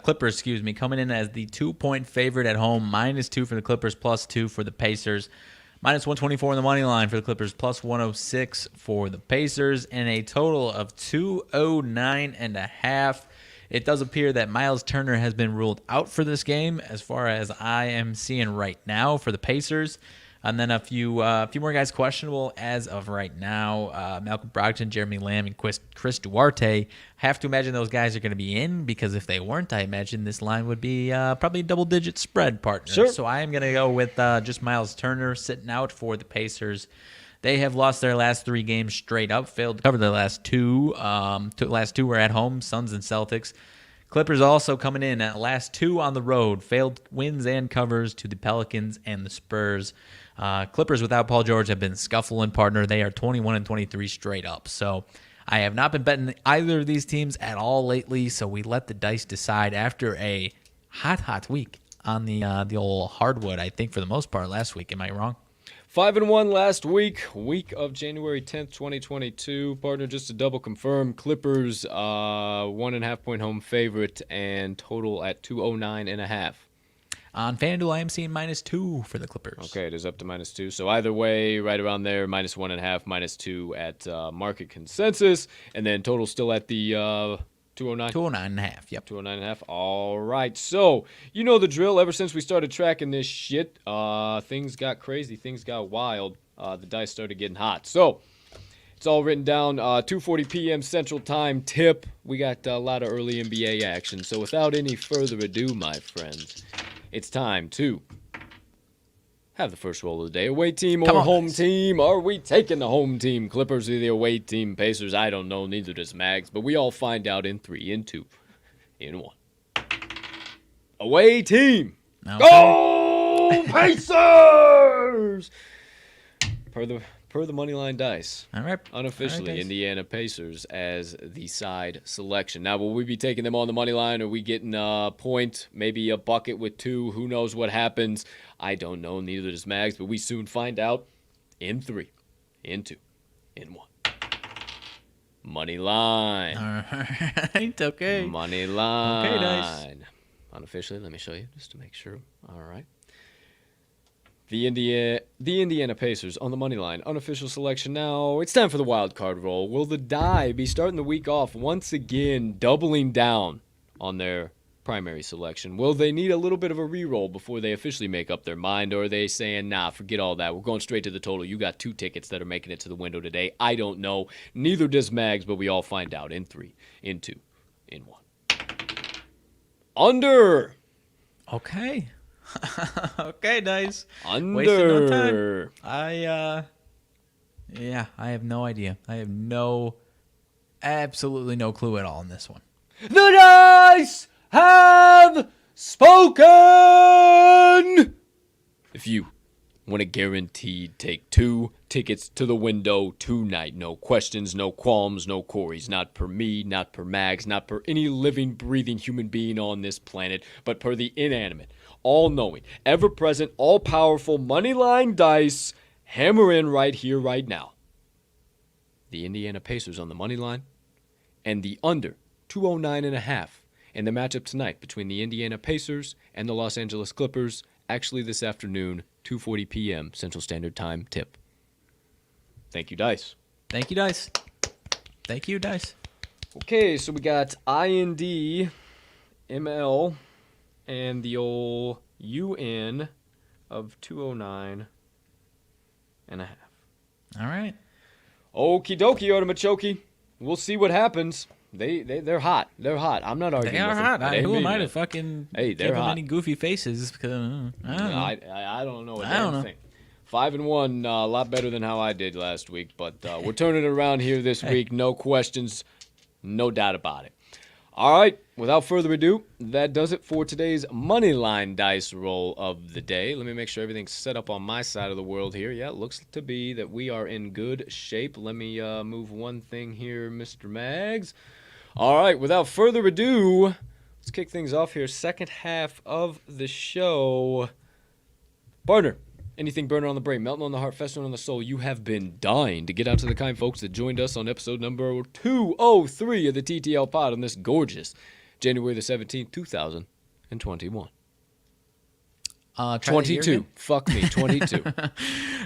Speaker 2: Clippers, coming in as the 2-point favorite at home, -2 for the Clippers, +2 for the Pacers. -124 on the money line for the Clippers, +106 for the Pacers, and a total of 209.5. It does appear that Miles Turner has been ruled out for this game, as far as I am seeing right now for the Pacers. And then a few more guys questionable as of right now. Malcolm Brogdon, Jeremy Lamb, and Chris Duarte. Have to imagine those guys are going to be in, because if they weren't, I imagine this line would be probably a double-digit spread, partner.
Speaker 1: Sure.
Speaker 2: So I am going to go with just Miles Turner sitting out for the Pacers. They have lost their last 3 games straight up, failed to cover their last 2. Last 2 were at home, Suns and Celtics. Clippers also coming in at last 2 on the road, failed wins and covers to the Pelicans and the Spurs. Clippers without Paul George have been scuffling, partner. They are 21-23 straight up. So I have not been betting either of these teams at all lately, so we let the dice decide after a hot week on the old hardwood, I think, for the most part last week. Am I wrong?
Speaker 1: 5-1 last week of January 10th, 2022. Partner, just to double confirm, Clippers 1.5-point home favorite and total at 209.5.
Speaker 2: On FanDuel, I am seeing -2 for the Clippers.
Speaker 1: Okay, it is up to -2. So either way, right around there, -1.5, -2 at market consensus. And then total still at the 209?
Speaker 2: 209.5. Yep.
Speaker 1: 209.5. All right. So, you know the drill. Ever since we started tracking this shit, things got crazy. Things got wild. The dice started getting hot. So, it's all written down. 2:40 p.m. Central Time tip. We got a lot of early NBA action. So, without any further ado, my friends, it's time to have the first roll of the day. Away team or home team? Are we taking the home team? Clippers or the away team? Pacers? I don't know. Neither does Mags. But we all find out in 3, in 2, in 1. Away team. Okay. Go Pacers! Per the Moneyline Dice.
Speaker 2: All right.
Speaker 1: Unofficially,
Speaker 2: all right,
Speaker 1: Indiana Pacers as the side selection. Now, will we be taking them on the money line? Are we getting a point, maybe a bucket with 2? Who knows what happens? I don't know. Neither does Mags, but we soon find out in 3, in 2, in 1. Money line.
Speaker 2: All right. Okay.
Speaker 1: Money line.
Speaker 2: Okay, Dice.
Speaker 1: Unofficially, let me show you just to make sure. All right. The Indiana Pacers on the money line. Unofficial selection now. It's time for the wild card roll. Will the die be starting the week off once again, doubling down on their primary selection? Will they need a little bit of a re-roll before they officially make up their mind, or are they saying, nah, forget all that. We're going straight to the total. You got 2 tickets that are making it to the window today. I don't know. Neither does Mags, but we all find out in 3, in 2, in 1. Under.
Speaker 2: Okay. Okay, Dice.
Speaker 1: Under.
Speaker 2: Wasting no time. I have no idea. I have absolutely no clue at all in this one.
Speaker 1: The dice have spoken! If you want to guaranteed take 2 tickets to the window tonight, no questions, no qualms, no queries, not per me, not per Mags, not per any living, breathing human being on this planet, but per the inanimate, all-knowing, ever-present, all-powerful Moneyline Dice, hammer in right here, right now. The Indiana Pacers on the money line, and the under 209.5 in the matchup tonight between the Indiana Pacers and the Los Angeles Clippers, actually this afternoon, 2:40 p.m. Central Standard Time tip. Thank you, Dice.
Speaker 2: Thank you, Dice. Thank you, Dice.
Speaker 1: Okay, so we got IND, ML, and the old UN of 209.5.
Speaker 2: All right.
Speaker 1: Okie dokie, Artimachoke. We'll see what happens. They're hot. They're hot. I'm not arguing.
Speaker 2: They are
Speaker 1: with
Speaker 2: hot.
Speaker 1: them.
Speaker 2: Who am I to fucking
Speaker 1: they're
Speaker 2: give them
Speaker 1: hot.
Speaker 2: any goofy faces? Because I don't know.
Speaker 1: I don't know.
Speaker 2: I don't know.
Speaker 1: 5-1, a lot better than how I did last week. But we're turning it around here this week. No questions, no doubt about it. All right. Without further ado, that does it for today's Moneyline Dice roll of the day. Let me make sure everything's set up on my side of the world here. Yeah, it looks to be that we are in good shape. Let me move one thing here, Mr. Mags. All right, without further ado, let's kick things off here. Second half of the show. Partner, anything burning on the brain, melting on the heart, festering on the soul, you have been dying to get out to the kind folks that joined us on episode number 203 of the TTL Pod on this gorgeous January the 17th, 2021. 22. Fuck me, 22.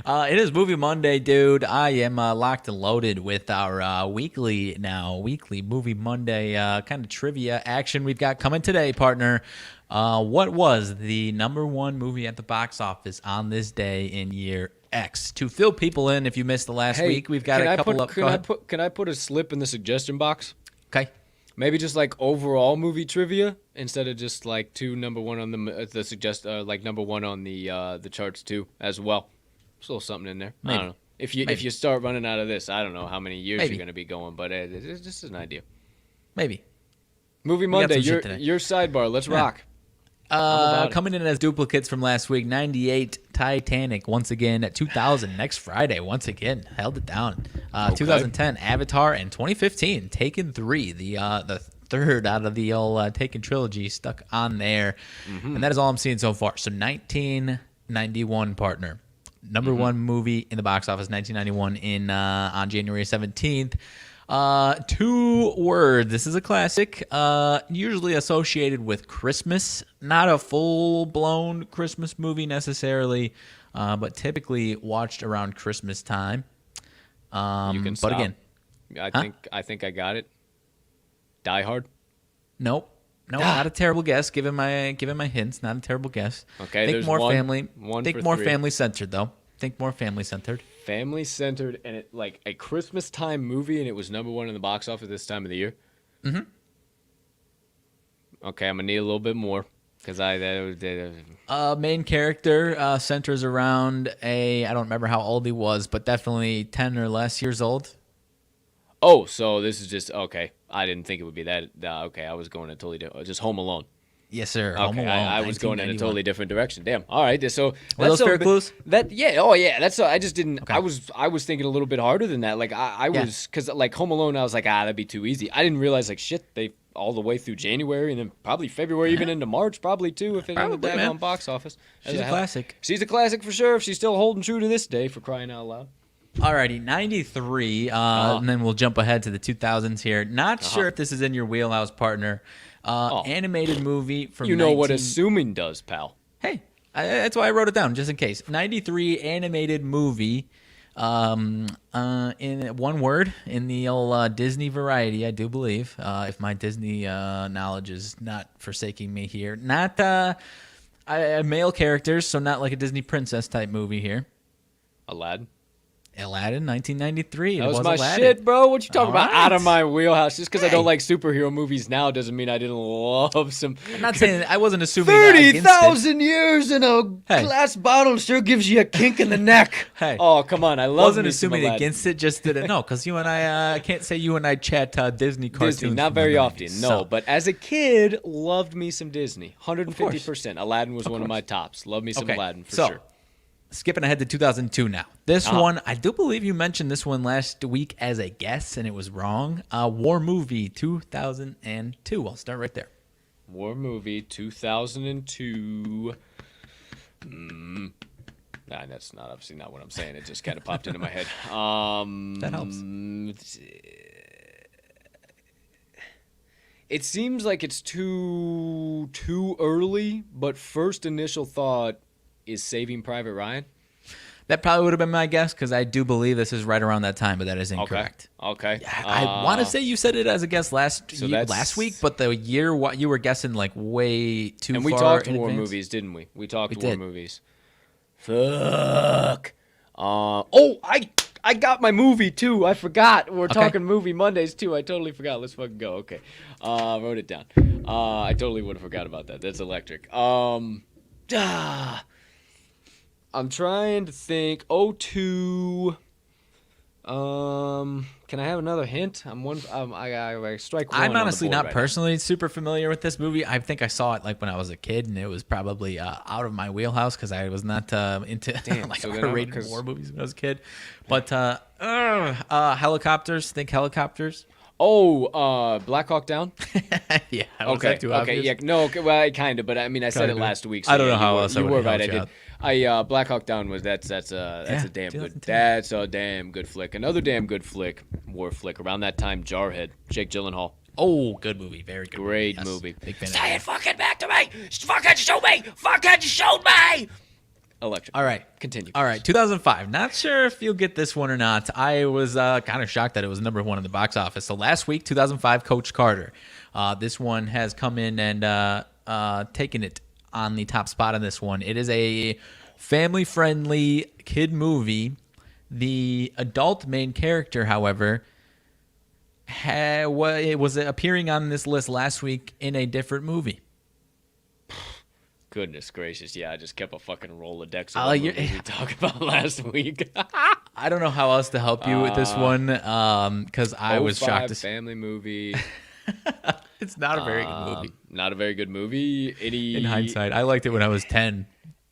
Speaker 2: It is Movie Monday, dude. I am locked and loaded with our weekly Movie Monday kind of trivia action we've got coming today, partner. What was the number 1 movie at the box office on this day in year X? To fill people in, if you missed the last week, we've got a couple up.
Speaker 1: Can I put a slip in the suggestion box?
Speaker 2: Okay.
Speaker 1: Maybe just like overall movie trivia instead of just like 2 number 1 on like number 1 on the charts too as well. There's a little something in there.
Speaker 2: Maybe.
Speaker 1: I don't know. If you start running out of this, I don't know how many years
Speaker 2: Maybe.
Speaker 1: you're going to be going, but it's just an idea.
Speaker 2: Maybe.
Speaker 1: Movie Monday, your sidebar. Let's rock.
Speaker 2: Coming in as duplicates from last week, 98 Titanic once again at 2000 next Friday once again held it down. 2010 Avatar and 2015 Taken 3, the third out of the old Taken trilogy stuck on there, and that is all I'm seeing so far. So 1991, partner, number 1 movie in the box office, 1991 on January 17th. 2 words. This is a classic, usually associated with Christmas. Not a full-blown Christmas movie necessarily, but typically watched around Christmas time.
Speaker 1: You can stop.
Speaker 2: But again,
Speaker 1: I think I got it. Die Hard.
Speaker 2: Nope. No, not a terrible guess. Given my hints, not a terrible guess.
Speaker 1: Okay,
Speaker 2: think
Speaker 1: there's
Speaker 2: more
Speaker 1: one,
Speaker 2: family.
Speaker 1: one
Speaker 2: think
Speaker 1: for
Speaker 2: more
Speaker 1: three.
Speaker 2: family centered though. Think more family centered.
Speaker 1: Family centered, and it like a Christmas time movie, and it was #1 in the box office this time of the year.
Speaker 2: Mm-hmm.
Speaker 1: Okay, I'm gonna need a little bit more because
Speaker 2: Main character centers around I don't remember how old he was, but definitely 10 or less years old.
Speaker 1: Oh, so this is just okay. I didn't think it would be that. Okay, I was going a totally different. Just Home Alone.
Speaker 2: Yes, sir.
Speaker 1: Okay,
Speaker 2: Home Alone.
Speaker 1: I was going in a
Speaker 2: 1991.
Speaker 1: totally different direction. Damn. All right. So
Speaker 2: Were those fair clues?
Speaker 1: Oh yeah. That's. I just didn't.
Speaker 2: Okay.
Speaker 1: I was thinking a little bit harder than that. Like I
Speaker 2: Yeah.
Speaker 1: was because like Home Alone, I was like that'd be too easy. I didn't realize like shit they all the way through January and then probably February even into March probably too if it ended
Speaker 2: Probably,
Speaker 1: up
Speaker 2: man.
Speaker 1: on box office.
Speaker 2: She's a classic.
Speaker 1: She's a classic for sure. If she's still holding true to this day for crying out loud.
Speaker 2: Alrighty, 93, and then we'll jump ahead to the 2000s here. Not sure if this is in your wheelhouse, partner. Animated movie from
Speaker 1: You know what assuming does, pal.
Speaker 2: Hey, that's why I wrote it down, just in case. 93 animated movie, in one word, in the old Disney variety, I do believe, if my Disney knowledge is not forsaking me here. Not male characters, so not like a Disney princess type movie here.
Speaker 1: Aladdin.
Speaker 2: Aladdin, 1993.
Speaker 1: That was my
Speaker 2: Aladdin.
Speaker 1: shit, bro. What you talking
Speaker 2: All
Speaker 1: about? Out of
Speaker 2: right.
Speaker 1: my wheelhouse. Just because I
Speaker 2: Hey.
Speaker 1: don't like superhero movies now doesn't mean I didn't love some.
Speaker 2: I'm not saying I wasn't assuming that against it.
Speaker 1: 30,000 years in a
Speaker 2: Hey.
Speaker 1: glass bottle sure gives you a kink in the neck.
Speaker 2: Hey.
Speaker 1: Oh, come on. I love
Speaker 2: Wasn't
Speaker 1: me some
Speaker 2: assuming
Speaker 1: Aladdin.
Speaker 2: against it, just didn't know. Because you and I can't say you and I chat Disney cartoons.
Speaker 1: Disney, not
Speaker 2: from the
Speaker 1: very
Speaker 2: 90s,
Speaker 1: often, no.
Speaker 2: so-
Speaker 1: But as a kid, loved me some Disney. 150%. Aladdin was one of my tops. Love me some
Speaker 2: Okay,
Speaker 1: Aladdin for
Speaker 2: so,
Speaker 1: sure.
Speaker 2: Skipping ahead to 2002 now. This one, I do believe you mentioned this one last week as a guess, and it was wrong. War movie 2002. I'll start right there.
Speaker 1: War movie 2002. Nah, that's not obviously not what I'm saying. It just kind of popped into my head.
Speaker 2: That helps.
Speaker 1: It seems like it's too early, but first initial thought is Saving Private Ryan.
Speaker 2: That probably would have been my guess because I do believe this is right around that time, but that is incorrect.
Speaker 1: Okay.
Speaker 2: I want to say you said it as a guess last
Speaker 1: that's-
Speaker 2: week, but the year you were guessing like way too
Speaker 1: And
Speaker 2: far
Speaker 1: we talked
Speaker 2: in
Speaker 1: war
Speaker 2: advance.
Speaker 1: movies, didn't we? We talked
Speaker 2: We
Speaker 1: war
Speaker 2: did.
Speaker 1: movies. Fuck. I got my movie too. I forgot. We're talking movie Mondays too. I totally forgot. Let's fucking go. Okay. Wrote it down. I totally would have forgot about that. That's electric. I'm trying to think. 02. Can I have another hint? I strike one.
Speaker 2: I'm
Speaker 1: on the
Speaker 2: honestly
Speaker 1: board
Speaker 2: not
Speaker 1: right
Speaker 2: personally super familiar with this movie. I think I saw it like when I was a kid, and it was probably out of my wheelhouse because I was not into like
Speaker 1: so then
Speaker 2: R-rated
Speaker 1: 'cause-
Speaker 2: war movies when I was a kid. But helicopters. Think helicopters.
Speaker 1: now. Black Hawk Down.
Speaker 2: Yeah. Was that too obvious?
Speaker 1: Yeah, no, okay, well, kind of, but I mean, I said it
Speaker 2: Kinda.
Speaker 1: last week.
Speaker 2: I don't know
Speaker 1: yeah,
Speaker 2: how
Speaker 1: you
Speaker 2: else I
Speaker 1: you
Speaker 2: would've
Speaker 1: were right. I
Speaker 2: helped
Speaker 1: did.
Speaker 2: you
Speaker 1: Black Hawk Down was that's a damn good.
Speaker 2: 2010.
Speaker 1: That's a damn good flick. Another damn good flick, war flick. Around that time, Jarhead, Jake Gyllenhaal.
Speaker 2: Oh, good movie. Very good.
Speaker 1: Great
Speaker 2: Yes.
Speaker 1: movie.
Speaker 2: Big fan of
Speaker 1: Say
Speaker 2: that.
Speaker 1: it fucking back to me. Fucking show me. Fucking show me. Electric.
Speaker 2: All right.
Speaker 1: Continue.
Speaker 2: All right, 2005. Not sure if you'll get this one or not. I was kind of shocked that it was #1 in the box office. So last week, 2005, Coach Carter. This one has come in and taken it on the top spot on this one. It is a family-friendly kid movie. The adult main character, however, was appearing on this list last week in a different movie.
Speaker 1: Goodness gracious, yeah, I just kept a fucking Rolodex
Speaker 2: Oh,
Speaker 1: of
Speaker 2: you're-
Speaker 1: movies we talked about last week.
Speaker 2: I don't know how else to help you with this one because I was
Speaker 1: 05
Speaker 2: shocked to see
Speaker 1: family movie.
Speaker 2: it's not a very good movie.
Speaker 1: Not a very good movie.
Speaker 2: In hindsight, I liked it when I was 10.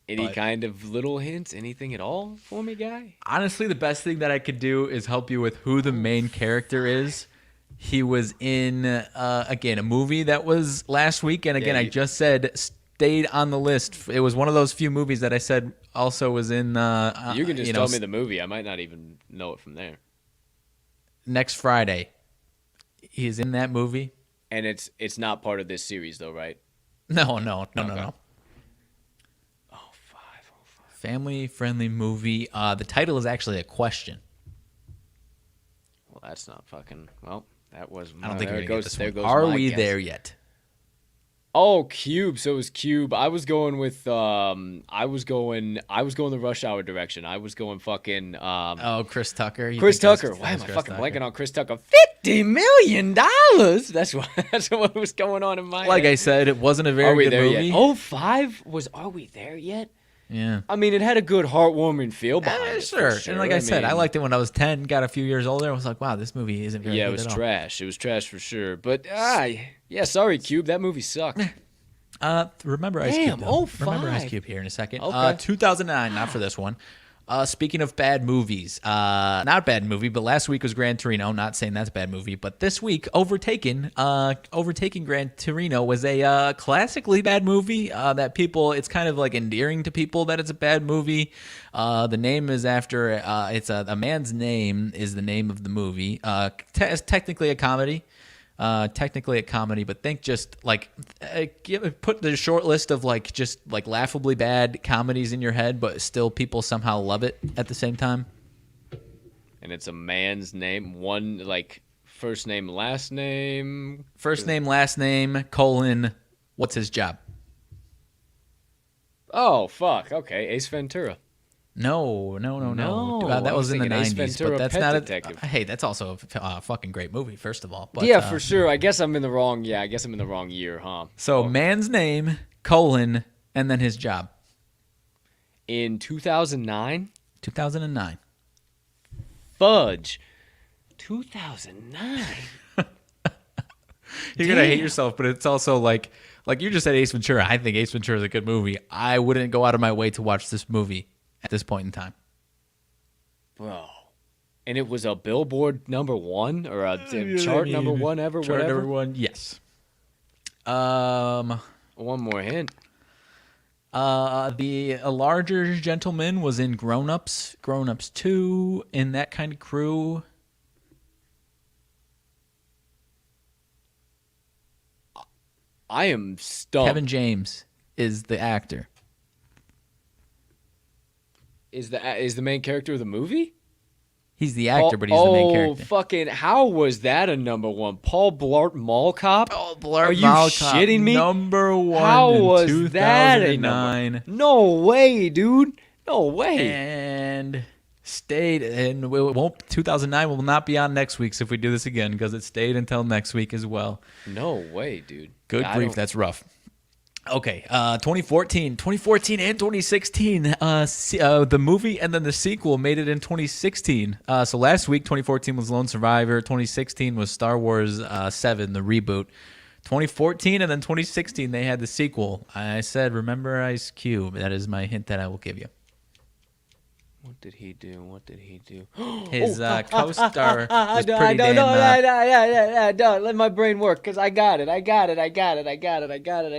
Speaker 1: Any
Speaker 2: but-
Speaker 1: kind of little hints, anything at all for me, guy?
Speaker 2: Honestly, the best thing that I could do is help you with who the main character is. He was in, again, a movie that was last week. And again,
Speaker 1: Yeah,
Speaker 2: I just said stayed on the list. It was one of those few movies that I said also was in.
Speaker 1: You can just tell me the movie. I might not even know it from there.
Speaker 2: Next Friday. He's in that movie.
Speaker 1: And it's not part of this series, though, right?
Speaker 2: No.
Speaker 1: Okay. Oh, five.
Speaker 2: Family-friendly movie. The title is actually a question.
Speaker 1: Well, that's not fucking. Well, that was.
Speaker 2: I don't think
Speaker 1: there
Speaker 2: you're going to
Speaker 1: goes,
Speaker 2: get
Speaker 1: there
Speaker 2: this one.
Speaker 1: goes
Speaker 2: Are
Speaker 1: my
Speaker 2: we
Speaker 1: guess.
Speaker 2: there yet?
Speaker 1: Oh, Cube. So it was Cube. I was going with I was going the Rush Hour direction. I was going fucking
Speaker 2: Oh, Chris Tucker. You
Speaker 1: Chris
Speaker 2: think it
Speaker 1: Tucker.
Speaker 2: was
Speaker 1: Why am I
Speaker 2: Chris
Speaker 1: fucking
Speaker 2: Tucker?
Speaker 1: blanking on Chris Tucker? $50 million. That's what was going on in my
Speaker 2: Like
Speaker 1: head.
Speaker 2: I said, it wasn't a
Speaker 1: Are
Speaker 2: very
Speaker 1: we
Speaker 2: good
Speaker 1: there
Speaker 2: movie.
Speaker 1: yet? Oh, 05 was. Are we there yet?
Speaker 2: Yeah.
Speaker 1: I mean, it had a good heartwarming feel behind it.
Speaker 2: Sure.
Speaker 1: For sure.
Speaker 2: And like I said, I
Speaker 1: mean,
Speaker 2: liked it when I was 10, got a few years older. I was like, wow, this movie isn't very
Speaker 1: Yeah,
Speaker 2: good
Speaker 1: it was
Speaker 2: at all.
Speaker 1: trash. It was trash for sure. But yeah, sorry, Cube. That movie sucked.
Speaker 2: Remember Ice
Speaker 1: Damn,
Speaker 2: Cube, though.
Speaker 1: 05.
Speaker 2: Remember Ice Cube here in a second.
Speaker 1: Okay.
Speaker 2: 2009, not for this one. Speaking of bad movies, not bad movie, but last week was Gran Torino. Not saying that's a bad movie, but this week, Overtaken Gran Torino was a classically bad movie that people, it's kind of like endearing to people that it's a bad movie. The name is after, it's a man's name is the name of the movie. It's technically a comedy. But think just like put the short list of like just like laughably bad comedies in your head, but still people somehow love it at the same time.
Speaker 1: And it's a man's name. One, like, first name, last name.
Speaker 2: First name, last name, colon, what's his job?
Speaker 1: Oh, fuck. Okay, Ace Ventura.
Speaker 2: No.
Speaker 1: No,
Speaker 2: That
Speaker 1: I
Speaker 2: was
Speaker 1: was
Speaker 2: in the
Speaker 1: thinking Ace
Speaker 2: 90s,
Speaker 1: Ventura,
Speaker 2: but that's
Speaker 1: Pet
Speaker 2: not
Speaker 1: Detective.
Speaker 2: hey, that's also a fucking great movie, first of all. But,
Speaker 1: Yeah, for sure. I guess I'm in the wrong year, huh?
Speaker 2: So man's name, colon, and then his job.
Speaker 1: In 2009?
Speaker 2: 2009.
Speaker 1: Fudge. 2009.
Speaker 2: You're going to hate yourself, but it's also like you just said Ace Ventura. I think Ace Ventura is a good movie. I wouldn't go out of my way to watch this movie at this point in time.
Speaker 1: Bro. And it was a Billboard number one or a chart number one ever,
Speaker 2: Chart
Speaker 1: whatever?
Speaker 2: number one, yes.
Speaker 1: One more hint.
Speaker 2: The larger gentleman was in Grown Ups 2, in that kind of crew.
Speaker 1: I am stumped.
Speaker 2: Kevin James is the actor.
Speaker 1: Is the main character of the movie?
Speaker 2: He's the actor, but he's the main
Speaker 1: Oh,
Speaker 2: character.
Speaker 1: fucking, how was that a number one? Paul Blart Mall Cop?
Speaker 2: Oh, Blart
Speaker 1: Are you
Speaker 2: Mall Cop,
Speaker 1: shitting me?
Speaker 2: number one
Speaker 1: How
Speaker 2: in
Speaker 1: was
Speaker 2: 2009.
Speaker 1: that a number? No way, dude. No way.
Speaker 2: And stayed, and it won't. 2009 will not be on next week if we do this again, because it stayed until next week as well.
Speaker 1: No way, dude.
Speaker 2: Good grief, that's rough. Okay, 2014 and 2016, the movie and then the sequel made it in 2016. So last week, 2014 was Lone Survivor. 2016 was Star Wars 7, the reboot. 2014 and then 2016, they had the sequel. I said, remember Ice Cube. That is my hint that I will give you.
Speaker 1: What did he do?
Speaker 2: His co-star was
Speaker 1: No,
Speaker 2: pretty damn...
Speaker 1: no, let my brain work, because I got it. I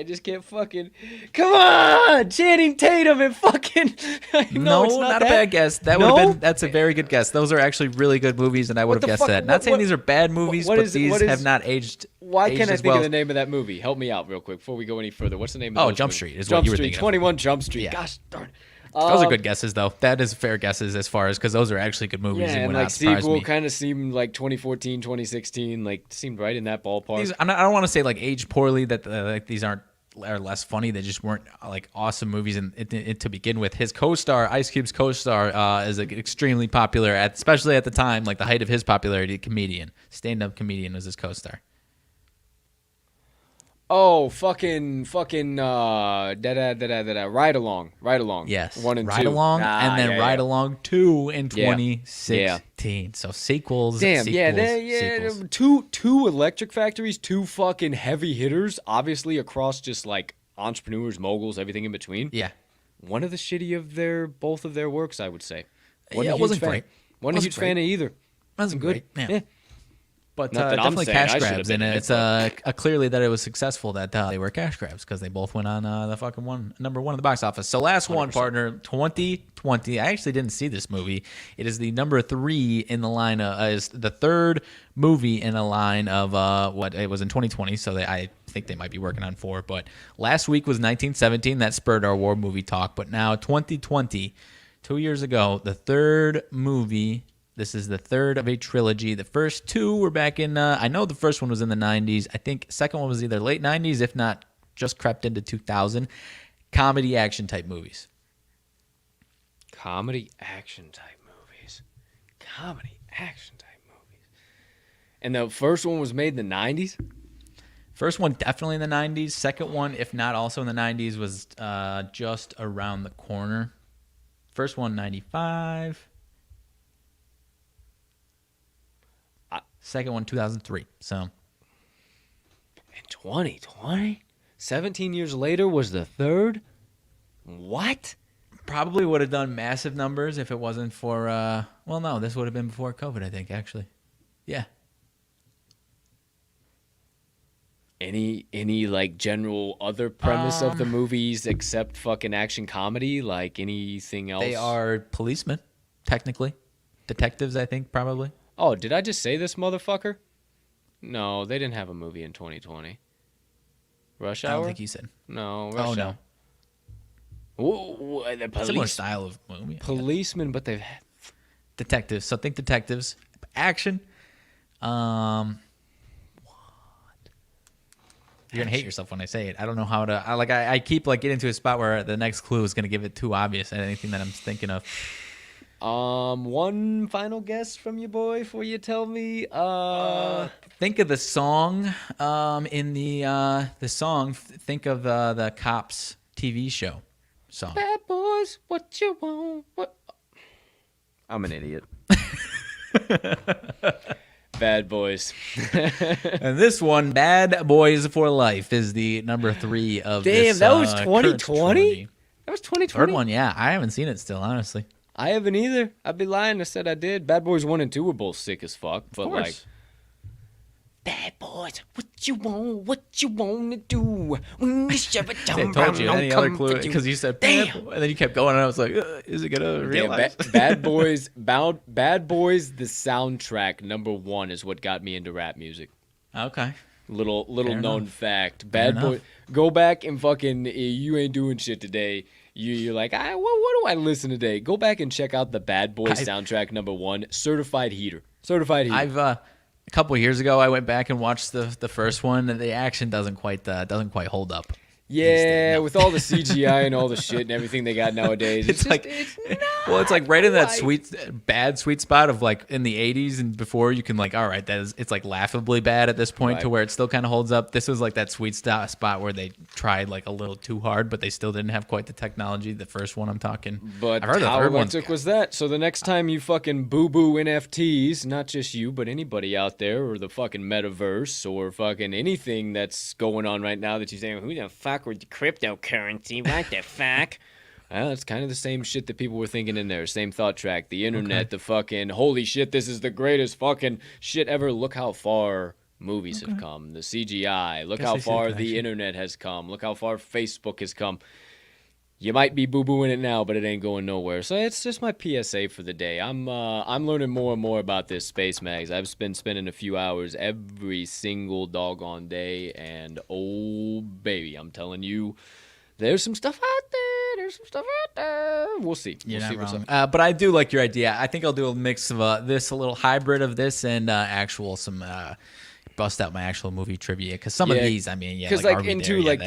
Speaker 1: just can't fucking... Come on! Channing Tatum and fucking...
Speaker 2: No,
Speaker 1: it's
Speaker 2: not a
Speaker 1: that.
Speaker 2: bad guess. That
Speaker 1: No?
Speaker 2: would have been. That's a very good guess. Those are actually really good movies, and I would have
Speaker 1: the
Speaker 2: guessed
Speaker 1: fuck-
Speaker 2: that. Not saying
Speaker 1: what-
Speaker 2: these are bad movies,
Speaker 1: what
Speaker 2: but
Speaker 1: is-
Speaker 2: these
Speaker 1: what is-
Speaker 2: have not aged.
Speaker 1: Why
Speaker 2: aged
Speaker 1: can't I
Speaker 2: as
Speaker 1: think
Speaker 2: well.
Speaker 1: of the name of that movie? Help me out real quick before we go any further. What's the name of
Speaker 2: Oh,
Speaker 1: those
Speaker 2: Jump
Speaker 1: movies?
Speaker 2: Street is
Speaker 1: Jump
Speaker 2: what you were
Speaker 1: Street,
Speaker 2: thinking of.
Speaker 1: 21 Jump Street.
Speaker 2: Yeah.
Speaker 1: Gosh darn.
Speaker 2: Those are good guesses, though. That is fair guesses as far as because those are actually good movies
Speaker 1: Yeah,
Speaker 2: and
Speaker 1: and
Speaker 2: would
Speaker 1: like
Speaker 2: not surprise
Speaker 1: sequel
Speaker 2: me.
Speaker 1: kind of seemed like 2014, 2016, like seemed right in that ballpark.
Speaker 2: These, I don't want to say like aged poorly that like these are less funny. They just weren't like awesome movies. And to begin with, his co-star, Ice Cube's co-star, is an extremely popular, especially at the time, like the height of his popularity, comedian, stand-up comedian was his co-star.
Speaker 1: Oh, fucking, Ride Along.
Speaker 2: Yes,
Speaker 1: 1 and 2.
Speaker 2: Ride Along, and then Ride Along 2 in
Speaker 1: Yeah.
Speaker 2: 2016. So sequels.
Speaker 1: Damn,
Speaker 2: sequels.
Speaker 1: two Electric Factories, two fucking heavy hitters, obviously across just like entrepreneurs, moguls, everything in between.
Speaker 2: Yeah.
Speaker 1: One of the shitty of both of their works, I would say.
Speaker 2: Yeah, it wasn't great.
Speaker 1: Wasn't a huge fan of either.
Speaker 2: Wasn't
Speaker 1: Good.
Speaker 2: great. Yeah. But
Speaker 1: Not that I'm
Speaker 2: definitely
Speaker 1: saying I
Speaker 2: cash
Speaker 1: should have
Speaker 2: grabs,
Speaker 1: been
Speaker 2: and
Speaker 1: in it,
Speaker 2: it's clearly that it was successful that they were cash grabs because they both went on the fucking number one in the box office. So last one,
Speaker 1: 100%.
Speaker 2: partner, 2020. I actually didn't see this movie. It is the number 3 in the line. Is the third movie in a line of what it was in 2020. So I think they might be working on 4. But last week was 1917. That spurred our war movie talk. But now 2020, 2 years ago, the third movie. This is the third of a trilogy. The first 2 were back in, I know the first one was in the 90s. I think second one was either late 90s, if not just crept into 2000. Comedy action type movies.
Speaker 1: Comedy action type movies. Comedy action type movies. And the first one was made in the 90s?
Speaker 2: First one definitely in the 90s. Second one, if not also in the 90s, was just around the corner. First one, 95. Second one, 2003. So.
Speaker 1: In 2020? 17 years later was the third? What?
Speaker 2: Probably would have done massive numbers if it wasn't for, well, no, this would have been before COVID, I think, actually. Yeah.
Speaker 1: Any like general other premise of the movies except fucking action comedy? Like anything else?
Speaker 2: They are policemen, technically. Detectives, I think, probably.
Speaker 1: Oh, did I just say this, motherfucker? No, they didn't have a movie in 2020. Rush Hour?
Speaker 2: I don't think you said.
Speaker 1: No, Rush Hour.
Speaker 2: No.
Speaker 1: The
Speaker 2: Similar style of movie.
Speaker 1: Policemen, but they've...
Speaker 2: Detectives. So think detectives. Action. You're going to hate yourself when I say it. I don't know how to... I keep getting into a spot where the next clue is going to give it too obvious at anything that I'm thinking of.
Speaker 1: One final guess from you, boy, before you tell me.
Speaker 2: Think of the song. In the song, think of the Cops TV show song.
Speaker 1: Bad boys, what you want? What? I'm an idiot. Bad Boys.
Speaker 2: And this one, Bad Boys for Life, is the number 3 of this.
Speaker 1: Damn, that was 2020? That was 2020?
Speaker 2: Third one, yeah. I haven't seen it still, honestly.
Speaker 1: I haven't either. I'd be lying if I said I did. Bad Boys 1 and 2 were both sick as fuck. But like, bad boys, what you want to do? When you shove it down,
Speaker 2: I told you any other clue because you said bad
Speaker 1: damn.
Speaker 2: and then you kept going, and I was like, is it gonna realize?
Speaker 1: Bad Boys, Bad Boys, the soundtrack number 1 is what got me into rap music.
Speaker 2: Okay.
Speaker 1: Little
Speaker 2: Fair
Speaker 1: known
Speaker 2: enough.
Speaker 1: fact. Bad Boy, go back and fucking, you ain't doing shit today. You're like, what do I listen today? Go back and check out the Bad Boys soundtrack number 1, Certified Heater. Certified Heater.
Speaker 2: I've a couple of years ago, I went back and watched the first one, and the action doesn't quite hold up.
Speaker 1: Yeah, with all the CGI and all the shit and everything they got nowadays, it's like
Speaker 2: right in that bad sweet spot of like in the 80s and before. You can all right, it's like laughably bad at this point to where it still kind of holds up. This was like that sweet spot where they tried like a little too hard, but they still didn't have quite the technology. The first one I'm talking,
Speaker 1: but
Speaker 2: I've heard
Speaker 1: how
Speaker 2: the third one
Speaker 1: was that? So the next time you fucking boo NFTs, not just you, but anybody out there, or the fucking metaverse, or fucking anything that's going on right now that you're saying, who the fuck with the cryptocurrency? What the fuck? Well, it's kind of the same shit that people were thinking in there. Same thought track. The internet, the fucking, holy shit, this is the greatest fucking shit ever. Look how far movies have come. The CGI. Look how far the internet has come. Look how far Facebook has come. You might be boo-booing it now, but it ain't going nowhere. So it's just my PSA for the day. I'm learning more and more about this space, Mags. I've been spending a few hours every single doggone day, and oh, baby, I'm telling you, there's some stuff out there. We'll see.
Speaker 2: You're
Speaker 1: we'll see
Speaker 2: not
Speaker 1: what's
Speaker 2: wrong.
Speaker 1: up.
Speaker 2: But I do like your idea. I think I'll do a mix of this, a little hybrid of this, and some bust out my actual movie trivia, because some of these,
Speaker 1: because into and like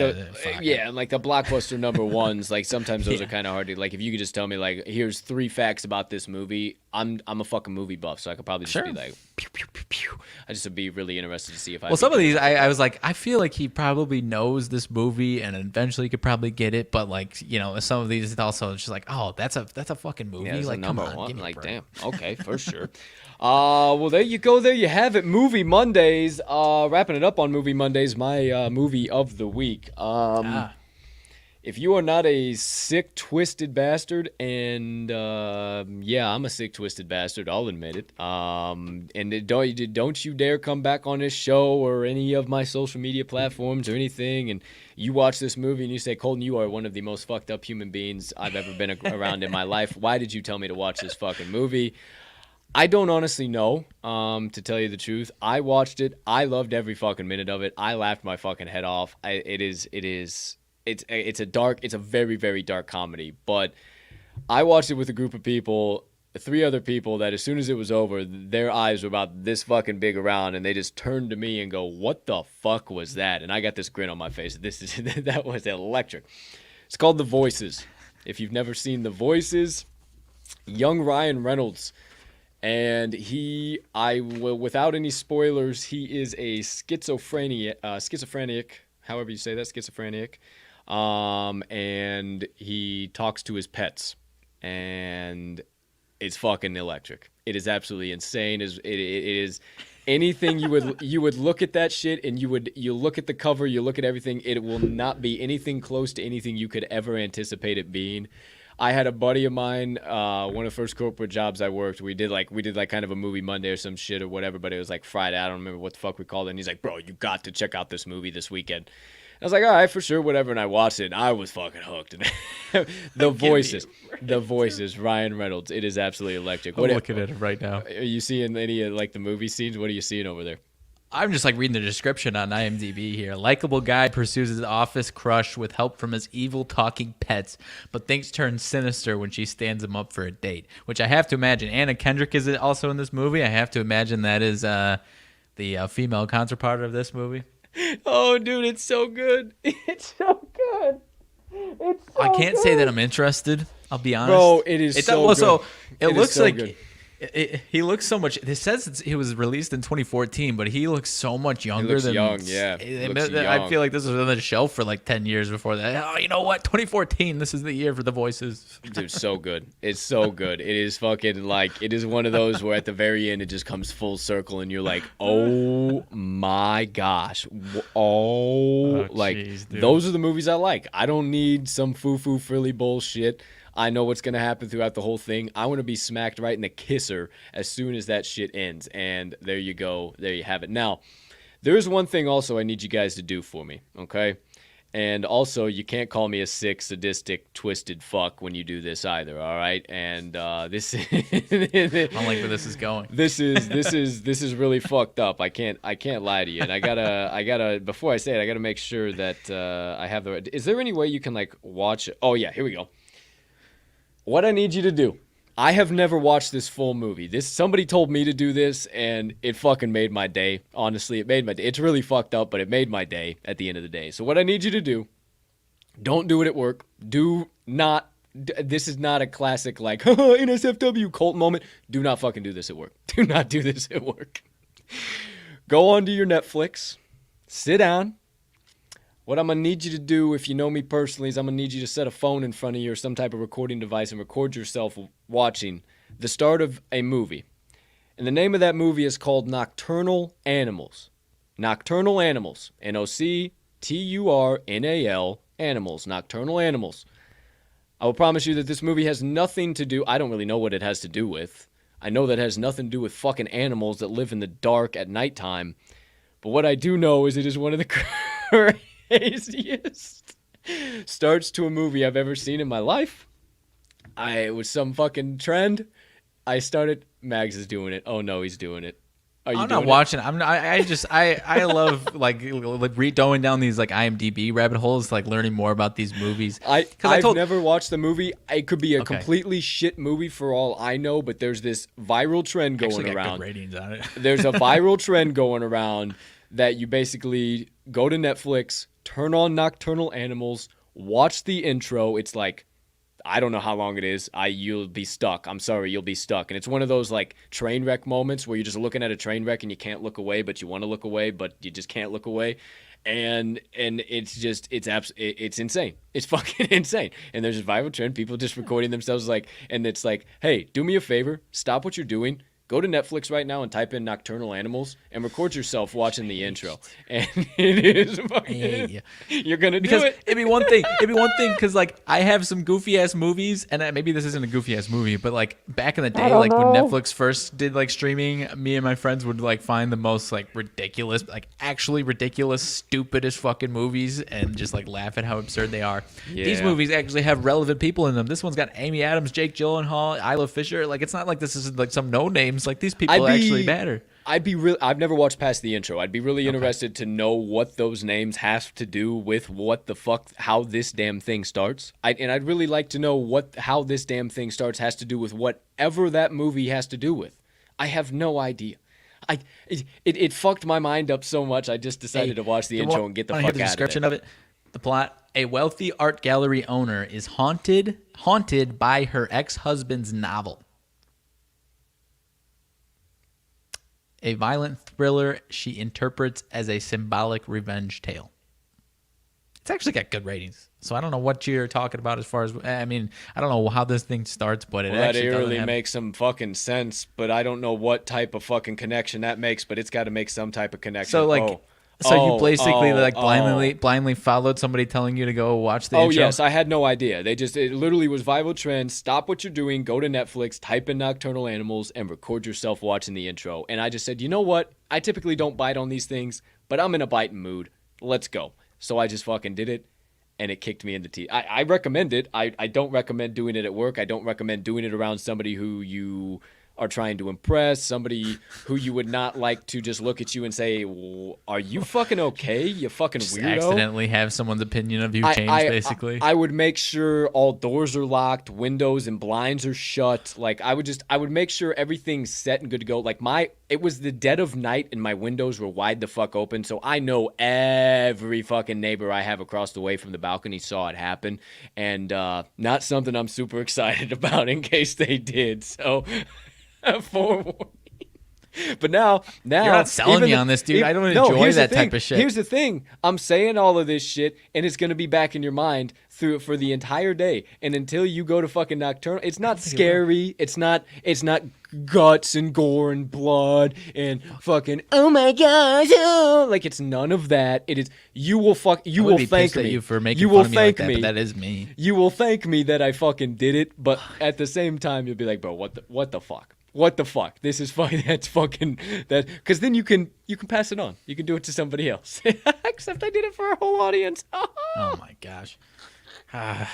Speaker 1: the blockbuster number ones, like sometimes those are kind of hard to, like, if you could just tell me like, here's 3 facts about this movie, I'm a fucking movie buff, so I could probably just be like, pew, pew, pew, pew. I just would be really interested to see if I.
Speaker 2: Well, some of these I was like, I feel like he probably knows this movie, and eventually he could probably get it, but like, some of these it's also just like, oh, that's a fucking movie, like, come on, give me
Speaker 1: like,
Speaker 2: a break.
Speaker 1: damn, okay, for sure. Well, there you go. There you have it. Movie Mondays. Wrapping it up on Movie Mondays, my movie of the week. If you are not a sick, twisted bastard, and I'm a sick, twisted bastard, I'll admit it. And don't you dare come back on this show or any of my social media platforms or anything, and you watch this movie and you say, Colton, you are one of the most fucked up human beings I've ever been around in my life. Why did you tell me to watch this fucking movie? I don't honestly know, to tell you the truth. I watched it. I loved every fucking minute of it. I laughed my fucking head off. It's a very, very dark comedy, but I watched it with a group of people. three other people that as soon as it was over, their eyes were about this fucking big around, and they just turned to me and go, "What the fuck was that?" And I got this grin on my face. That was electric. It's called The Voices. If you've never seen The Voices, young Ryan Reynolds, and without any spoilers, he is a schizophrenic, however you say that, schizophrenic, and he talks to his pets, and it's fucking electric. It is absolutely insane. It is anything you would look at that shit, and you look at the cover, you look at everything. It will not be anything close to anything you could ever anticipate it being. I had a buddy of mine, one of the first corporate jobs I worked. We did like kind of a movie Monday or some shit or whatever, but it was like Friday. I don't remember what the fuck we called it. And he's like, "Bro, you got to check out this movie this weekend." I was like, "All right, for sure, whatever." And I watched it, and I was fucking hooked. The voices, Ryan Reynolds. It is absolutely electric.
Speaker 2: I'm looking at it right now.
Speaker 1: Are you seeing any of like the movie scenes? What are you seeing over there?
Speaker 2: I'm just like reading the description on IMDb here. Likeable guy pursues his office crush with help from his evil talking pets, but things turn sinister when she stands him up for a date, which I have to imagine. Anna Kendrick is also in this movie. I have to imagine that is the female counterpart of this movie.
Speaker 1: Oh, dude, it's so good. It's so good.
Speaker 2: I can't say that I'm interested. I'll be honest.
Speaker 1: Bro, it is so good.
Speaker 2: So it looks
Speaker 1: so
Speaker 2: like
Speaker 1: good.
Speaker 2: He looks so much. It says it was released in 2014, but he looks so much younger than.
Speaker 1: Young, yeah.
Speaker 2: I feel like this was on the shelf for like 10 years before that. Oh, you know what? 2014. This is the year for The Voices.
Speaker 1: Dude, so good. It's so good. It is fucking like, it is one of those where at the very end it just comes full circle and you're like, oh my gosh.
Speaker 2: Geez,
Speaker 1: those are the movies I like. I don't need some foo-foo frilly bullshit. I know what's going to happen throughout the whole thing. I want to be smacked right in the kisser as soon as that shit ends. And there you go. There you have it. Now, there's one thing also I need you guys to do for me, okay? And also, you can't call me a sick, sadistic, twisted fuck when you do this either, all right? And this is
Speaker 2: I don't like where this is going.
Speaker 1: This is really fucked up. I can't lie to you. And I gotta before I say it, I gotta make sure that I have the. Is there any way you can like watch it? Oh yeah, here we go. What I need you to do. I have never watched this full movie. Somebody told me to do this, and it fucking made my day. Honestly, it made my day. It's really fucked up, but it made my day at the end of the day. So what I need you to do, don't do it at work. This is not a classic like NSFW cult moment. Do not fucking do this at work. Do not do this at work. Go onto your Netflix. Sit down. What I'm going to need you to do, if you know me personally, is I'm going to need you to set a phone in front of you or some type of recording device and record yourself watching the start of a movie. And the name of that movie is called Nocturnal Animals. Nocturnal Animals. Nocturnal Animals. Nocturnal Animals. I will promise you that this movie has nothing to do, I don't really know what it has to do with. I know that it has nothing to do with fucking animals that live in the dark at nighttime. But what I do know is it is one of the craziest starts to a movie I've ever seen in my life. It was some fucking trend. I started. Mags is doing it. Oh no, he's doing it.
Speaker 2: I'm not watching. I'm not. I love like going down these like IMDb rabbit holes, like learning more about these movies.
Speaker 1: I've never watched the movie. It could be a completely shit movie for all I know, but there's this viral trend going around.
Speaker 2: Good ratings on it.
Speaker 1: There's a viral trend going around that you basically go to Netflix, turn on Nocturnal Animals, watch the intro. It's like, I don't know how long it is. You'll be stuck. I'm sorry, you'll be stuck. And it's one of those like train wreck moments where you're just looking at a train wreck and you can't look away, but you want to look away, but you just can't look away. And it's just, it's insane. It's fucking insane. And there's a viral trend, people just recording themselves like, and it's like, hey, do me a favor, stop what you're doing. Go to Netflix right now and type in Nocturnal Animals and record yourself watching the intro. And it is fucking, you're going to do it.
Speaker 2: It'd be one thing because like I have some goofy ass movies, and maybe this isn't a goofy ass movie, but like back in the day, like when Netflix first did like streaming, me and my friends would like find the most like ridiculous, like actually ridiculous, stupidest fucking movies and just like laugh at how absurd they are. Yeah. These movies actually have relevant people in them. This one's got Amy Adams, Jake Gyllenhaal, Isla Fisher. Like it's not like this is like some no names. Like these people actually matter.
Speaker 1: I've never watched past the intro. I'd be really
Speaker 2: Okay.
Speaker 1: interested to know what those names have to do with what the fuck, how this damn thing starts. I'd really like to know how this damn thing starts has to do with whatever that movie has to do with. I have no idea. It fucked my mind up so much. I just decided to watch the intro and get the fuck
Speaker 2: Hear the
Speaker 1: out
Speaker 2: description
Speaker 1: of
Speaker 2: of it. The plot: a wealthy art gallery owner is haunted by her ex-husband's novel. A violent thriller she interprets as a symbolic revenge tale. It's actually got good ratings. So I don't know what you're talking about as far as, I mean, I don't know how this thing starts, but it
Speaker 1: Well, that
Speaker 2: actually doesn't
Speaker 1: eerily
Speaker 2: have...
Speaker 1: makes some fucking sense, but I don't know what type of fucking connection that makes, but it's got to make some type of connection.
Speaker 2: So like, you basically blindly followed somebody telling you to go watch the intro?
Speaker 1: Yes, I had no idea. It literally was viral trend. Stop what you're doing, go to Netflix, type in Nocturnal Animals, and record yourself watching the intro. And I just said, you know what? I typically don't bite on these things, but I'm in a biting mood. Let's go. So I just fucking did it, and it kicked me in the teeth. I recommend it. I don't recommend doing it at work. I don't recommend doing it around somebody who you are trying to impress, somebody who you would not like to just look at you and say, are you fucking okay, you fucking
Speaker 2: Just
Speaker 1: weirdo?
Speaker 2: accidentally have someone's opinion of you change, basically.
Speaker 1: I would make sure all doors are locked, windows and blinds are shut. Like I would make sure everything's set and good to go. Like it was the dead of night and my windows were wide the fuck open, so I know every fucking neighbor I have across the way from the balcony saw it happen, and not something I'm super excited about in case they did. So forewarning. But now
Speaker 2: you're not selling me on this, dude. I don't enjoy that type of shit.
Speaker 1: Here's the thing: I'm saying all of this shit, and it's gonna be back in your mind for the entire day. And until you go to fucking Nocturnal, it's not scary. It's not guts and gore and blood and fucking oh my gosh, oh. Like it's none of that. It is you will thank me.
Speaker 2: You for making fun of me like that, but that is me.
Speaker 1: You will thank me that I fucking did it, but at the same time you'll be like, bro, what the fuck? What the fuck? This is fucking. That's fucking that. Because then you can pass it on. You can do it to somebody else. Except I did it for a whole audience.
Speaker 2: Oh my gosh.
Speaker 1: All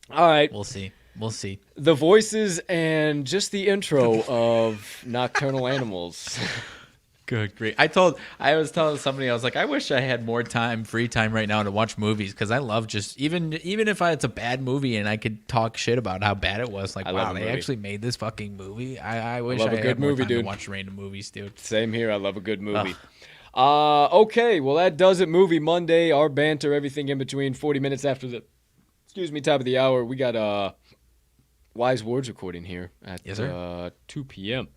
Speaker 1: right.
Speaker 2: We'll see.
Speaker 1: The voices and just the intro of Nocturnal Animals.
Speaker 2: Good grief. I was telling somebody, I was like, I wish I had more free time right now to watch movies, because I love just, even if it's a bad movie and I could talk shit about how bad it was, like, wow, they actually made this fucking movie. I wish I had more time to watch random movies, dude.
Speaker 1: Same here. I love a good movie. Okay, well, that does it. Movie Monday, our banter, everything in between. 40 minutes after the, top of the hour, we got Wise Words recording here at 2 p.m.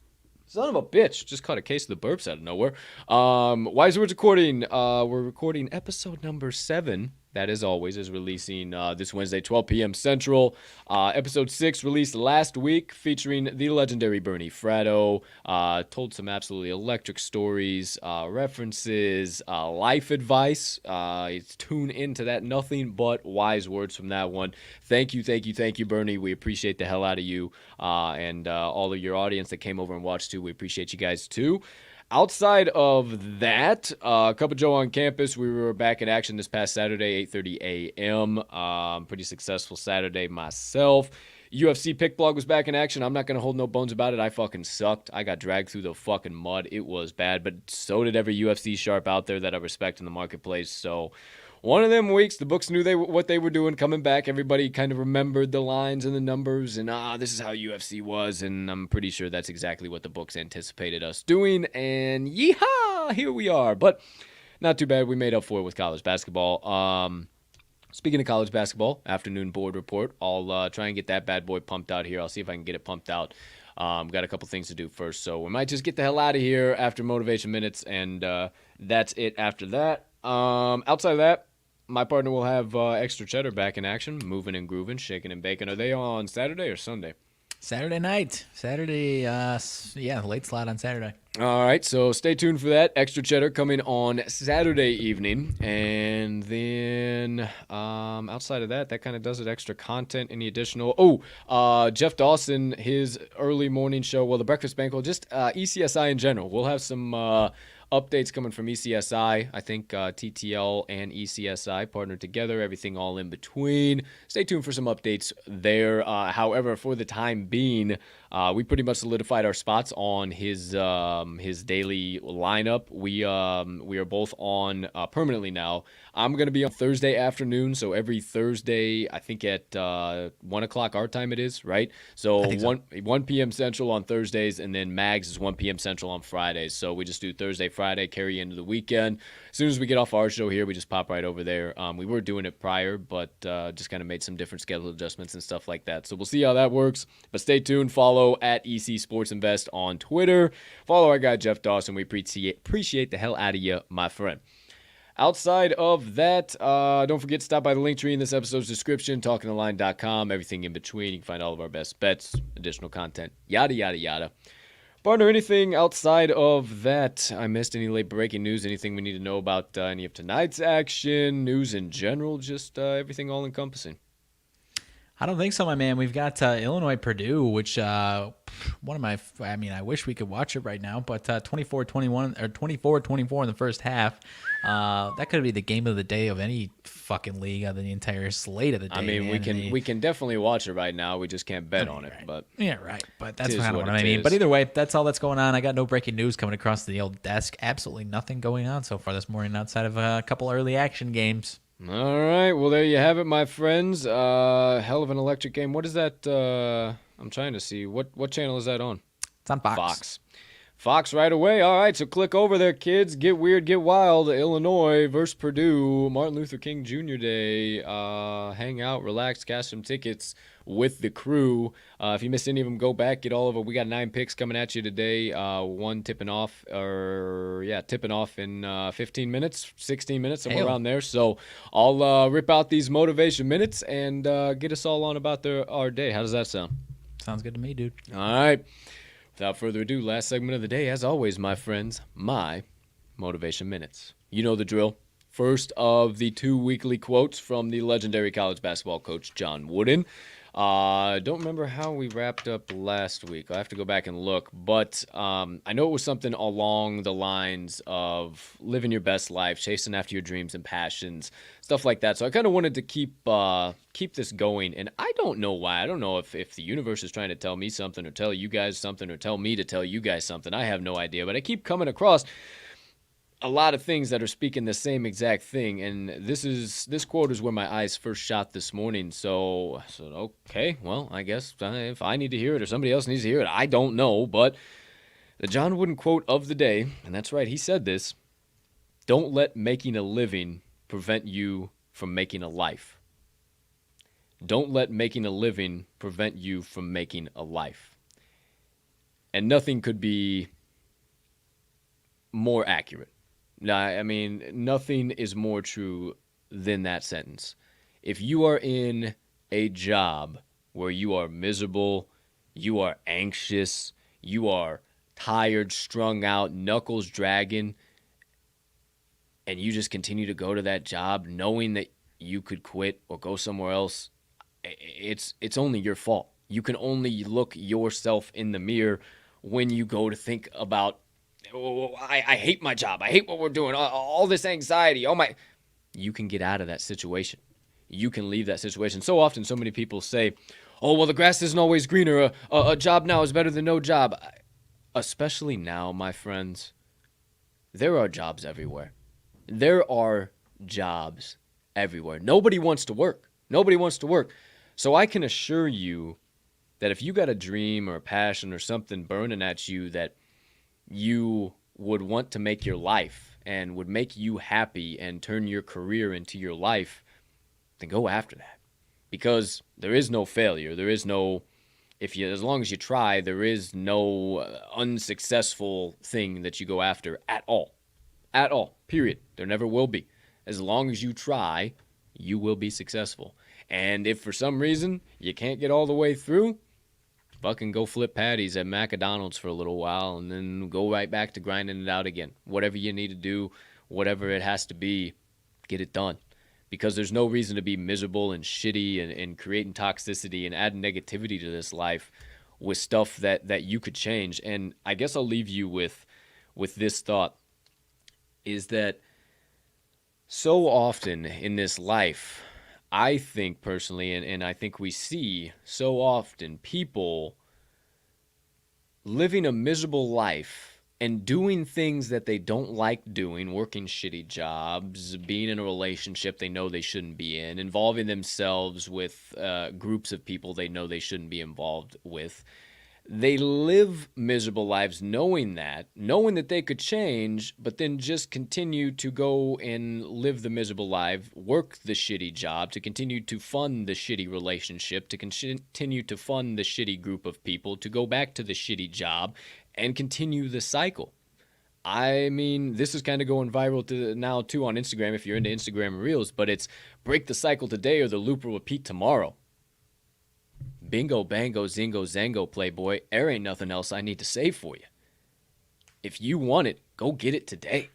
Speaker 1: Son of a bitch. Just caught a case of the burps out of nowhere. Wise Words recording. We're recording episode number 7. That, as always, is releasing this Wednesday, 12 p.m. Central. Episode 6 released last week, featuring the legendary Bernie Fratto. Told some absolutely electric stories, references, life advice. Tune into that. Nothing but wise words from that one. Thank you, Bernie. We appreciate the hell out of you and all of your audience that came over and watched, too. We appreciate you guys, too. Outside of that, Cup of Joe on campus, we were back in action this past Saturday, 8:30 a.m. Pretty successful Saturday myself. UFC Pick Blog was back in action. I'm not going to hold no bones about it. I fucking sucked. I got dragged through the fucking mud. It was bad, but so did every UFC sharp out there that I respect in the marketplace. So one of them weeks, the books knew what they were doing coming back. Everybody kind of remembered the lines and the numbers, and this is how UFC was, and I'm pretty sure that's exactly what the books anticipated us doing, and yeehaw, here we are. But not too bad. We made up for it with college basketball. Speaking of college basketball, afternoon board report. I'll try and get that bad boy pumped out here. I'll see if I can get it pumped out. Got a couple things to do first, so we might just get the hell out of here after motivation minutes, and that's it after that. Outside of that, my partner will have Extra Cheddar back in action, moving and grooving, shaking and baking. Are they on Saturday or Sunday?
Speaker 2: Saturday night. Late slot on Saturday.
Speaker 1: All right, so stay tuned for that. Extra Cheddar coming on Saturday evening. And then outside of that kind of does it. Extra content, any additional. Jeff Dawson, his early morning show, well, the Breakfast Banquet, just ECSI in general. We'll have some updates coming from ECSI. I think TTL and ECSI partnered together, everything all in between. Stay tuned for some updates there. However, for the time being, We pretty much solidified our spots on his daily lineup. We are both on permanently now. I'm going to be on Thursday afternoon, so every Thursday, I think at 1 o'clock our time it is, right? So,
Speaker 2: I think so.
Speaker 1: 1 p.m. Central on Thursdays, and then Mags is 1 p.m. Central on Fridays. So we just do Thursday, Friday, carry into the weekend. As soon as we get off our show here, we just pop right over there. We were doing it prior, but just kind of made some different schedule adjustments and stuff like that. So we'll see how that works. But stay tuned. Follow at EC Sports Invest on Twitter. Follow our guy, Jeff Dawson. We appreciate the hell out of you, my friend. Outside of that, don't forget to stop by the link tree in this episode's description, talkingtheline.com, everything in between. You can find all of our best bets, additional content, yada, yada, yada. Partner, anything outside of that? I missed any late breaking news, anything we need to know about any of tonight's action, news in general, just everything all encompassing.
Speaker 2: I don't think so, my man. We've got Illinois Purdue, which I wish we could watch it right now, but 24-21 or 24-24 in the first half. That could be the game of the day of any fucking league of the entire slate of the day.
Speaker 1: I mean, we can definitely watch it right now. We just can't bet on it.
Speaker 2: Right.
Speaker 1: But
Speaker 2: yeah, right. But that's kind of what
Speaker 1: it
Speaker 2: I mean.
Speaker 1: is.
Speaker 2: But either way, that's all that's going on. I got no breaking news coming across the old desk. Absolutely nothing going on so far this morning outside of a couple early action games.
Speaker 1: All right, well, there you have it, my friends. Hell of an electric game. What is that? I'm trying to see. What channel is that on?
Speaker 2: It's on Fox.
Speaker 1: Fox right away. All right, so click over there, kids. Get weird, get wild. Illinois versus Purdue. Martin Luther King Jr. Day. Hang out, relax, cash some tickets with the crew. If you missed any of them, go back, get all of them. We got 9 picks coming at you today. One tipping off in 15 minutes, 16 minutes, somewhere around there. So I'll rip out these motivation minutes and get us all on about our day. How does that sound?
Speaker 2: Sounds good to me, dude.
Speaker 1: All right. Without further ado, last segment of the day, as always, my friends, my motivation minutes. You know the drill. First of the 2 weekly quotes from the legendary college basketball coach John Wooden. Don't remember how we wrapped up last week. I'll have to go back and look. But I know it was something along the lines of living your best life, chasing after your dreams and passions, stuff like that. So I kind of wanted to keep this going. And I don't know why. I don't know if the universe is trying to tell me something or tell you guys something or tell me to tell you guys something. I have no idea. But I keep coming across a lot of things that are speaking the same exact thing, and this quote is where my eyes first shot this morning. So I said, okay, well, I guess if I need to hear it or somebody else needs to hear it, I don't know. But the John Wooden quote of the day, and that's right, he said this: "Don't let making a living prevent you from making a life. Don't let making a living prevent you from making a life." And nothing could be more accurate. I mean, nothing is more true than that sentence. If you are in a job where you are miserable, you are anxious, you are tired, strung out, knuckles dragging, and you just continue to go to that job knowing that you could quit or go somewhere else, it's only your fault. You can only look yourself in the mirror when you go to think about, oh, I hate my job. I hate what we're doing. All this anxiety. You can get out of that situation. You can leave that situation. So often, so many people say, oh, well, the grass isn't always greener. A job now is better than no job. Especially now, my friends, there are jobs everywhere. There are jobs everywhere. Nobody wants to work. Nobody wants to work. So I can assure you that if you got a dream or a passion or something burning at you that you would want to make your life and would make you happy and turn your career into your life, then go after that. Because there is no failure. There is no, as long as you try, there is no unsuccessful thing that you go after at all. At all. Period. There never will be. As long as you try, you will be successful. And if for some reason you can't get all the way through, fucking go flip patties at McDonald's for a little while and then go right back to grinding it out again. Whatever you need to do, whatever it has to be, get it done. Because there's no reason to be miserable and shitty and creating toxicity and adding negativity to this life with stuff that you could change. And I guess I'll leave you with this thought, is that so often in this life, I think personally, and I think we see so often people living a miserable life and doing things that they don't like doing, working shitty jobs, being in a relationship they know they shouldn't be in, involving themselves with groups of people they know they shouldn't be involved with. They live miserable lives knowing that they could change, but then just continue to go and live the miserable life, work the shitty job, to continue to fund the shitty relationship, to continue to fund the shitty group of people, to go back to the shitty job, and continue the cycle. I mean, this is kind of going viral now, too, on Instagram, if you're into Instagram Reels, but it's break the cycle today or the loop will repeat tomorrow. Bingo, bango, zingo, zango, playboy. There ain't nothing else I need to say for you. If you want it, go get it today.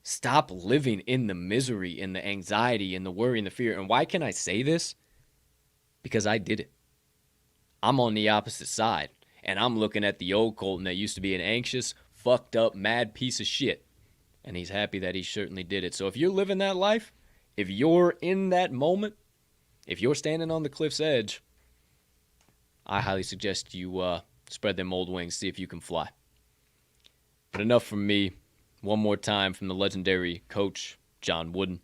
Speaker 1: Stop living in the misery, in the anxiety, in the worry, and the fear. And why can I say this? Because I did it. I'm on the opposite side. And I'm looking at the old Colton that used to be an anxious, fucked up, mad piece of shit. And he's happy that he certainly did it. So if you're living that life, if you're in that moment, if you're standing on the cliff's edge, I highly suggest you spread them old wings, see if you can fly. But enough from me. One more time from the legendary coach, John Wooden.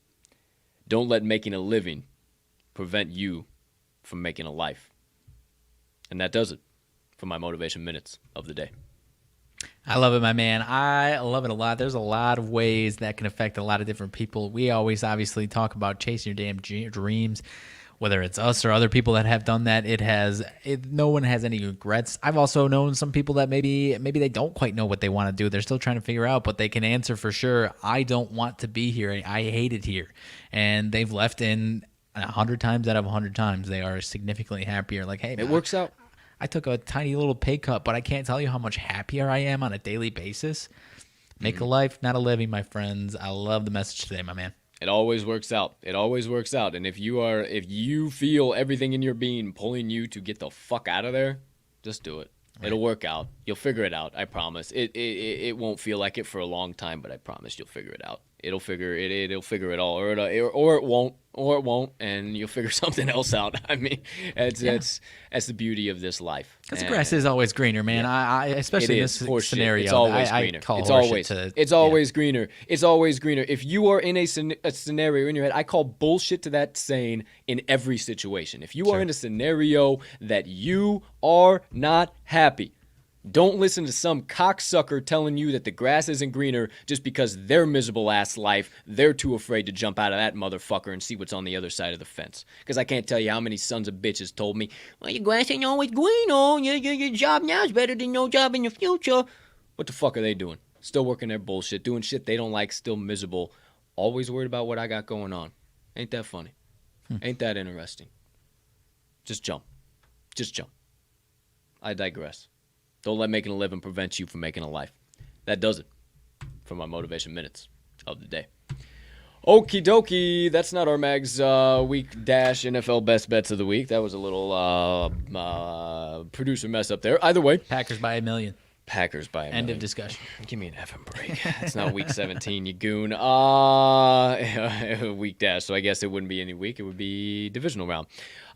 Speaker 1: Don't let making a living prevent you from making a life. And that does it for my motivation minutes of the day.
Speaker 2: I love it, my man. I love it a lot. There's a lot of ways that can affect a lot of different people. We always obviously talk about chasing your damn dreams. Whether it's us or other people that have done that, no one has any regrets. I've also known some people that maybe they don't quite know what they want to do. They're still trying to figure out, but they can answer for sure, I don't want to be here. I hate it here. And they've left in 100 times out of 100 times, they are significantly happier. Like, hey,
Speaker 1: it works out.
Speaker 2: I took a tiny little pay cut, but I can't tell you how much happier I am on a daily basis. Make a life, not a living, my friends. I love the message today, my man.
Speaker 1: It always works out. It always works out. And if you feel everything in your being pulling you to get the fuck out of there, just do it. Right. It'll work out. You'll figure it out. I promise. It won't feel like it for a long time, but I promise you'll figure it out. It'll figure it all, or it won't, and you'll figure something else out. I mean, that's the beauty of this life.
Speaker 2: Because the grass is always greener, man. Yeah. I especially in this scenario.
Speaker 1: It's always greener. It's always greener. It's always greener. If you are in a scenario in your head, I call bullshit to that saying in every situation. If you are in a scenario that you are not happy, don't listen to some cocksucker telling you that the grass isn't greener just because their miserable ass life, they're too afraid to jump out of that motherfucker and see what's on the other side of the fence. Because I can't tell you how many sons of bitches told me, well, your grass ain't always green, oh, your job now is better than your job in the future. What the fuck are they doing? Still working their bullshit, doing shit they don't like, still miserable, always worried about what I got going on. Ain't that funny? Ain't that interesting? Just jump. Just jump. I digress. Don't let making a living prevent you from making a life. That does it for my motivation minutes of the day. Okie dokie. That's not RMags week dash NFL best bets of the week. That was a little producer mess up there. Either way.
Speaker 2: Packers by $1 million.
Speaker 1: Packers by $1 million.
Speaker 2: End of discussion.
Speaker 1: Give me an effing break. It's not week 17, you goon. Week dash, so I guess it wouldn't be any week. It would be divisional round.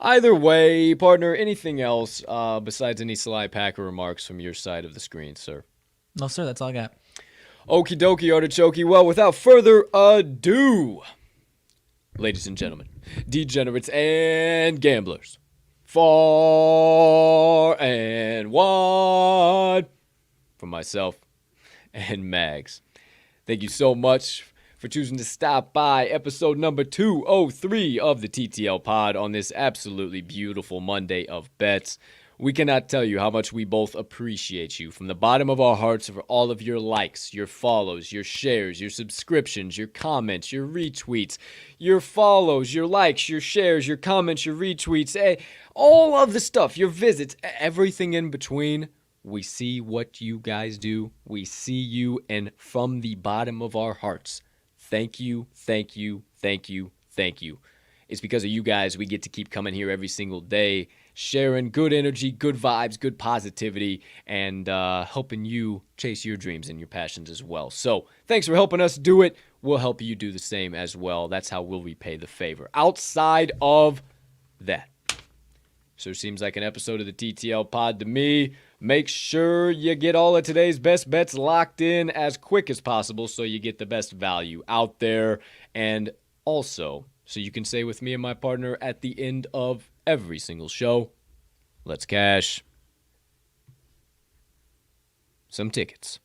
Speaker 1: Either way, partner, anything else besides any sly Packer remarks from your side of the screen, sir?
Speaker 2: No, sir. That's all I got.
Speaker 1: Okie dokie, artichoke. Well, without further ado, ladies and gentlemen, degenerates and gamblers, far and wide, from myself and Mags. Thank you so much for choosing to stop by episode number 203 of the TTL Pod on this absolutely beautiful Monday of bets. We cannot tell you how much we both appreciate you from the bottom of our hearts for all of your likes, your follows, your shares, your subscriptions, your comments, your retweets, your follows, your likes, your shares, your comments, your retweets, all of the stuff, your visits, everything in between. We see what you guys do. We see you, and from the bottom of our hearts, thank you, thank you, thank you, thank you. It's because of you guys we get to keep coming here every single day, sharing good energy, good vibes, good positivity, and helping you chase your dreams and your passions as well. So thanks for helping us do it. We'll help you do the same as well. That's how we'll repay the favor. Outside of that, sure seems like an episode of the TTL Pod to me. Make sure you get all of today's best bets locked in as quick as possible so you get the best value out there. And also, so you can say with me and my partner at the end of every single show, let's cash some tickets.